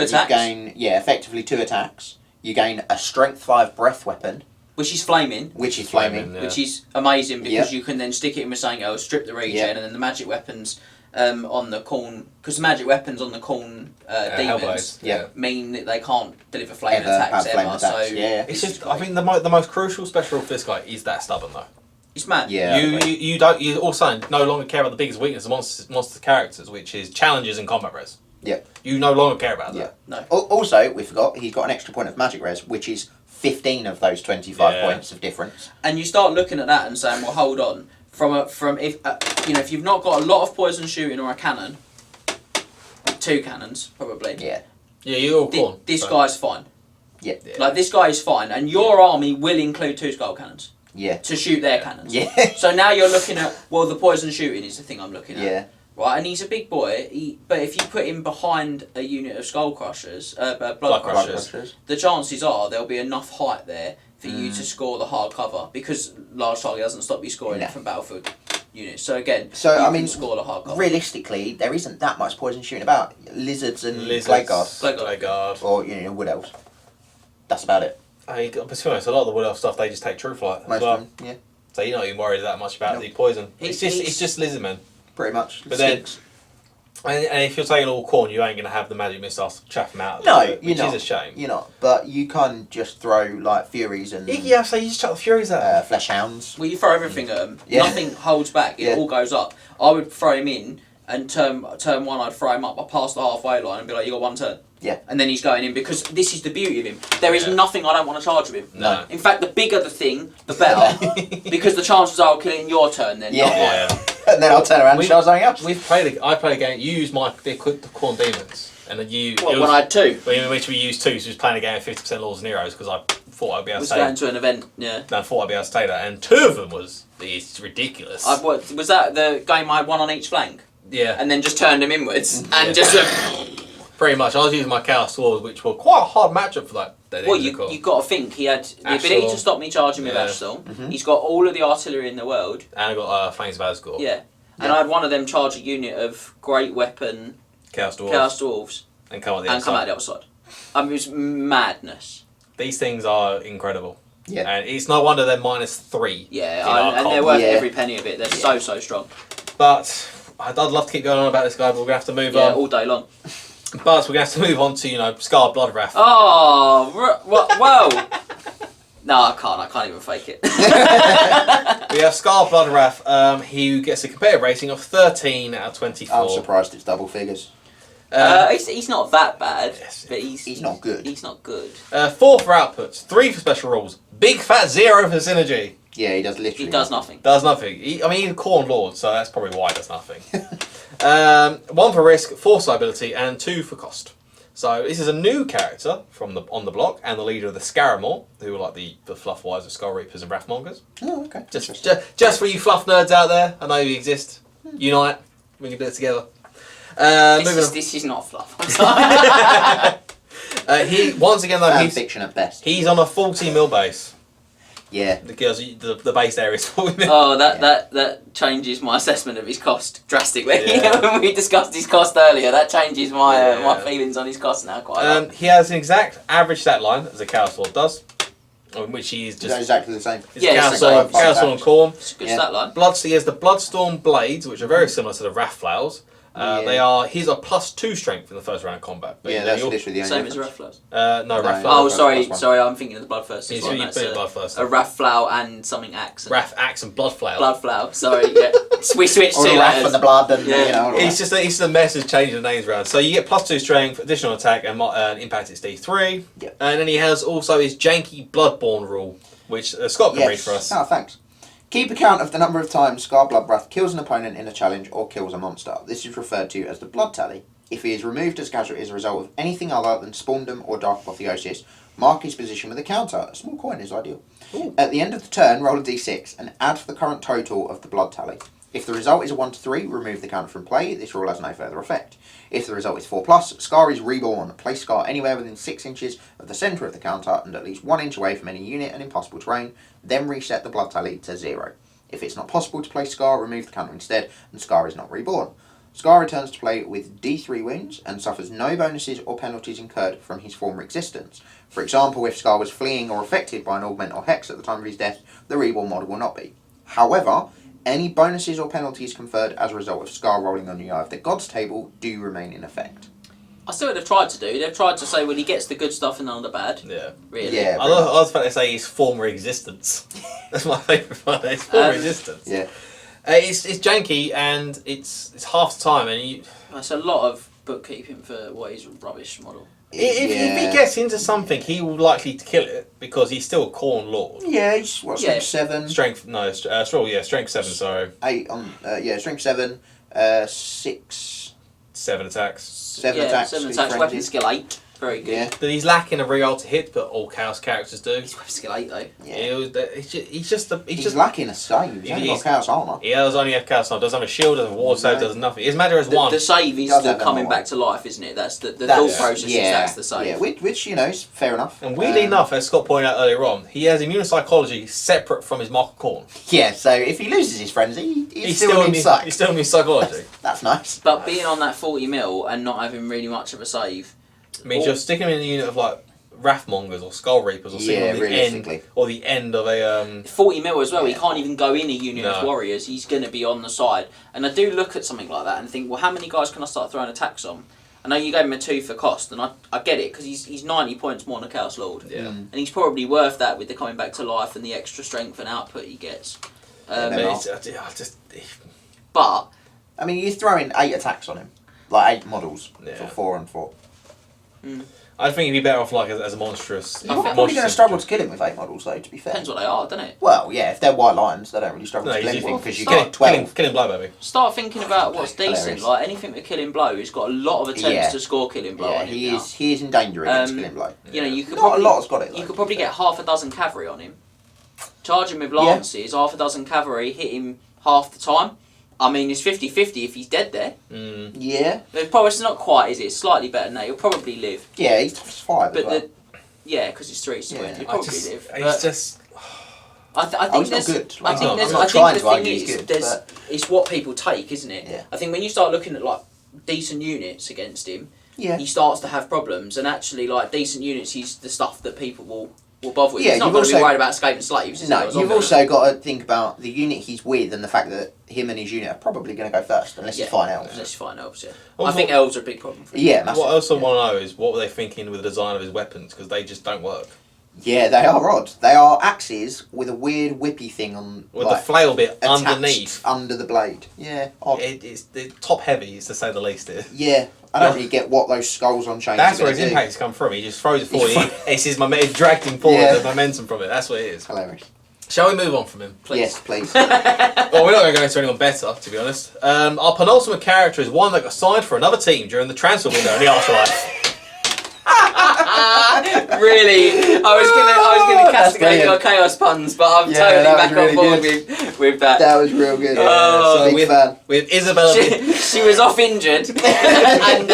attacks. You gain, effectively 2 attacks. You gain a strength 5 breath weapon, which is flaming. which is flaming. Yeah. Which is amazing because Yep. you can then stick it in with something else, strip the regen, Yep. and then the magic weapons on the Khorne, because magic weapons on the Khorne demons yeah. mean that they can't deliver flame Ever attacks have flame ever. attacks, So yeah. It's just, I think the most crucial special for this guy is that stubborn though. it's mad. Yeah. You also no longer care about the biggest weakness of monster characters, which is challenges and combat res. Yeah. You no longer care about Yeah. that. No. Also, we forgot he's got an extra point of magic res, which is 15 of those 25 points of difference. And you start looking at that and saying, well, hold on. If you've not got a lot of poison shooting or a cannon, 2 cannons probably. Yeah. Yeah, you're all Khorne. This guy's fine. Yeah. Like this guy is fine, and your army will include 2 skull cannons. Yeah. To shoot their cannons. Yeah. So now you're looking at, well, the poison shooting is the thing I'm looking at. Yeah. Right, and he's a big boy, but if you put him behind a unit of skull crushers, blood crushers, the chances are there'll be enough height there for you to score the hard cover, because large target doesn't stop you scoring it from battlefield units. So again, you can score the hard cover. Realistically, there isn't that much poison shooting about. Lizards and Plague Guards. Or, Wood Elves. That's about it. I mean, to be honest, a lot of the Wood Elf stuff, they just take True Flight Most as well. of them, yeah. So you're not even worried that much about the poison. It's just Lizardmen. Pretty much. But then, and if you're taking all Khorne, you ain't going to have the magic missiles to chaff them out. No, which is a shame. You're not. But you can just throw, like, Furies and... Yeah, so you just chuck the Furies at Flesh Hounds. Well, you throw everything at him. Yeah. Nothing holds back. It all goes up. I would throw him in, and turn 1, I'd throw him up. I passed the halfway line and be like, you got 1 turn. Yeah. And then he's going in, because this is the beauty of him. There is nothing I don't want to charge with him. No. In fact, the bigger the thing, the better. Because the chances are I'll kill it in your turn then, not mine. And then I'll turn around and show something else. I played a game, you used the Khorne Demons. And then When I had 2. Which we used 2, so we was playing a game of 50% Lords and Heroes, because I thought I'd be able to was going to an event, yeah. I thought I'd be able to take that, and 2 of them it's ridiculous. Was that the game I had 1 on each flank? Yeah. And then just turned him inwards, and just... Pretty much. I was using my Chaos Swords, which were quite a hard matchup for that. Well, you've got to think, he had the ability to stop me charging with Ashstorm. He's got all of the artillery in the world. And I got Flames of Asgore. Yeah. And I had one of them charge a unit of Great Weapon Chaos Dwarves. And come out the other side. I mean, it was madness. These things are incredible. Yeah. And it's no wonder they're -3. Yeah, and they're worth every penny of it. They're so strong. But I'd love to keep going on about this guy, but we're going to have to move on. Yeah, all day long. But we're going to have to move on to, Scar Bloodwrath. Oh, whoa. No, I can't even fake it. We have Scar Bloodwrath, he gets a competitive rating of 13 out of 24. I'm surprised it's double figures. He's not that bad, but he's not good. He's not good. 4 for outputs, 3 for special rules, big fat 0 for synergy. Yeah, he does literally. He does nothing. Does nothing. He's a Khorne Lord, so that's probably why he does nothing. 1 for risk, 4 for ability, and 2 for cost. So this is a new character on the block, and the leader of the Scaramore, who are like the fluff wise of Skull Reapers and Wrathmongers. Oh, okay. Just for you fluff nerds out there, I know you exist. Unite, we can do it together. This is not fluff. I'm sorry. He once again though Fan fiction at best. He's on a 40 mil base. Yeah. Because the base area is 40 mil. Oh, that changes my assessment of his cost drastically. Yeah. When we discussed his cost earlier, that changes my feelings on his cost now quite a lot. He has an exact average stat line as a Chaos Lord does, which he is just exactly the same. Chaos Lord and Khorne. It's a good stat line. He has the Bloodstorm Blades, which are very similar to the Wrath Flowers. He's a +2 strength in the first round of combat. But that's literally the only same as difference. Wrath Flowers. No, Wrath Oh, Flowers. sorry, I'm thinking of the Bloodthirst. He's Bloodthirst. A Wrath Flower and something axe. Wrath Axe and Blood Flower. Blood Flower. Sorry, yeah. We switched All two the wrath letters. and the blood and It's just the message changing the names around. So you get +2 strength, additional attack, and impact it's D3. Yep. And then he has also his janky Bloodborne rule, which Scott can read for us. Oh, thanks. Keep account of the number of times Scar Bloodwrath kills an opponent in a challenge or kills a monster. This is referred to as the blood tally. If he is removed as casualty as a result of anything other than Spawndom or Dark Apotheosis, mark his position with a counter. A small coin is ideal. Ooh. At the end of the turn, roll a d6 and add the current total of the blood tally. If the result is a 1 to 3, remove the counter from play. This rule has no further effect. If the result is 4+, Scar is reborn. Place Scar anywhere within 6 inches of the centre of the counter and at least 1 inch away from any unit and impossible terrain. Then reset the blood tally to 0. If it's not possible to place Scar, remove the counter instead, and Scar is not reborn. Scar returns to play with D3 wounds and suffers no bonuses or penalties incurred from his former existence. For example, if Scar was fleeing or affected by an augment or hex at the time of his death, the reborn model will not be. However, Any bonuses or penalties conferred as a result of Scar rolling on the Eye of the Gods table do remain in effect. I see what they've tried to do. They've tried to say, well, he gets the good stuff and none of the bad. Yeah. Really. Yeah. I was about to say his former existence. That's my favourite one. His former existence. Yeah. It's janky and it's half the time, and That's a lot of bookkeeping for what is a rubbish model. if he gets into something, he will likely to kill it because he's still a Khorne Lord. Yeah, he's what, strength 7? Strength 7, sorry. 8 on, strength 7, 6... 7 attacks. 7 yeah, attacks. 7 2 attacks, weapon frenzies. skill 8. Very good. Yeah. But he's lacking a reroll to hit, but all Chaos characters do. He's weapon skill 8 though. Yeah. He's just lacking a save. He's only got Chaos Armour. He does only have Chaos Armor, doesn't have a shield, doesn't have a ward save, does nothing. His matter is one. The save is Does the have that coming one. back to life, isn't it? That's the thought process is that's the save. Yeah, which is fair enough. And weirdly enough, as Scott pointed out earlier on, he has immune psychology separate from his Mark of Khorne. Yeah, so if he loses his frenzy, he's still immune psych. He's still immune psychology. That's nice. But being on that 40 mil and not having really much of a save. I mean, just sticking him in a unit of like Wrathmongers or Skull Reapers or something on the end of a 40 mil as well, he can't even go in a unit of No. warriors, he's going to be on the side. And I do look at something like that and think, well, how many guys can I start throwing attacks on? I know you gave him a 2 for cost, and I get it, because he's 90 points more than a Chaos Lord. Yeah. And he's probably worth that with the coming back to life and the extra strength and output he gets. But I mean, you're throwing 8 attacks on him. Like 8 models for 4 and 4. I think he'd be better off like as a monstrous. You're probably going to struggle to kill him with 8 models, though, to be fair. depends what they are, doesn't it? Well, yeah, if they're white lions, they don't really struggle to kill anything because you get 12. Killing blow, baby. Start thinking about what's decent. Hilarious. Like anything with Killing Blow, he's got a lot of attempts to score Killing Blow Yeah, on him he now. is in danger against killing blow. You know, you could Not probably, a lot's got it, though, you could to probably be get half a dozen cavalry on him. Charge him with lances, half a dozen cavalry, hit him half the time. I mean, it's 50-50 if he's dead there. Yeah. It's probably it's not quite, is it? It's slightly better than that. He'll probably live. Yeah, he's tough as 5 But as well. yeah, because it's 3 to win. He'll probably live. He's just. I think he's not there's. good. I think I'm there's. not I trying think to the argue thing he's is, good, there's. but- It's what people take, isn't it? Yeah. I think when you start looking at like decent units against him, Yeah. he starts to have problems, and actually, like decent units, he's the stuff that people will bother with. Yeah, He's not you've going to be also- worried about escaping slaves. Is No, he? you've also got to think about the unit he's with and the fact that him and his unit are probably going to go first, unless you find elves. Unless you find elves, yeah. Also- I think elves are a big problem for him. Yeah, massive. What I also want to know is what were they thinking with the design of his weapons, because they just don't work. Yeah, they are odd. They are axes with a weird whippy thing on, With like, the flail bit attached underneath. under the blade. Yeah, odd. It's top heavy, to say the least. Here. Yeah, I don't really get what those skulls on chains That's are where gonna his do. impact has come from. He just throws it forward. It dragged him forward. Yeah. The momentum from it. That's what it is. Hilarious. Shall we move on from him, please? Yes, please. Well, we're not going to go into anyone better, to be honest. Our penultimate character is one that got signed for another team during the transfer window in the afterlife. Really, I was gonna castigate brilliant. your chaos puns, but I'm Yeah, totally that was back really on board good. with that. That was real good. Oh, Big fan. With Isabella. She was off injured, and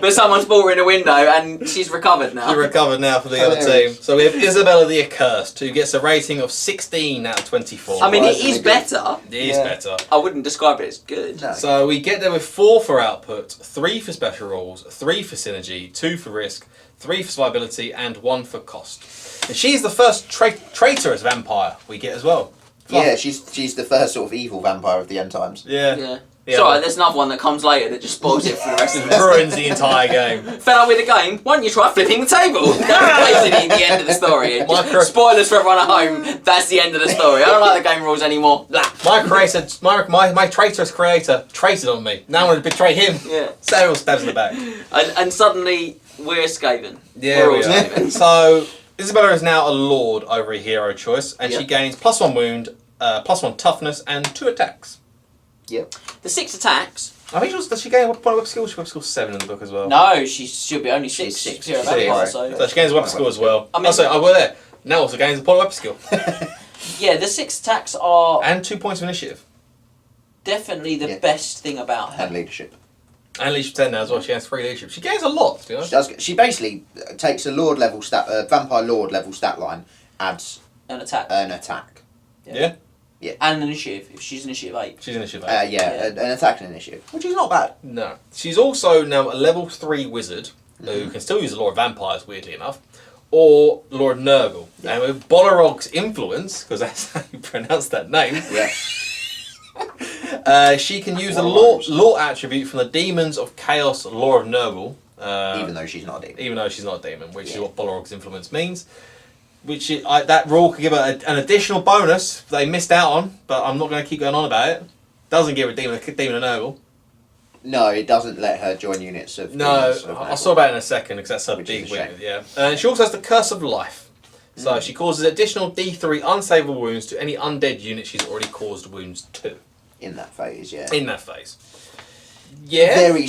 but someone's bought her in a window, and she's recovered now. She recovered now for the other Hilarious. team. So we have Isabella the Accursed, who gets a rating of 16 out of 24. I mean, it Surprisingly is good. better. it is Yeah. better. I wouldn't describe it as good. No. So we get there with 4 for output, 3 for special rolls, 3 for synergy, 2 for risk, 3 for survivability, and 1 for cost. And she's the first traitorous vampire we get as well. Yeah, she's the first sort of evil vampire of the end times. Yeah. Yeah. Yeah, Sorry, but- there's another one that comes later that just spoils it for the rest of It us. ruins the entire game. Fed up with the game? Why don't you try flipping the table? That's basically the end of the story. And just Micro- spoilers for everyone at home. That's the end of the story. I don't like the game rules anymore. Blah. My traitorous creator traited on me. Now I'm going to betray him. Yeah. Several stabs in the back. And suddenly we're Skaven. Yeah, We're all we are. Skaven. So Isabella is now a lord over a hero choice, and she Yep. gains +1 wound, +1 toughness, and 2 attacks. Yep. The 6 attacks. I think does she gain a point of whip skill? She whip skill 7 in the book as well. No, she'll be only 6. She's six. Zero She's vampire, six. so. So she gains a weapon skill as well. I mean- I go there. Now also gains a point of weapon skill. Yeah, the 6 attacks are And 2 points of initiative. definitely the Yeah. best thing about her. And leadership. And leadership 10 now as well. She has 3 leadership. She gains a lot, to be honest. She does. She basically takes a lord level vampire lord level stat line, adds An attack. an attack. Yeah? And initiative, if she's initiative 8. She's initiative 8. An attack and initiative, which is not bad. No. She's also now a level 3 wizard, who can still use the Law of Vampires, weirdly enough, or Lord Nurgle. And with Bolorog's influence, because that's how you pronounce that name, Yeah. She can use the What law attribute from the Demons of Chaos Law of Nurgle. Even though she's not a demon. Even though she's not a demon, which is what Bolorog's influence means. Which that rule could give her an additional bonus they missed out on, but I'm not going to keep going on about it. Doesn't give a demon a Nurgle. No, it doesn't let her join units of. No, demons of I'll Nurgle. talk about it in a second because that's a Which big is a shame. weakness. Yeah, she also has the Curse of Life. So she causes additional D3 unsavable wounds to any undead unit she's already caused wounds to. In that phase, yeah. In that phase. Yeah. Very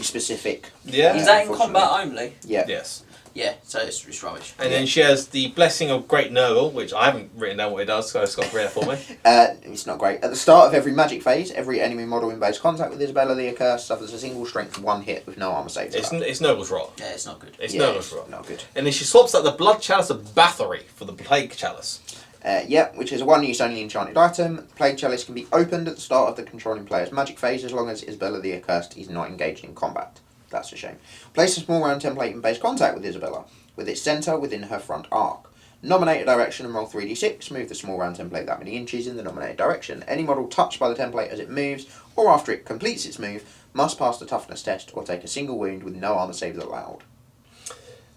specific. Yeah. Is that in unfortunately. combat only? Yeah. Yes. Yeah, so it's rubbish. And then she has the Blessing of Great Nurgle, which I haven't written down what it does, so Scott read it for me. It's not great. At the start of every magic phase, every enemy model in base contact with Isabella the Accursed suffers a single strength 1 hit with no armor saves. It's Nurgle's Rot. Yeah, it's not good. It's Yeah, Nurgle's it's Rot. not good. And then she swaps out the Blood Chalice of Bathory for the Plague Chalice. Which is a 1-use only enchanted item. Plague Chalice can be opened at the start of the controlling player's magic phase as long as Isabella the Accursed is not engaged in combat. That's a shame. Place a small round template in base contact with Isabella, with its centre within her front arc. Nominate a direction and roll 3d6. Move the small round template that many inches in the nominated direction. Any model touched by the template as it moves, or after it completes its move, must pass the toughness test or take a single wound with no armour saves allowed.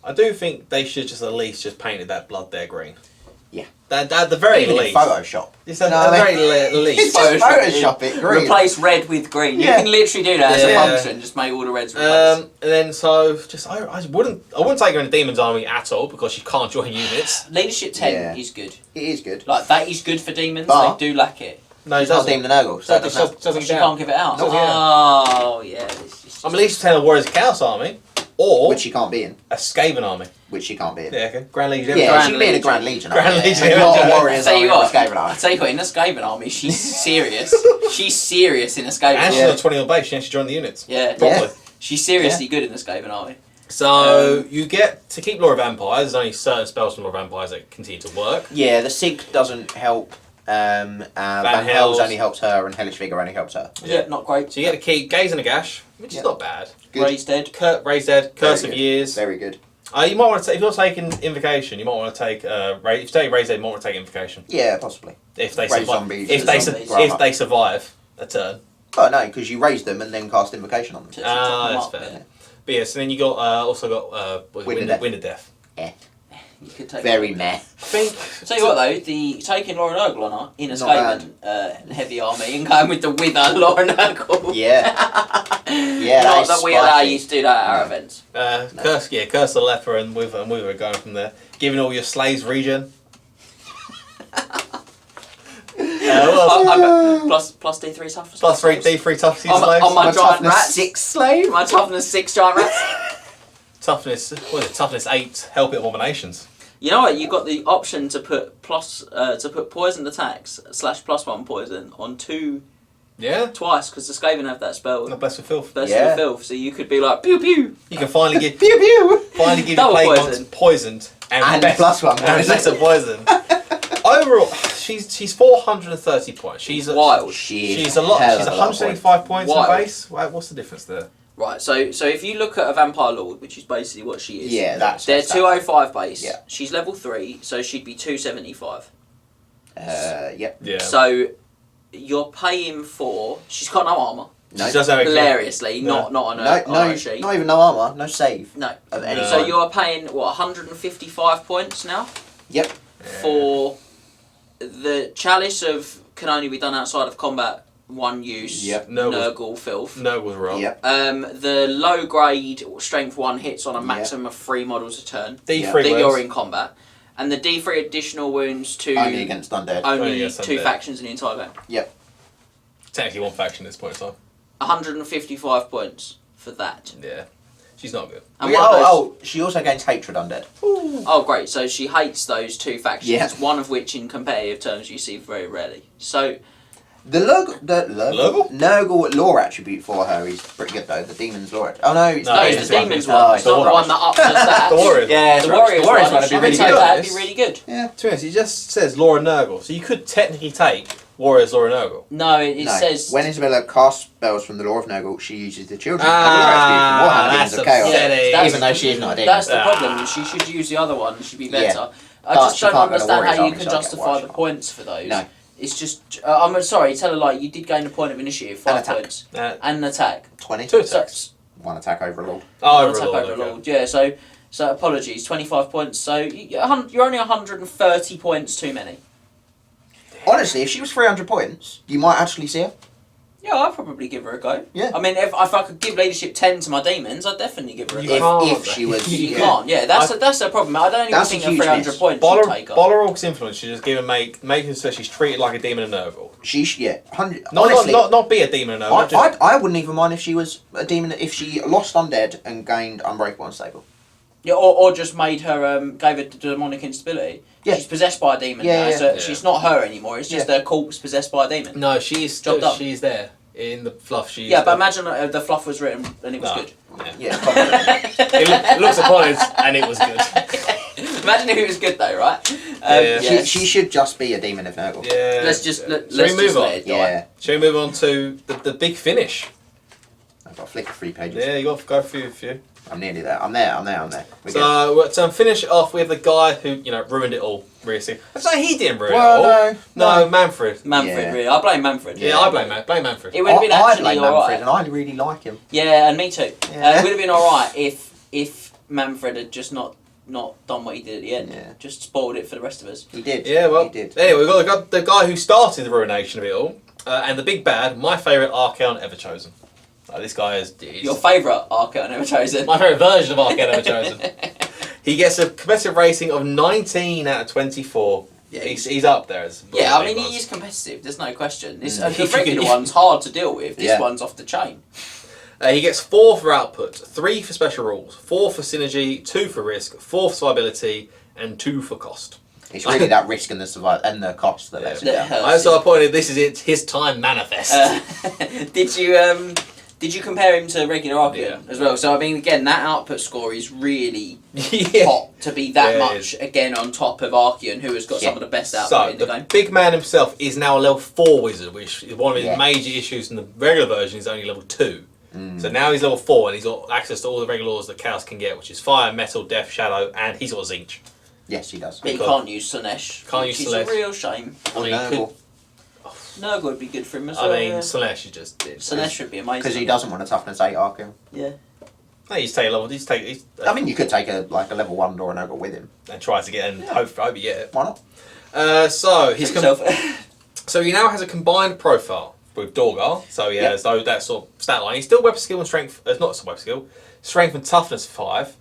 I do think they should just at least just painted that blood there green. Yeah. At the very Even in least. Photoshop. It's at the very least. Just Photoshop it green. Replace red with green. Yeah. You can literally do that as a Yeah. function. Just make all the reds replace. And then I wouldn't take her in a Demon's Army at all because she can't join units. Leadership 10 Yeah. is good. It is good. Like, that is good for demons. But- They do lack it. No, It's not Demon Nurgle, so So it doesn't doesn't She count. can't give it out. Doesn't count. Oh, yeah. It's I'm at least telling Warriors of Chaos Army or which she can't be in. a Skaven Army. Which she can't be in. Yeah, okay. Grand Legion. Yeah, Grand she can be in a Legion. Grand Legion. Grand army, Legion, but yeah. not a Warriors Tell you army or what. Skaven I army. tell you what, in a Skaven army, she's serious. She's serious in a Skaven And army. she's on 20 on base. She has to join the units. Yeah. Properly. She's seriously good in the Skaven army. So you get to keep Law of Vampires. There's only certain spells from Law of Vampires that continue to work. Yeah, the Sig doesn't help. Van Hel's Hels. only helps her, and Hellish Vigor only helps her. Yeah, not great. So you get to keep Gaze and a Gash, which Yeah. is not bad. Good. Raised dead. Raised Dead, Curse Very of good. Years. Very good. You might want to if you're taking Invocation, you might want to take if you take Raised Dead, you might want to take Invocation Yeah, possibly. if they Raise survive. zombies. Zombies. If they survive a turn. Oh no, because you raise them and then cast Invocation on them. To top them That's up, fair. yeah. But yes, and then you got also got Wind of Death. Wind of Death. You could take Very meh. I think. Tell you what though, the taking Lauren Urgle on her in a Not Skaven heavy army and going with the Wither Lauren Urgle. Yeah. Yeah, Not that's that we allow spicy. you to do that at our events. Curse the Leper and we were going from there. Giving all your slaves regen. Plus D3 toughness. Plus 3 D3 toughness to your On slaves. my My giant toughness rats. 6 slave. My toughness 6 giant rats. Toughness, what is it? Toughness 8, help it abominations. You know what? You got the option to put poisoned attacks / +1 poison on 2 Yeah? twice because the Skaven have that spell. Not blessed with filth. That's Yeah. the filth. So you could be like pew pew. You can finally give Pew pew. your Double plague poison. monks poisoned and And +1 and poison. better poison. Overall, she's 430 points. She's Wild. She's a lot. Hell She's of a lot of 175 points in Wild. base. What's the difference there? Right. So if you look at a Vampire Lord, which is basically what she is. Yeah, that's. They're 205 base. Yeah. She's level 3, so she'd be 275. Yep. Yeah. So you're paying for. She's got no armor. No. She does have Hilariously, No. not on No, her no, sheet. not even no armor, no save No. of any No. So kind. you're paying what 155 points now Yep. for the chalice of can only be done outside of combat. 1 use. Yep. Nurgle filth. No was wrong. Yep. The low grade strength 1 hits on a maximum of 3 models a turn D3 that you're wounds. in combat, and the D3 additional wounds to Only against undead. only Only against 2 undead. factions in the entire game. Technically one faction at this point in time. 155 points for that. Yeah. She's not good. And Yeah, one of those, she also gains hatred undead. oh great, so she hates those 2 factions, Yeah. one of which in competitive terms you see very rarely. So The Nurgle lore attribute for her is pretty good though. The demon's lore. Oh no, it's No, no, it's it's the the one. demons Oh, one. it's It's not all the one rubbish. that ups the stats. The Warriors. Yeah, The Warriors one. one. That'd be I really would say good. that'd be really good. Yeah. To be honest, it just says Laura Nurgle, so you could technically take Warriors Laura Nurgle. No, it No. says When Isabella casts spells from the lore of Nurgle, she uses the children's Ah, attribute that's from Warhammer Demons of Chaos. upsetting. That's- Even though she is not a demon. that's the Ah. problem. She should use the other one. She'd be better. Yeah. I But just she don't can't go to understand Warriors how you Army, can so I get why justify she the can't. points for those. No. It's just I'm sorry. Tell a lie. You did gain a point of initiative, 5 points, and an attack. 20. 2 attacks. One attack overlord. Oh, One attack overlord. overlord. Yeah. So apologies. 25 points. So you're only 130 points too many. Honestly, if she was 300 points, you might actually see her. Yeah, I'd probably give her a go. Yeah. I mean, if I could give leadership 10 to my demons, I'd definitely give her a You go. can't. If she was... You can't. Yeah, that's a problem. I don't even That's think a a huge 300 miss. points would take her. Bolorog's influence should just give her make it so she's treated like a demon and Nurgle. Yeah. 100, Not, honestly, not be a demon and Nurgle. I wouldn't even mind if she was a demon, if she lost undead and gained unbreakable and stable. Yeah, or just made her, gave her demonic instability. Yeah. She's possessed by a demon Yeah, now, yeah. so Yeah. she's not her anymore. It's just her corpse possessed by a demon. No, she's Job done. she's there in the fluff. She's Yeah, but there. imagine the fluff was written and it was No. good. Yeah. Yeah, probably. It looks upon it and it was good. Imagine if it was good though, right? Yeah. Yes. She should just be a demon of Nurgle. Yeah. Let's just Shall let's we just move on? let it die. Yeah. Shall we move on to the big finish? I've got to flick 3 pages. Yeah, you got to go through a few. I'm nearly there. I'm there. So let's finish it off with the guy who ruined it all. Really, let's say he didn't ruin Well, it all. No, Manfred. Manfred, Yeah. really. I blame Manfred. Yeah, I blame Manfred. It would have been I actually like Manfred, alright. and I really like him. Yeah, and me too. Yeah. It would have been alright if Manfred had just not done what he did at the end. Yeah. Just spoiled it for the rest of us. He did. Yeah, well, he did. anyway, we've got the guy who started the ruination of it all, and the big bad, my favourite Archaon Everchosen. This guy is Your favourite Archaon Everchosen. my favourite version of Archaon Everchosen. He gets a competitive rating of 19 out of 24. Yeah, he's up there. Yeah, I mean, he is competitive, there's no question. The Mm. regular one's hard to deal with. This Yeah. one's off the chain. He gets 4 for output, 3 for special rules, 4 for synergy, 2 for risk, 4 for survivability, and 2 for cost. It's really that risk and the cost that lets him That down. hurts. So I pointed, this is his time manifest. Did you compare him to regular Archaon Yeah. as well? So I mean, again, that output score is really Yeah. hot to be that Yeah, it much again on top of Archaon, who has got Yeah. some of the best output So, in the the game. big man himself is now a level 4 wizard, which is one of his Yeah. major issues in the regular version is only level 2. So now he's level 4 and he's got access to all the regular laws that Chaos can get, which is fire, metal, death, shadow, and he's got Zinch. Yes, he does. But you because- can't use Slanesh. Can't use which Slanesh. is a real shame. I mean, Nurgle. Nurgle would be good for him as I well. mean, yeah. Slanesh is just... Slanesh would be amazing. Because he doesn't want a toughness 8 Archaon. Yeah. No, he's take a level. He's take. I mean, you could take a level 1 Dora Nurgle with him. And try to get and hope you get it. Why not? So he's Himself. so he now has a combined profile with Dorgar. So he has that sort of stat line. He's still weapon skill and strength. Not weapon skill. Strength and toughness 5.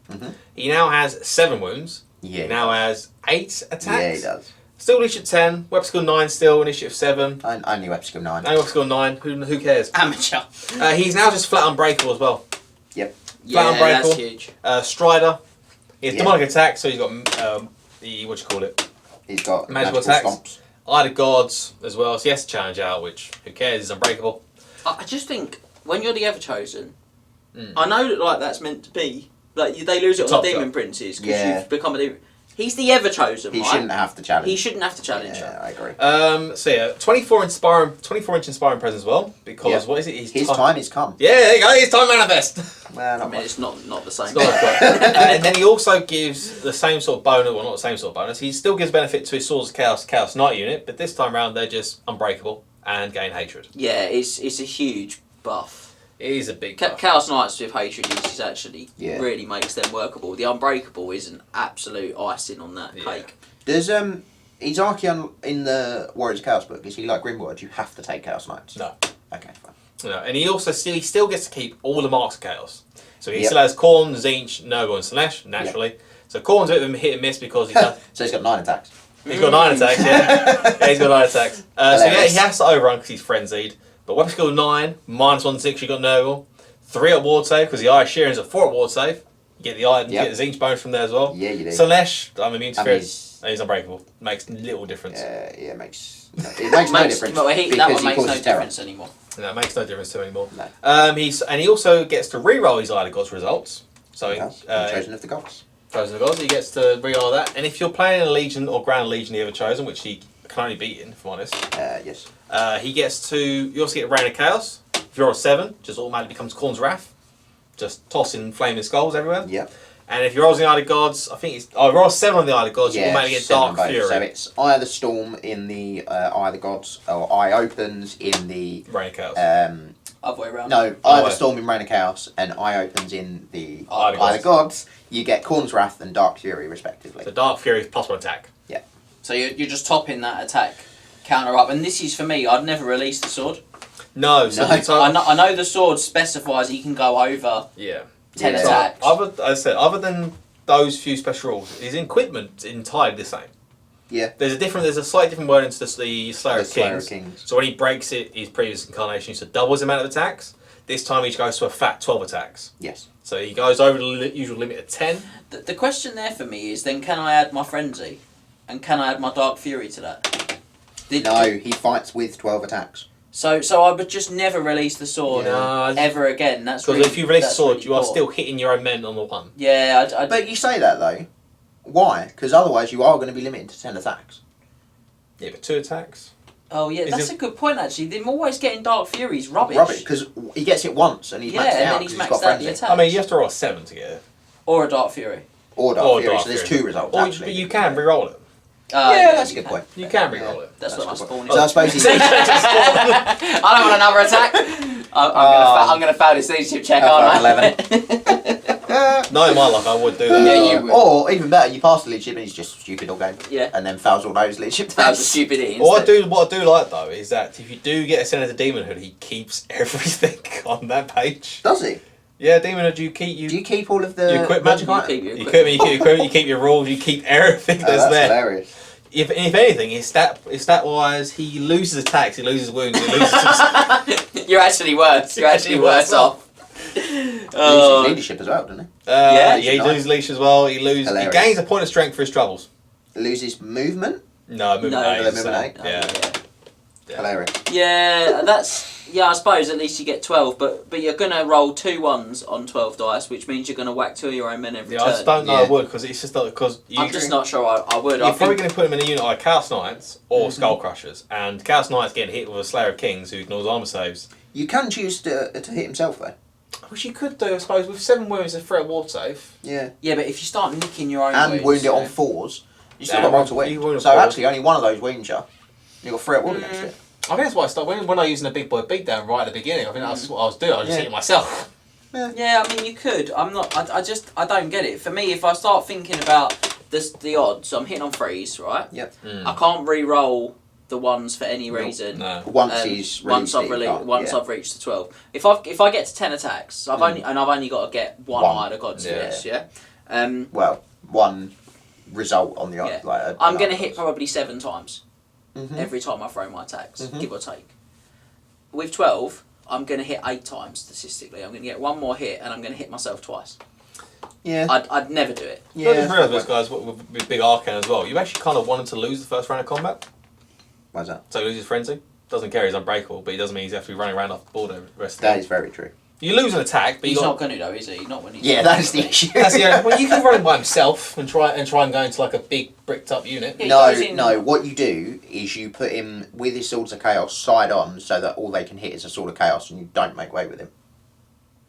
He now has 7 wounds. Yeah. He now has 8 attacks. Yeah, he does. Still initiative 10. Weapon skill 9. Still initiative 7. Only weapon skill 9. No weapon skill 9. Who cares? Amateur. He's now just flat unbreakable as well. Yep. Yeah, unbreakable. that's huge. Strider. He has Yeah. demonic attack. So he's got the what do you call it? He's got Magical attacks. stomps. Eye of Gods as well, so he has to challenge out, which, who cares, he's unbreakable. I just think when you're the Everchosen, I know that like that's meant to be. Like they lose it on Top the Demon top. Princes because Yeah. you've become a demon. He's the Everchosen, He right? shouldn't have to challenge. He shouldn't have to challenge Yeah, her. I agree. So yeah, 24 inch inspiring presence as well, because Yeah. what is it? His time has come. Yeah, there you go, his time manifest. Well, I not mean, much. it's not the same. It's not quite. And then he also gives the same sort of bonus, well not the same sort of bonus, he still gives benefit to his Swords of Chaos Knight unit, but this time around they're just unbreakable and gain hatred. Yeah, it's a huge buff. It is a big buff. Chaos Knights with hatred is actually Yeah. really makes them workable. The Unbreakable is an absolute icing on that Yeah. cake. Does is Archaon in the Warriors of Chaos book? Is he like Grimward? You have to take Chaos Knights. No. Okay, fine. No, and he also still gets to keep all the marks of chaos. So he Yep. still has Khorne, Zinch, Nurgle, and Slanesh, naturally. So Khorne's a bit of a hit and miss because he's done, So he's got 9 attacks. he's got 9 attacks, yeah. He's got 9 attacks. So yeah, Hilarious. he has to overrun because he's frenzied. But weapon skill 9, -1/6, you got Nurgle. 3 at ward save because the Eye of Sheeran's at 4 at ward save. You get the Eye, you Yep. get the Zinch bonus from there as well. Yeah, you do. Slanesh, I'm immune to And fear. he's- He's unbreakable. Makes little difference. Yeah, it makes no difference Well, that because one he makes no causes terror. difference anymore. No, it makes no difference to him anymore. No. He also gets to reroll his Eye of Gods results. So He does. Chosen of the gods. Chosen of Gods, he gets to reroll that. And if you're playing a Legion or Grand Legion, the Everchosen, which he can only beat in, if I'm honest, Yes. he gets to. You also get Reign of Chaos. If you're on 7, just automatically becomes Khorne's Wrath. Just tossing flaming skulls everywhere. Yep. And if you roll in the Isle of Gods, I think it's roll 7 on the Isle of Gods, you automatically get 7 on Dark both. Fury. So it's Eye of the Storm in the Eye of the Gods, or Eye Opens in the Reign of Chaos. Other way around. No, Eye of the Storm in Reign of Chaos and Eye Opens in the Eye of the Gods. You get Khorne's Wrath and Dark Fury, respectively. So Dark Fury is +1 attack. Yeah. So you're just topping that attack counter up. And this is, for me, I'd never release the sword. No. So I know the sword specifies you can go over 10 attacks. So other than those few special rules, his equipment entirely the same. Yeah. There's a slightly different wording to the Slayer of Kings. Kings. So when he breaks it, his previous incarnation used to double his amount of attacks. This time he goes to a fat 12 attacks. Yes. So he goes over the usual limit of 10. The question there for me is then can I add my Frenzy? And can I add my Dark Fury to that? No, he fights with 12 attacks. So I would just never release the sword ever again. That's because really, if you release the sword, really you are poor. still hitting your own men on the one. Yeah, But you say that though. Why? Because otherwise you are going to be limited to 10 attacks. Yeah, but 2 attacks. Oh yeah, that's a good point actually. Them always getting Dark Fury's rubbish. Rubbish, because he gets it once and he's maxed and out then he's because he's maxed got out the Frenzy. attack. I mean, you have to roll a 7 to get it. Or a Dark Fury. Or Dark Fury, so there's 2 results But actually. you can re-roll it. Yeah, that's a good point. You can re-roll it. That's what my spawn is. So I suppose he's... I don't want another attack. I'm going to fail this leadership check, aren't I? No, in my luck, I would do that. Yeah, you would. Or, even better, you pass the leadership and he's just stupid all game. Yeah. And then fails all those leadership That was a tests. stupidity. What I do like though is that if you do get a Senator Demon Hood, he keeps everything on that page. Does he? Yeah, Demon Hood, do you keep all of the your equipment? magic You items? keep your You keep equipment, you keep your rules, you keep everything that's there. Hilarious. If anything, his stat wise, he loses attacks, he loses wounds, he loses. You're actually worse. You're actually worse off. Loses leadership as well, doesn't he? He loses leash as well. He gains a point of strength for his troubles. Loses movement? No, movement No, eight. movement eight. Yeah. Hilarious. Yeah, I suppose at least you get 12, but you're going to roll 2 1s on 12 dice, which means you're going to whack 2 of your own men every Yeah, turn. I just don't know I would, because it's just because I'm just not sure I would. You're probably going to put him in a unit like Chaos Knights or Skull Crushers, and Chaos Knights getting hit with a Slayer of Kings who ignores armor saves. You can choose to hit himself though. Which you could do, I suppose, with 7 wounds and 3 ward save. Yeah. Yeah, but if you start nicking your own And wounds, wound it on 4s, you still got roll to you wound. wound So on 4s. actually only one of those wounds you. You got 3 at wound against it. I think that's why I started when I was using a big boy beatdown right at the beginning. I think that's what I was doing. I was just hitting myself. Yeah, I mean you could. I'm not. I don't get it. For me, if I start thinking about the odds, I'm hitting on 3s, right? Yep. I can't re-roll the 1s for any reason. No. Once he's once I've I've reached the 12. If I get to 10 attacks, I've only got to get one Eye of the Gods. Yeah. Well, one result on the Yeah. like. I'm going to hit probably 7 times Mm-hmm. every time I throw my attacks, give or take. With 12, I'm going to hit 8 times statistically. I'm going to get 1 more hit, and I'm going to hit myself twice. Yeah. I'd never do it. I just realised this guys with big Archaon as well. You actually kind of want him to lose the first round of combat. Why's that? So he loses Frenzy. Doesn't care, he's unbreakable, but he doesn't mean he's have to be running around off the board the rest of the That game. is very true. You lose an attack, but He's not going to though, is he? Not when he's. Yeah, that is the issue. That's the only, well, you can run him by himself and try and go into like a big bricked up unit. Yeah, he goes in- No. What you do is you put him with his Swords of Chaos side on, so that all they can hit is a Sword of Chaos, and you don't make way with him.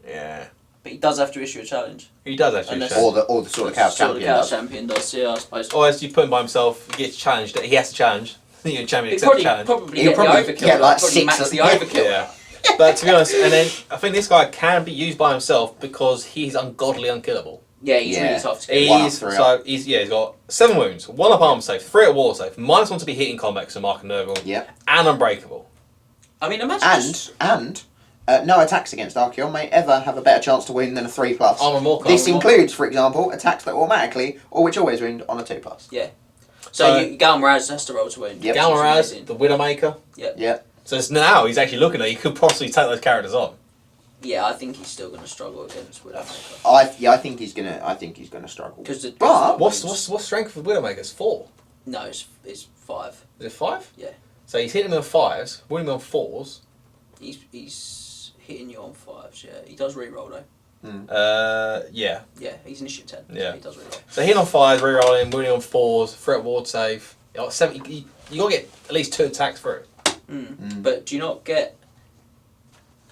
Yeah. But he does have to issue a challenge. He does actually. Unless- challenge. Or the Sword of Chaos Sword of champion. Chaos does. champion does, yeah, I suppose. Or as you put him by himself, he gets challenged. He has to challenge. I think you're a champion He'd accept challenge. probably He'll get probably the overkill. get like Probably 6 max of- the yeah. overkill. Yeah. But to be honest, and then I think this guy can be used by himself because he's ungodly unkillable. Yeah, he's Yeah. really tough to get. He's got 7 wounds, 1 up armor save, 3 at war save, -1 to be hit in combat because of Mark and Nurgle, Yep. and unbreakable. I mean, imagine. No attacks against Archaon may ever have a better chance to win than a 3+. Armor more. This includes, for example, attacks that automatically or which always wound on a 2+. So Galmaraz has to roll to win. Yep. Galmaraz, the Widowmaker. Yep. So it's now he's actually looking at you could possibly take those characters on. Yeah, I think he's still going to struggle against Widowmaker. I think he's gonna struggle. But What's strength of Widowmakers? 4. No, it's 5. Is it 5? Yeah. So he's hitting him on 5s, winning him on 4s. He's hitting you on 5s. Yeah, he does re-roll though. Yeah. Yeah, he's initiative 10. Yeah. So he does re-roll. So hitting on 5s, rerolling, winning on 4s, threat ward save. You got you got to get at least 2 attacks through. But do you not get?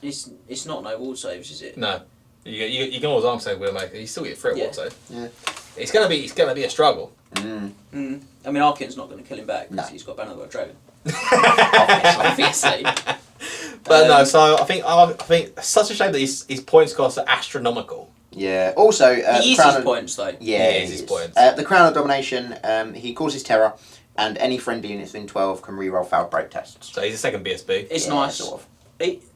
It's not no ward saves, is it? No. You can always arm say Widowmaker. You still get threat ward, so Yeah. it's gonna be a struggle. I mean, Archaon's not going to kill him back because he's got Banner of the Dragon. Obviously. But no, so I think it's such a shame that his points costs are astronomical. Yeah. Also, He uses his points though. Yeah, He uses his points. The Crown of Domination. He causes terror, and any friendly units within 12 can reroll failed break tests. So he's a second BSB. It's Yeah, nice. sort of.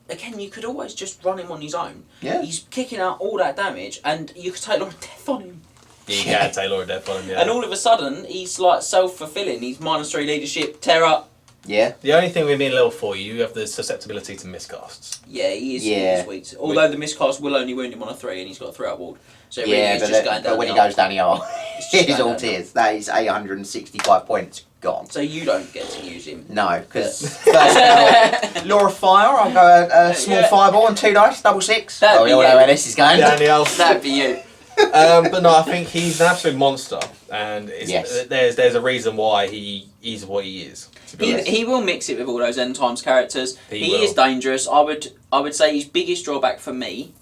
Again, you could always just run him on his own. Yeah. He's kicking out all that damage, and you could take a lot of death on him. Yeah, you can Taylor or Death on him, yeah. And all of a sudden, he's like self-fulfilling. He's -3 leadership, terror. Yeah. The only thing with being level 4, you have the susceptibility to miscasts. Yeah, he is. Yeah. He is weak. Although the miscast will only wound him on a 3, and he's got a 3-out ward. So it really Yeah, is just going down. but when the he arm. goes down the arm, It's just it's going all down the tears. That is 865 points gone. So you don't get to use him. No, because first Law of Fire, I'll go a small Yeah. fireball and 2 dice, double 6. That'd We be all you. know where this is going. Daniel. That'd be you. But no, I think he's an absolute monster, and Yes. there's a reason why he is what he is. To be honest. He will mix it with all those end times characters. He He will. is dangerous. I would say his biggest drawback for me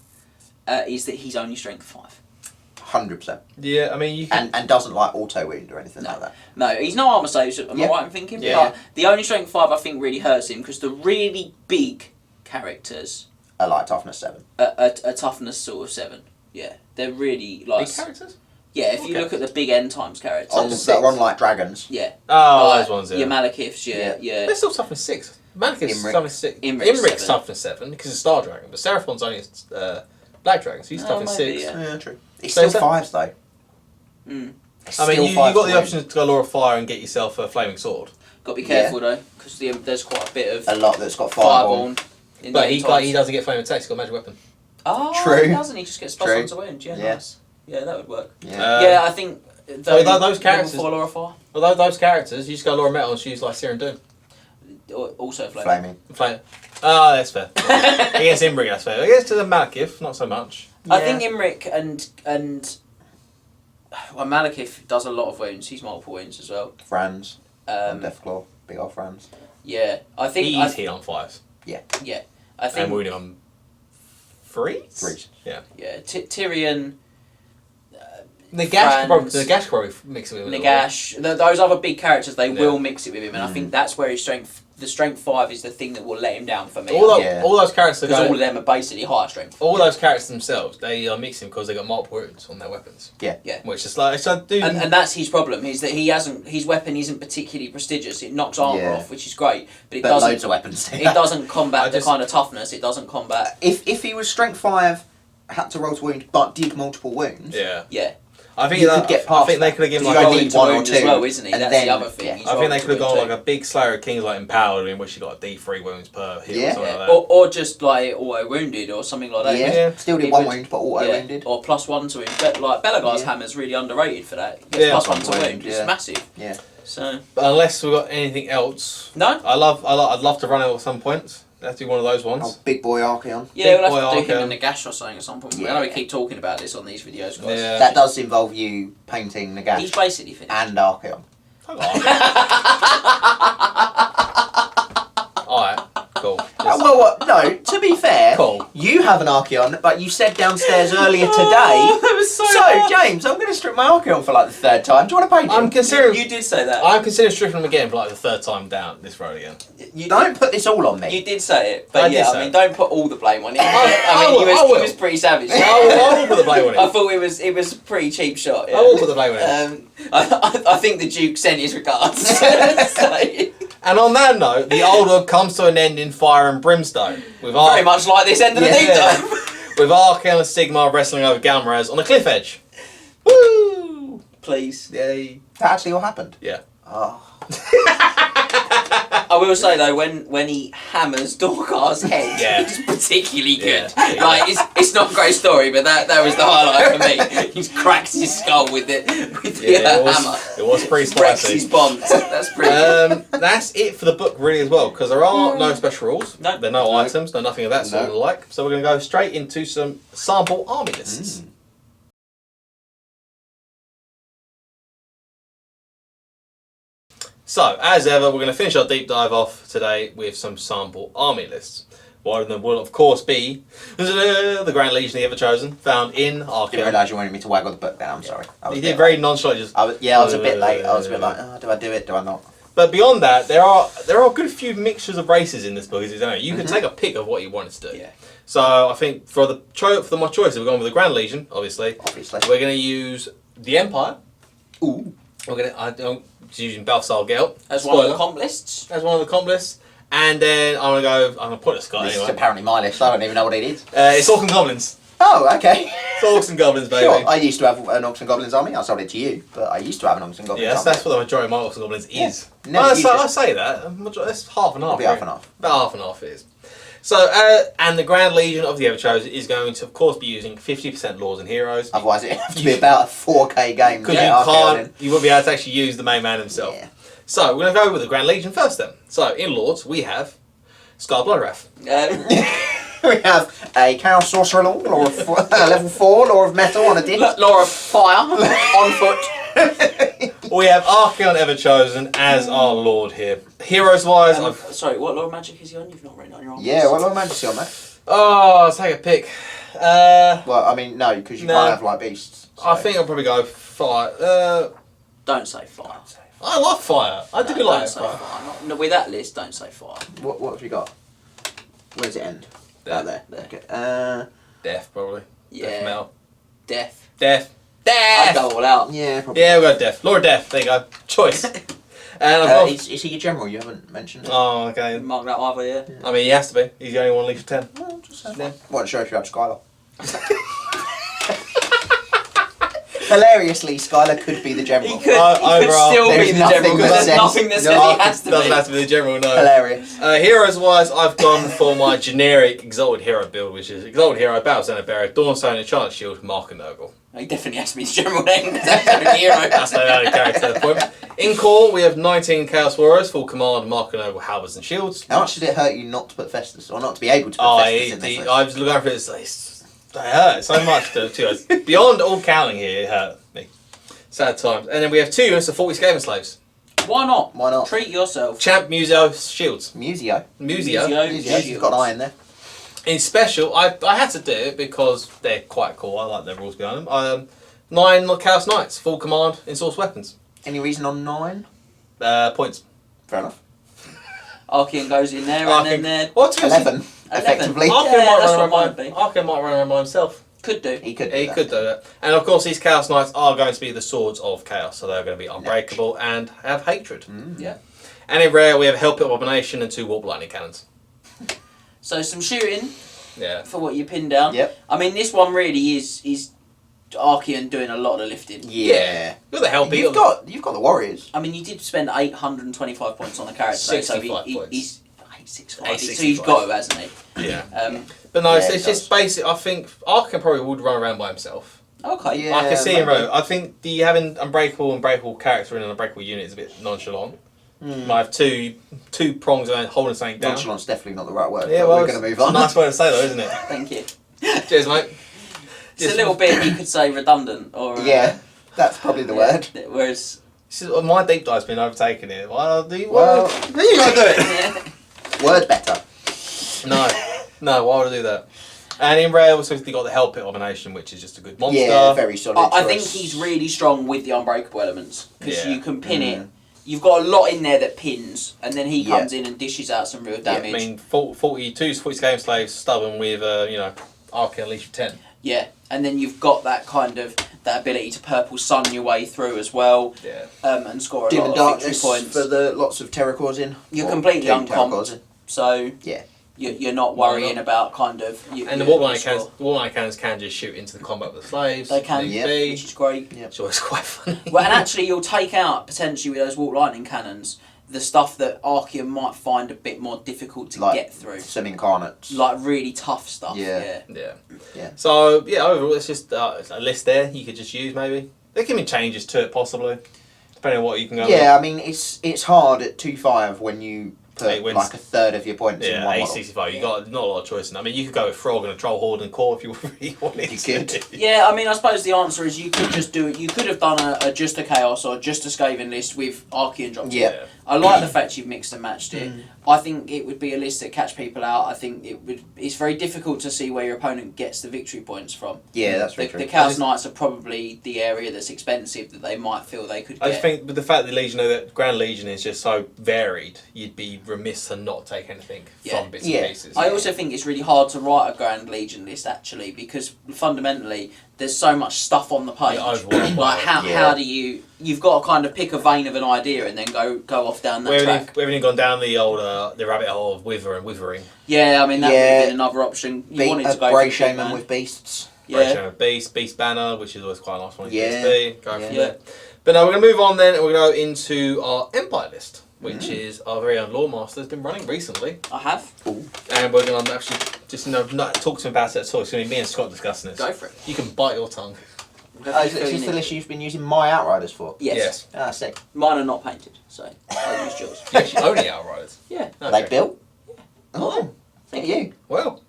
is that he's only strength 5. 100%. Yeah, I mean you can, And doesn't like auto wound or anything like that. No, he's no armor saves. Am I Yeah. right in thinking? Yeah. But the only strength 5 I think really hurts him because the really big characters I like toughness 7. are toughness sort of 7. Yeah, they're really like. big characters. Yeah, if you Okay. look at the big end times characters. On, that are on like dragons. Yeah. Oh, like those ones. Yeah. Your Malekiths, yeah. They're still toughness 6. Mannequin's Imric. toughness 6. Imric's Imric's 7. toughness 7 because it's Star Dragon, but Seraphon's only Black Dragon, so he's Oh, toughness maybe, 6. yeah. Yeah, true. It's So still is that- 5s though. Mm. It's I mean, still you 5 got to the win. option to go Law of Fire and get yourself a flaming sword. Got to be careful though, because there's quite a bit of A lot that's got fireball. fireball. In But the he end times. doesn't get flame attacks. He's got a magic weapon. Oh, True. he doesn't. He just gets plus True. 1 to wound. Yeah, Yeah. nice. Yeah, that would work. Yeah. Yeah, I think. those characters- Level 4 Laura Fire. Although those characters, you just go Laura Metal and she's like Serum Doom. Also flame. Flaming. Flame. Oh, that's fair. Against Imbric, that's fair. Against the Malekith, not so much. I Yeah. think Imric and well, Malekith does a lot of wounds. He's multiple wounds as well. Franz. Um, Deathclaw. Big old Franz. yeah, I think. He's hit on 5s. I And think. wounded on 3s? 3s. Yeah, Tyrion. Nagash Franz. probably mix it with him. Nagash, those other big characters, they Yeah. will mix it with him, and I think that's where his strength, the strength 5 is the thing that will let him down for me. All those characters Because all go, of them are basically higher strength. all those characters themselves, they are mixing because they got multiple wounds on their weapons. Yeah. Yeah. Which is like, so do And that's his problem, is that his weapon isn't particularly prestigious. It knocks armor Yeah. off, which is great, but it But doesn't. loads of weapons. It doesn't combat I the just- kind of toughness. It doesn't combat. If he was strength 5, had to roll to wound, but did multiple wounds. yeah. Yeah, I think You that, could get I past think they that. could have given You like only a need big, one or wound as two, well, isn't he? and That's then- the other thing. yeah. He's I think they rolling could have to gone wound like a big Slayer of Kings like empowered in which you got D3 wounds per hit too. or something Yeah, like that. or just like auto wounded or something like that. Yeah. Yeah. Still did It 1 would- wound, but auto Yeah, wounded. or +1 to wound. But like Belagar's Yeah. hammer's really underrated for that. He gets Yeah. +1 to Wound, wound. It's yeah. massive. Yeah. So But unless we've got anything else, no. I'd love to run it at some point. Let's do one of those ones. Oh, big boy Archaon. Yeah, Big we'll boy have to do him Archaon. in Nagash or something at some point. I Yeah. know we keep talking about this on these videos, guys. Yeah. That does involve you painting Nagash He's basically finished. and Archaon. Alright, cool. Well, no, to be fair, Cool. you have an Archaon, but you said downstairs earlier today. Oh, that was so hard. James, I'm going to strip my Archaon for like the 3rd time. Do you want to paint him? I'm considering. You did say that. I'm considering stripping them again for like the 3rd time down this road again. You Don't put this all on me. You did say it, but I did yeah, say I mean, it. don't put all the blame on him. I I mean, will, he I will. was pretty savage. I will put the blame on I it. thought it was a pretty cheap shot. Yeah. I will put the blame on it. I think the Duke sent his regards. So, And on that note, the old order comes to an end in fire and brimstone. With very much like this end of the deep Yeah. dive. with Archaon and Sigmar wrestling over Galmaraz on a cliff edge. Woo! Please. Yay. That actually all happened? Yeah. Oh. I will say though, when he hammers Dorkar's head, Yeah. it's particularly good. Yeah. Like it's not a great story, but that was the highlight for me. He cracks his skull with the Yeah, hammer. it was pretty Breaks his spicy. bonds. That's pretty. That's it for the book really as well, because there are no special rules. No. There are no items, no nothing of that sort of No. like. So we're going to go straight into some sample army lists. So, as ever, we're going to finish our deep dive off today with some sample army lists. One of them will, of course, be the Grand Legion of the Everchosen, found in Didn't Archaon. realise you wanted me to waggle the book down. I'm sorry. You did very nonchalantly. Just, I was a bit late. I was a bit like, do I do it? Do I not? But beyond that, there are a good few mixtures of races in this book. You can take a pick of what you want it to do. Yeah. So I think for my choices, we're going with the Grand Legion, obviously. Obviously. We're going to use the Empire. Ooh. I'm using Balthasar Gelt As one of the comp lists. As one of the comp lists. And then I'm gonna put a Scott This is anyway. apparently my list. I don't even know what it is. It's Orcs and Goblins. Oh, okay. It's Orcs and Goblins, baby. Sure. I used to have an Orcs and Goblins army. I sold it to you, but I used to have an Orcs and Goblins army. That's what the majority of my Orcs and Goblins is. Yeah. I say that. It's half and half. It'll be half and half. About half and half it is. So, and the Grand Legion of the Everchosen is going to, of course, be using 50% Lords and Heroes. Otherwise, it'd have to be about a 4K game. Because you won't be able to actually use the main man himself. Yeah. So, we're going to go with the Grand Legion first then. So, in Lords, we have Scar Bloodwrath. We have a Chaos Sorcerer Law of level 4, Law of Metal on a disc. Law of Fire on foot. We have Archaon Everchosen as our Lord here. Heroes-wise, Sorry, what Law of Magic is he on? You've not written on your arm. Yeah, what Law of Majesty on that? Oh, let's take a pick. Well, I mean, no, because you can't have like beasts. So. I think I'll probably go Fire. Don't say Fire. I love Fire. I do like don't say Fire. Fire. Not with that list, don't say Fire. What have you got? Where does it end? Death. There. Okay. Death, probably. Yeah. Death metal. Death. Death. I'd go all out. Yeah, probably. Yeah, we'll go Death. Lord Death. There you go. Choice. And I've got... is he your general? You haven't mentioned. Oh, okay. Mark that either, yeah. I mean, he has to be. He's the only one least 10. Well, just saying. Yeah. Wasn't sure if you had Skylar. Hilariously, Skylar could be the general. He could still be the general because there's nothing that says he has to Doesn't be. have to be the general, no. Hilarious. Heroes-wise, I've gone for my generic Exalted Hero build, which is Exalted Hero, Battle Center Bearer, Dawnstone, Enchanted Shield, Mark and Nurgle. He definitely has to be the general then. That's a hero. That's the only character at the point. In core, we have 19 Chaos Warriors, full command, Mark and Nurgle, Halberds and Shields. How much did it hurt you not to put Festus, or not to be able to put Festus in this list? I was looking for it, it hurt so much to us. Beyond all counting here, it hurt me. Sad times. And then we have 2 units of 40 Skaven Slaves. Why not? Why not? Treat yourself. Champ, Museo, Shields. Museo. Museo. You've got an eye in there. In special, I had to do it because they're quite cool. I like their rules behind them. 9 Chaos Knights, full command, in source weapons. Any reason on 9? Points. Fair enough. Archaon goes in there and then there. What? 11, effectively. Archaon Yeah, that's might what mine run around by himself. Could do. He could do that. And of course, these Chaos Knights are going to be the swords of chaos, so they're going to be unbreakable and have hatred. Yeah. And in rare, we have Hell Pit of Abomination and 2 Warp Lightning Cannons. So some shooting Yeah. for what you pin down. Yep. I mean, this one really is Archaon doing a lot of lifting. Yeah. Look at the Hell Pit. You've got the Warriors. I mean, you did spend 825 points on the character, though, so 65 points. he's 865. 865. So he's got to, hasn't he? Yeah. But no, Yeah, it's just basic. I think Archaon probably would run around by himself. Okay. Yeah. I can see him maybe. running. I think the having unbreakable character in an unbreakable unit is a bit nonchalant. I have two prongs and holding something down. Nonchalant's definitely not the right word. Yeah, but well, we're going to move it's a on. nice word to say though, isn't it? Thank you. Cheers, mate. It's a little bit, you could say, redundant. Or Yeah, that's probably the word. Whereas... This is, my deep dive's been overtaken here. Well, Well, you got to do it. Word better. No, why would I do that? And in rare, we've got the Hell Pit Abomination, which is just a good monster. Yeah, very solid. I think he's really strong with the unbreakable elements because Yeah. you can pin it. You've got a lot in there that pins, and then he comes in and dishes out some real damage. I mean, 42 Game Slaves stubborn with, Archaon Leash of 10. Yeah, and then you've got that kind of that ability to purple sun your way through as well. Yeah. And score a Dim lot and of darkness victory points. for the lots of terror causing. You're completely terror uncomped, causing. so Yeah. you're not worrying about kind of. And the Warline Cannons can just shoot into the combat with the slaves. They can, be. which is great. Yep. It's always quite funny. Well, and actually, you'll take out potentially with those warp lightning cannons the stuff that Archaon might find a bit more difficult to get through. Some incarnates. Like really tough stuff. Yeah. Yeah. So overall, it's just it's a list there you could just use maybe. There can be changes to it possibly, depending on what you can go. Yeah, I mean it's hard at 2-5 when you put like a third of your points in one model. 865. You got not a lot of choice. I mean, you could go with Frog and a Troll Horde and Core if you really wanted. You to. could. Yeah, I mean, I suppose the answer is you could just do it. You could have done a just a Chaos or just a Skaven list with Archaon drops. Yeah. I like the fact you've mixed and matched it. I think it would be a list that catch people out. I think it's very difficult to see where your opponent gets the victory points from. Yeah, that's very true. The Chaos Knights are probably the area that's expensive that they might feel they could get. I just think with the fact that Legion, that Grand Legion is just so varied, you'd be remiss to not take anything from bits and pieces. I also think it's really hard to write a Grand Legion list actually, because fundamentally there's so much stuff on the page. Like how do you've got to kind of pick a vein of an idea and then go off down that track. We haven't even gone down the old the rabbit hole of withering. Yeah, I mean that would have been another option. You wanted to go Grey Shaman with beasts. Grey Shaman beast banner, which is always quite a nice one. Go from there. But now we're going to move on then, and we're going to go into our Empire list, which is our very own Lawmaster has been running recently. I have. Ooh. And we're going to actually just not talk to him about it at all. It's going to be me and Scott discussing this. Go for it. You can bite your tongue. Is this the list you've been using my Outriders for? Yes. Ah, sick. Mine are not painted, so I'll use yours. You actually own the Outriders? Yeah. Are they built? Yeah. Oh, thank you. Well,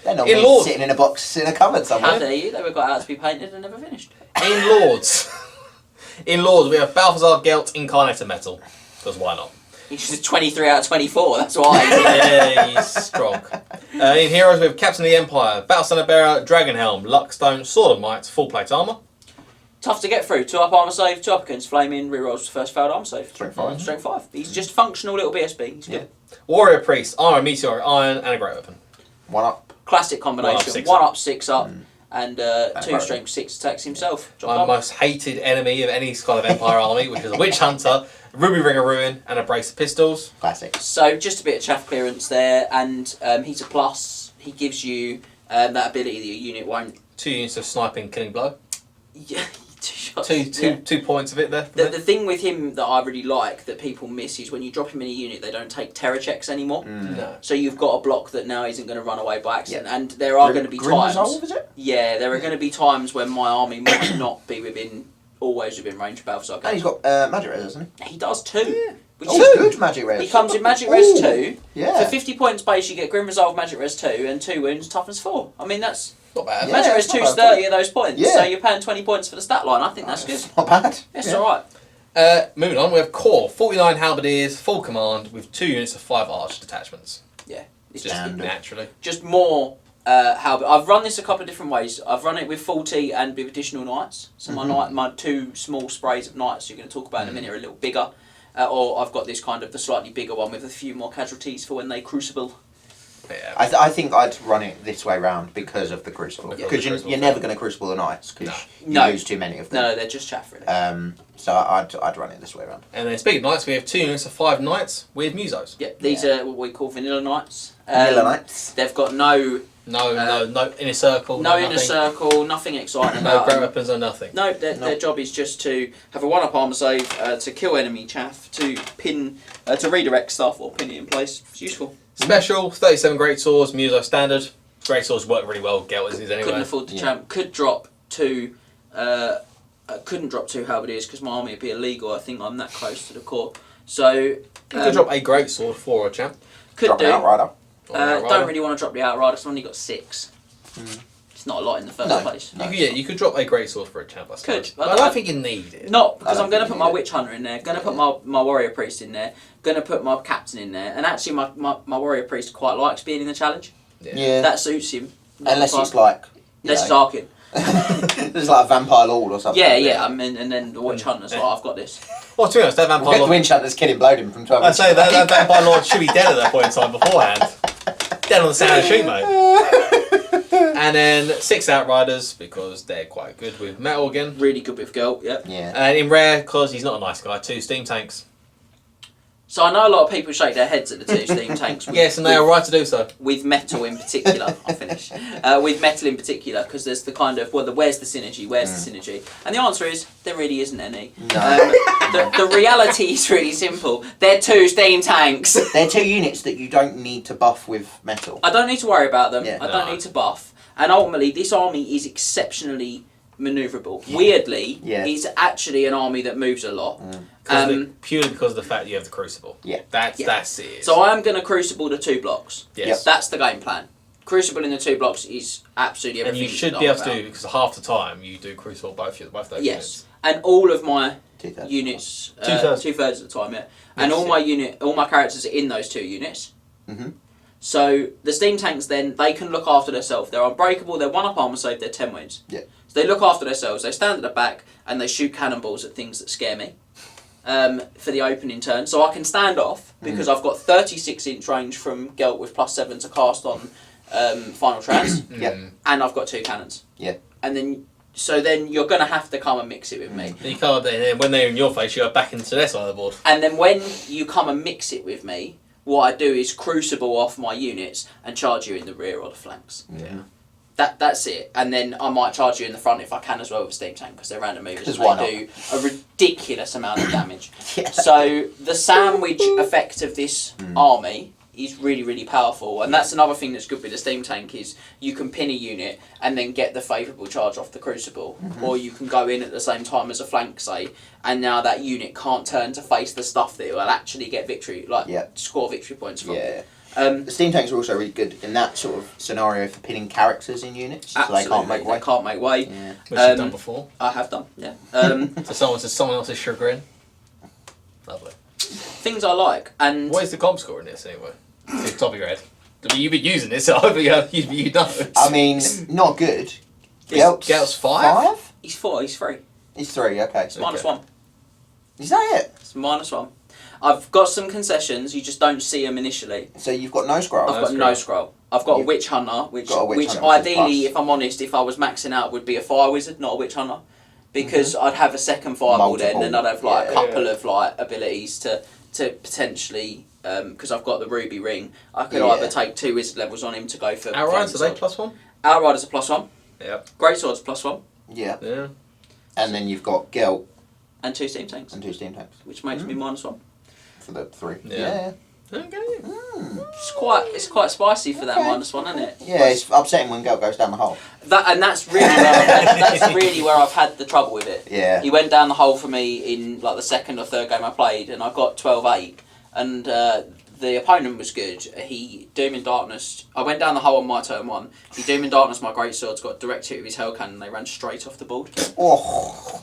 they're not Lords. sitting in a box in a cupboard somewhere. How dare you? They were got out to be painted and never finished. in Lords, we have Balthazar Gelt Incarnator Metal. Because why not? He's just 23 out of 24, that's why. Yeah, he's strong. In Heroes, we have Captain of the Empire, Battle Standard Bearer, Dragon Helm, Luckstone, Sword of Might, full plate armour. Tough to get through. 2 up armour save, 2 up against flaming, rerolls first failed armour save. Strength 5. Strength 5. He's just functional little BSB. He's good. Warrior Priest, Armour, Meteor, Iron, and a Great Weapon. 1 up. Classic combination. 1 up, 6 up, and 2 strength 6 attacks himself. My most hated enemy of any kind of Empire army, which is a Witch Hunter, Ruby Ring of Ruin, and a brace of pistols. Classic. So just a bit of chaff clearance there, and he's a plus. He gives you that ability that your unit won't. 2 units of sniping, killing blow. Yeah, 2 shots. 2 points of it there. The thing with him that I really like that people miss is when you drop him in a unit, they don't take terror checks anymore. No. So you've got a block that now isn't going to run away by accident, and there are going to be times. Resolve, is it? Yeah, there are going to be times when my army might not be always within range of Balthazar. And he's got magic res, doesn't he? He does 2. Which Oh, is good magic res. He comes in magic res 2. Yeah. For 50 points base, you get Grim Resolve magic res 2 and 2 wounds, toughness 4. I mean, that's not bad. Yeah, magic res it's 2 not is bad. 30 of those points. Yeah. So you're paying 20 points for the stat line. I think that's good. Not bad. It's alright. Moving on, we have Core, 49 Halberdiers, full command, with 2 units of 5 arch detachments. Yeah. It's Just just naturally. just more how I've run this a couple of different ways. I've run it with 40 and with additional knights. So my 2 small sprays of knights you're going to talk about in a minute are a little bigger. Or I've got this kind of the slightly bigger one with a few more casualties for when they crucible. Yeah. I think I'd run it this way round because of the Crucible. Yeah. Because you're never going to Crucible the Knights because you No. lose too many of them. No, they're just chaff really. So I'd run it this way around. And then speaking of knights, we have 2 units of 5 knights with Musos. Yeah, these are what we call vanilla knights. Vanilla Knights. They've got no No inner circle. inner nothing. circle, nothing exciting No about great them. weapons or nothing. No, their job is just to have a 1-up armor save, to kill enemy chaff, to pin, to redirect stuff or pin it in place. It's useful. Special, 37 great swords, Muso standard. Great swords work really well with Gelt anyway. Couldn't afford to champ. Could drop 2. Couldn't drop 2 halberdiers because my army would be illegal. I think I'm that close to the core. So You could drop a great sword for a champ. could Drop do. an Outrider. Don't really want to drop the Outrider. I've only got 6. It's not a lot in the first place. No. You could drop a great sword for a champ. I suppose. Could, But I don't think you need it. Not because I I'm don't going to think put you my need Witch Hunter in there, going to put my Warrior Priest in there, going to put my Captain in there, and actually my Warrior Priest quite likes being in the challenge. Yeah. That suits him. Unless it's like. Unless it's Archaon. It's like a Vampire Lord or something. Yeah, I mean, and then the Witch Hunter's like, I've got this. Well, to be honest, that We'll Vampire get the Lord... Winch Hunter's killing blowed him from 12 I'd say that Vampire Lord should be dead at that point in time beforehand. Dead on the sound of shoot, mate. And then 6 Outriders, because they're quite good with metal again. Really good with Gelt, yep. Yeah. And in rare, because he's not a nice guy, 2 steam tanks. So I know a lot of people shake their heads at the 2 steam tanks. Yes, and they are right to do so. With metal in particular, I'll finish. With metal in particular, because there's the kind of, where's the synergy? Where's the synergy? And the answer is, there really isn't any. No. The reality is really simple. They're 2 steam tanks. They're 2 units that you don't need to buff with metal. I don't need to worry about them. Yeah. I don't need to buff. And ultimately, this army is exceptionally manoeuvrable. Weirdly, it's actually an army that moves a lot. Purely because of the fact that you have the Crucible. Yeah. That's it. So I am going to Crucible the 2 blocks. Yes. That's the game plan. Crucible in the 2 blocks is absolutely everything. And you should be able to do, because half the time you do Crucible both those units. And all of my Two-thirds units. Two-thirds. 2/3 of the time, yeah. And all my characters are in those 2 units. Mm-hmm. So the steam tanks then, they can look after themselves. They're unbreakable, they're 1-up armor save, they're 10 wins. Yeah. So they look after themselves, they stand at the back and they shoot cannonballs at things that scare me for the opening turn. So I can stand off because I've got 36-inch range from Gelt with +7 to cast on Final Trance. And I've got 2 cannons. Yeah. And then you're going to have to come and mix it with me. You can't, and when they're in your face, you go back into their side of the board. And then when you come and mix it with me, what I do is crucible off my units and charge you in the rear or the flanks. Yeah. That's it. And then I might charge you in the front if I can as well with a steam tank because they're random movers and why they do a ridiculous amount of damage. Yeah. So the sandwich effect of this army is really, really powerful. And that's another thing that's good with the steam tank is you can pin a unit and then get the favourable charge off the crucible. Or you can go in at the same time as a flank, say, and now that unit can't turn to face the stuff that it will actually get victory, score victory points from. Yeah. The steam tanks are also really good in that sort of scenario for pinning characters in units, so they can't make way. They can't make way. Yeah. Which you've done before. I have done, yeah. To someone else's chagrin. Lovely. Things I like, and What is the comp score in this anyway? It's the top of your head. You've been using this, so hopefully you know. I mean, not good. Gelt's 5? he's 4, he's 3. He's 3, okay. It's -1. Is that it? It's -1. I've got some concessions, you just don't see them initially. So you've got no scroll? I've got no scroll. I've got a Witch Hunter, which ideally, if I'm honest, if I was maxing out, would be a Fire Wizard, not a Witch Hunter. Because I'd have a second Fireball then, and I'd have a couple of abilities to potentially... because I've got the Ruby Ring, I could either take 2 Wizard levels on him to go for... Outriders, are they +1? Outriders are +1. Yep. Greatsword's +1. Yeah. Yeah. And then you've got Gelt. And 2 steam tanks. Which makes me -1. For the 3. Yeah. Yeah. Okay. It's quite spicy for that -1, isn't it? Yeah, it's upsetting when Gelt goes down the hole. That's really where I've had the trouble with it. Yeah. He went down the hole for me in like the 2nd or 3rd game I played, and I got 12-8, and the opponent was good. He Doom in Darkness. I went down the hole on my turn 1. He Doom in Darkness my greatswords, got direct hit with his hell cannon. They ran straight off the board. Oh.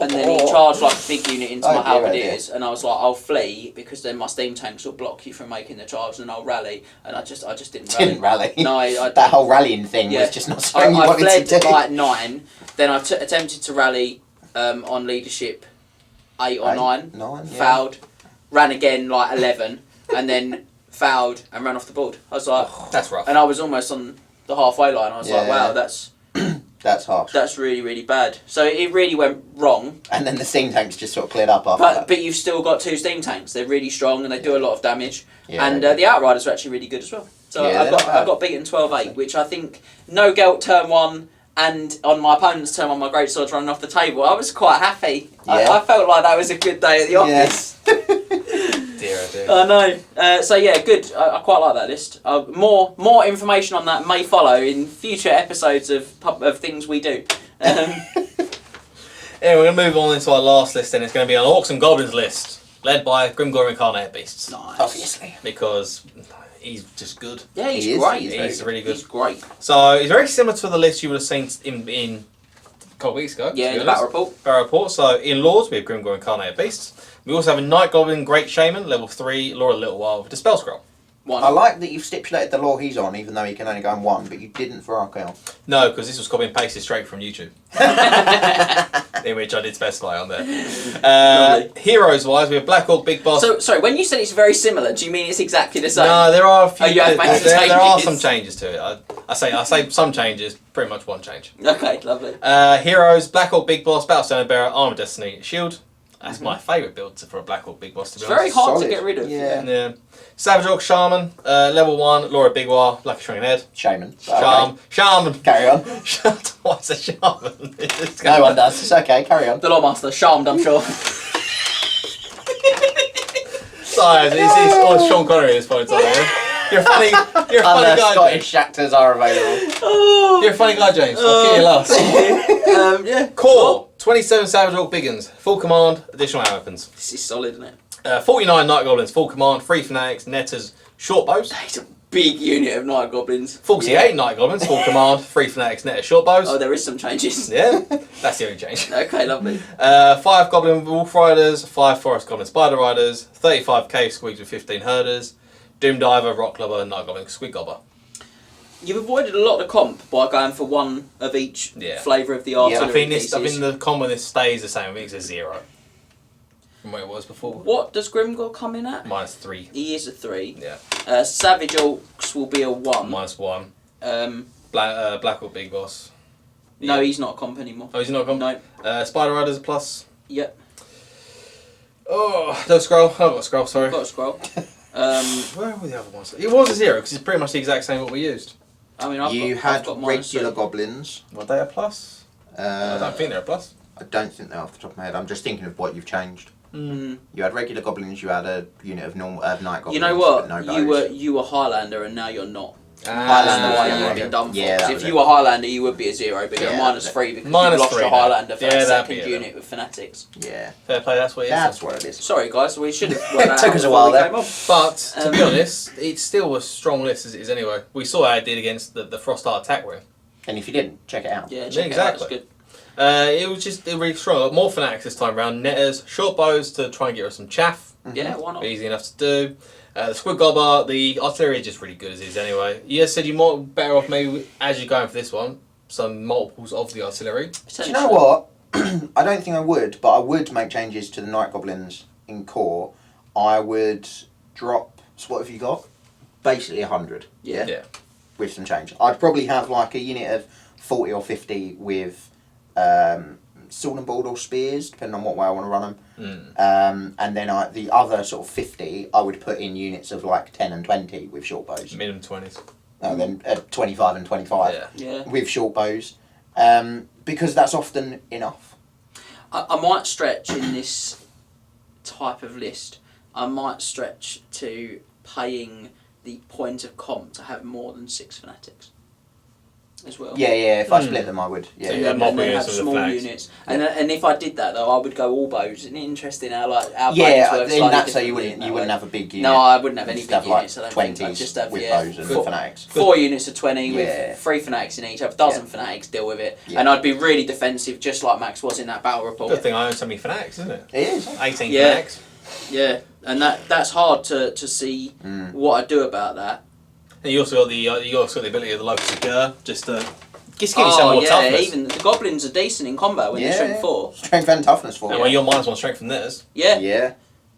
And then he charged like a big unit into my dear, halberdiers, and I was like, I'll flee because then my steam tanks will block you from making the charge, and I'll rally. And I just didn't rally. Didn't rally. No, that whole rallying thing was just not something you I wanted fled to do. like 9. Then I attempted to rally on leadership 8 or 9. 9, yeah. Fouled. Ran again like 11, and then fouled and ran off the board. I was like, That's rough. and I was almost on the halfway line. I was like, wow, that's harsh. That's really, really bad. So it really went wrong. And then the steam tanks just sort of cleared up after that. But you've still got 2 steam tanks. They're really strong and they do a lot of damage. Yeah, and the Outriders are actually really good as well. So I got beaten 12-8, which I think no Gelt turn 1. And on my opponent's turn, on my greatswords running off the table, I was quite happy. Yeah. I felt like that was a good day at the office. Dear, oh dear. I know. So yeah, good. I quite like that list. More information on that may follow in future episodes of things we do. Anyway, we're going to move on into our last list, and it's going to be an Orcs and Goblins list, led by Grimgor Incarnate Beasts. Nice. Obviously. Because he's just good. Yeah, he's He is. great. He's really good. He's great. So he's very similar to the list you would have seen in a couple of weeks ago. Yeah, in the battle report. Battle report. So in Lords, we have Grimgor Incarnated Beasts. We also have a Night Goblin Great Shaman, level 3, Lord of the Little While, with a Spell Scroll. 1. I like that you've stipulated the lore he's on, even though he can only go on 1, but you didn't for Archaon. No, because this was copy and pasted straight from YouTube. In which I did specify on there. Heroes-wise, we have Black Orc Big Boss. So, sorry, when you said it's very similar, do you mean it's exactly the same? No, there are a few. Oh, you have made there are changes. some changes to it. I say some changes, pretty much one change. Okay, lovely. Heroes, Black Orc Big Boss, Battlestone Bearer, Armor Destiny, Shield. That's my favourite build for a Black Orc Big Boss, to be It's very honest. hard Solid. to get rid of. Yeah. Savage Orc Shaman, level 1, Laura Bigwar, Lucky Shrinking Head. Shaman. Shaman. Carry on. What's a shaman? No one does. It's okay. Carry on. The Lawmaster, charmed, I'm sure. Sorry, it's all Sean Connery at this point in time. Yeah? You're a funny Other guy. Scottish actors are available. You're a funny guy, James. I'll kill you last. Yeah. Core, 27 Savage Orc Biggins, full command, additional hand weapons. This is solid, isn't it? 49 Night Goblins, full command, 3 Fanatics, Netters, short bows. big unit of Night Goblins. 48 Night Goblins, full command, 3 Fanatics, net of short bows. Oh, there is some changes. Yeah, that's the only change. Okay, lovely. 5 Goblin Wolf Riders, 5 Forest Goblin Spider Riders, 35 Cave Squigs with 15 Herders, Doom Diver, Rock Lobber, Night Goblin Squig Gobber. You've avoided a lot of comp by going for one of each flavour of the artillery I think pieces. the combo this stays the same. I think it's a 0 from where it was before. What does Grimgor come in at? -3. He is a 3. Yeah. Savage Orcs will be a 1. -1. Um, Black Orc Big Boss. No, he's not a comp anymore. Oh, he's not gone? No. Spider Riders a plus. Yep. Oh, no scroll. I've got a scroll, sorry. I've got a scroll. Where were the other ones? It was a 0 because it's pretty much the exact same what we used. I mean, I've got regular goblins. Were they a plus? I don't think they're a plus. I don't think they're off the top of my head. I'm just thinking of what you've changed. Mm. You had regular goblins. You had a unit of night goblins. You know what? But no bows. You were Highlander and now you're not. Highlander, That's why yeah, you've been done for. yeah, Because if you were Highlander, you would be a 0, but you're a -3 because Minus you lost 3 your now. Highlander for Yeah, that that'd be second it unit with Fanatics. Yeah. Fair play, that's what it is. That's what it is. Sorry, guys, we should have. It took us a while there. But, to be honest, it's still a strong list as it is anyway. We saw how it did against the Frost Art attack ring. And if you didn't, check it out. Yeah, check exactly. it out. It's good. It was just really strong. More Fanatics this time around. Netters, short bows to try and get rid of some chaff. Yeah, why not? Easy enough to do. The Squig Gobber, the artillery is just really good as is anyway. You said you're more better off maybe as you're going for this one, some multiples of the artillery. Do you know what? I don't think I would, but I would make changes to the Night Goblins in core. I would drop. So what have you got? Basically 100. Yeah. With some change. I'd probably have like a unit of 40 or 50 with sword and board or spears, depending on what way I want to run them. And then the other sort of 50, I would put in units of like 10 and 20 with short bows. Minimum 20s. Then 25 and 25 with short bows. Because that's often enough. I might stretch in this type of list. I might stretch to paying the point of comp to have more than 6 Fanatics as well. Yeah. If I split them, I would. Yeah. So you And then have small units. And if I did that though, I would go all bows. Isn't it interesting how bows work in that so slightly you wouldn't have a big unit. No, I wouldn't have any You'd big have like units. I don't 20s think. I'd just have with bows and fanatics. 4 units of 20 with 3 Fanatics in each. Have a dozen Fanatics, deal with it. Yeah. And I'd be really defensive, just like Max was in that battle report. Good thing I own so many Fanatics, isn't it? It is. 18 Yeah. Fanatics. Yeah, and that's hard to see what I do about that. And you also got the ability of the Locust of Gur, just to give yourself more toughness. Even the goblins are decent in combat when they're strength 4. Strength and toughness 4. And when you're -1 strength from theirs. Yeah. Yeah.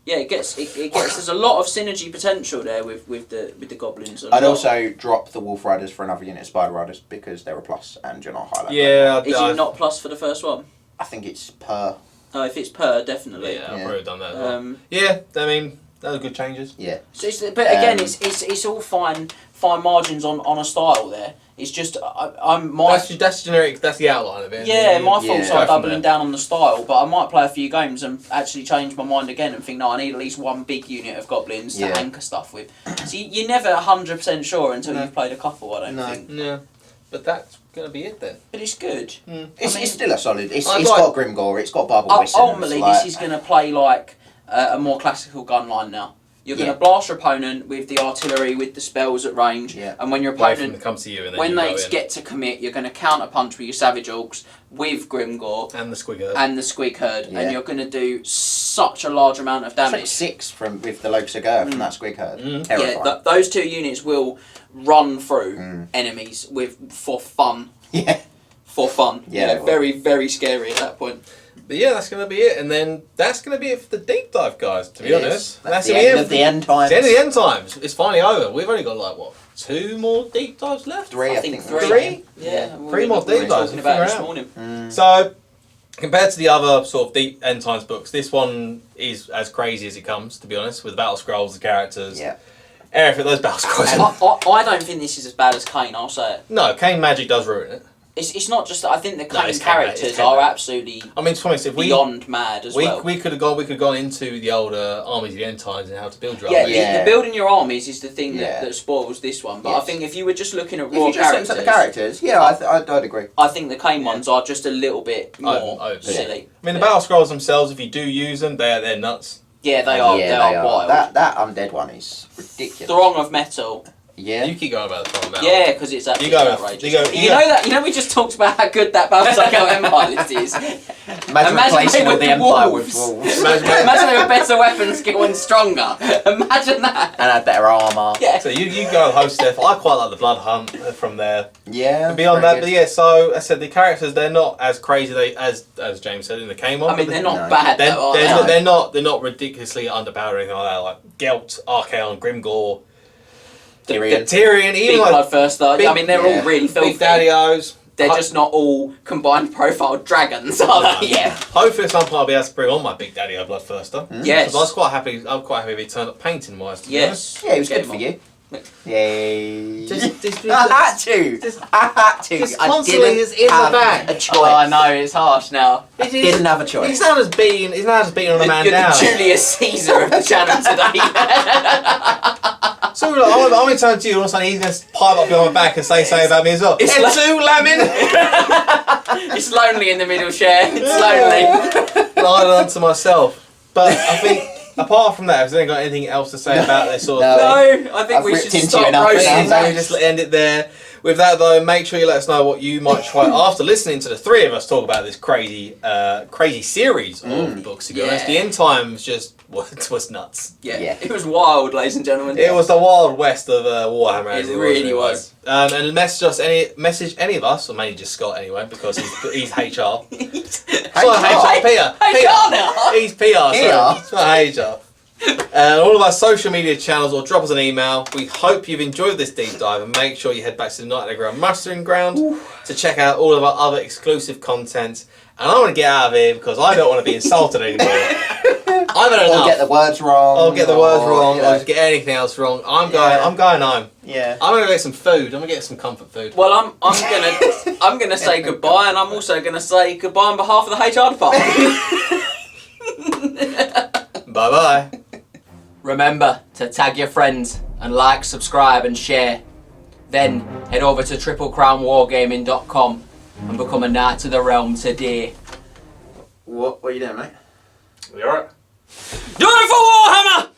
It gets there's a lot of synergy potential there with the goblins. I'd also drop the Wolf Riders for another unit of Spider Riders because they're a plus and you're not Highlander. Yeah. Is it not plus for the first one? I think it's per. Oh, if it's per, definitely. Yeah, I've probably done that as well. I mean, those are good changes. Yeah. So but again, it's all fine margins on a style there. It's just That's generic. That's the outline of it. Yeah, my faults Go are from doubling there. down on the style, but I might play a few games and actually change my mind again and think, no, I need at least one big unit of goblins to anchor stuff with. So you're never 100% sure until you've played a couple, I don't think. Yeah, but that's going to be it then. But it's good. It's still a solid. It's I'd got Grimgor. It's got Barbel Whistles. Ultimately, this is going to play like a more classical gun line now. You're going to blast your opponent with the artillery, with the spells at range, and when your opponent comes to you, and then when you they go in. get to commit, you're going to counter punch with your Savage Orcs with Grimgor and the Squig Herd, and you're going to do such a large amount of damage. It's like 6 with the Locust of Gur from that Squig Herd. Terrifying. Yeah, those 2 units will run through enemies for fun. Yeah. For fun. Yeah, very, very scary at that point. But yeah, that's going to be it. And then that's going to be it for the deep dive, guys, to be honest. That's the end of the end times. It's the end of the end times. It's finally over. We've only got, like, what, 2 more deep dives left? 3, I think 3. 3? Yeah. 3 more deep dives. Talking about this morning. So, compared to the other sort of deep end times books, this one is as crazy as it comes, to be honest, with the battle scrolls, the characters. Yeah. Everything, those battle scrolls. I don't think this is as bad as Kane, I'll say it. No, Kane magic does ruin it. It's not just that. I think the Kane it's characters Kane, are mate. absolutely I mean, to be honest, if beyond mad as well. We could have gone into the older armies of the end times and how to build your Yeah, armies. the building your armies is the thing that spoils this one. But I think if you were just looking at raw If you just looked at the characters, I'd agree. I think the Kane ones are just a little bit more silly. I mean, the battle scrolls themselves, if you do use them, they're nuts. Yeah, they are. They are wild. That undead one is ridiculous. Throng of Metal Yeah. You keep going about the time. Yeah, because it's absolutely outrageous. You go. You know we just talked about how good that Battlescroll Empire list is. Imagine replacing all the Empire with wolves. Imagine they were better weapon skill and stronger. Imagine that. And had better armour. Yeah. So you go host Steph. I quite like the Blood Hunt from there. Yeah. And beyond that, but yeah, so I said the characters, they're not as crazy as James said in the K mod. I mean, they're not No. bad though, are they? They're not ridiculously underpowered or anything like that. Like Gelt, Archaon, Grimgore, Tyrion, even Big like Bloodthirster. I mean, they're all really filthy. Big Daddy-O's. They're just not all combined profile dragons, are they? Yeah. Hopefully at some point I'll be able to bring on my Big Daddy-O Bloodthirster. Yes. Because I was quite happy if he turned up painting wise, to be honest. Yeah, it was Get good for him you. Yay. Just I had to. I had to. just I constantly didn't is in the have back. a choice. Oh, I know, it's harsh now. I didn't have a choice. He's not just beating on a man You're down. the Julius Caesar of the channel today. So like, I'm going to turn to you and all of a sudden he's going to pipe up behind my back and say something about me as well. It's It's like- too Lamin. It's lonely in the middle chair. It's lonely. Lying onto myself. But I think, apart from that, has anyone got anything else to say about this sort of No. thing? No, I think I've we ripped should into stop you enough roasting now. So we just end it there. With that though, make sure you let us know what you might try after listening to the three of us talk about this crazy series of books. To be honest, the end times just was nuts. Yeah. Yeah. It was wild, ladies and gentlemen. It was the wild west of Warhammer. As It really was. And message any of us, or maybe just Scott anyway, because he's HR. Sorry, Peter. now. He's PR. PR. It's not HR. All of our social media channels, or drop us an email. We hope you've enjoyed this deep dive, and make sure you head back to the Night Underground Mustering Ground to check out all of our other exclusive content. And I want to get out of here because I don't want to be insulted anymore. I've had enough. Or get the words wrong. I'll get the words wrong, you know. or just get anything else wrong. I'm going home. Yeah. I'm gonna get some food. I'm gonna get some comfort food. Well, I'm gonna say goodbye, and I'm also gonna say goodbye on behalf of the HR department. Bye bye. Remember to tag your friends and like, subscribe, and share. Then head over to triplecrownwargaming.com and become a Knight of the Realm today. What are you doing, mate? You alright? Do it for Warhammer!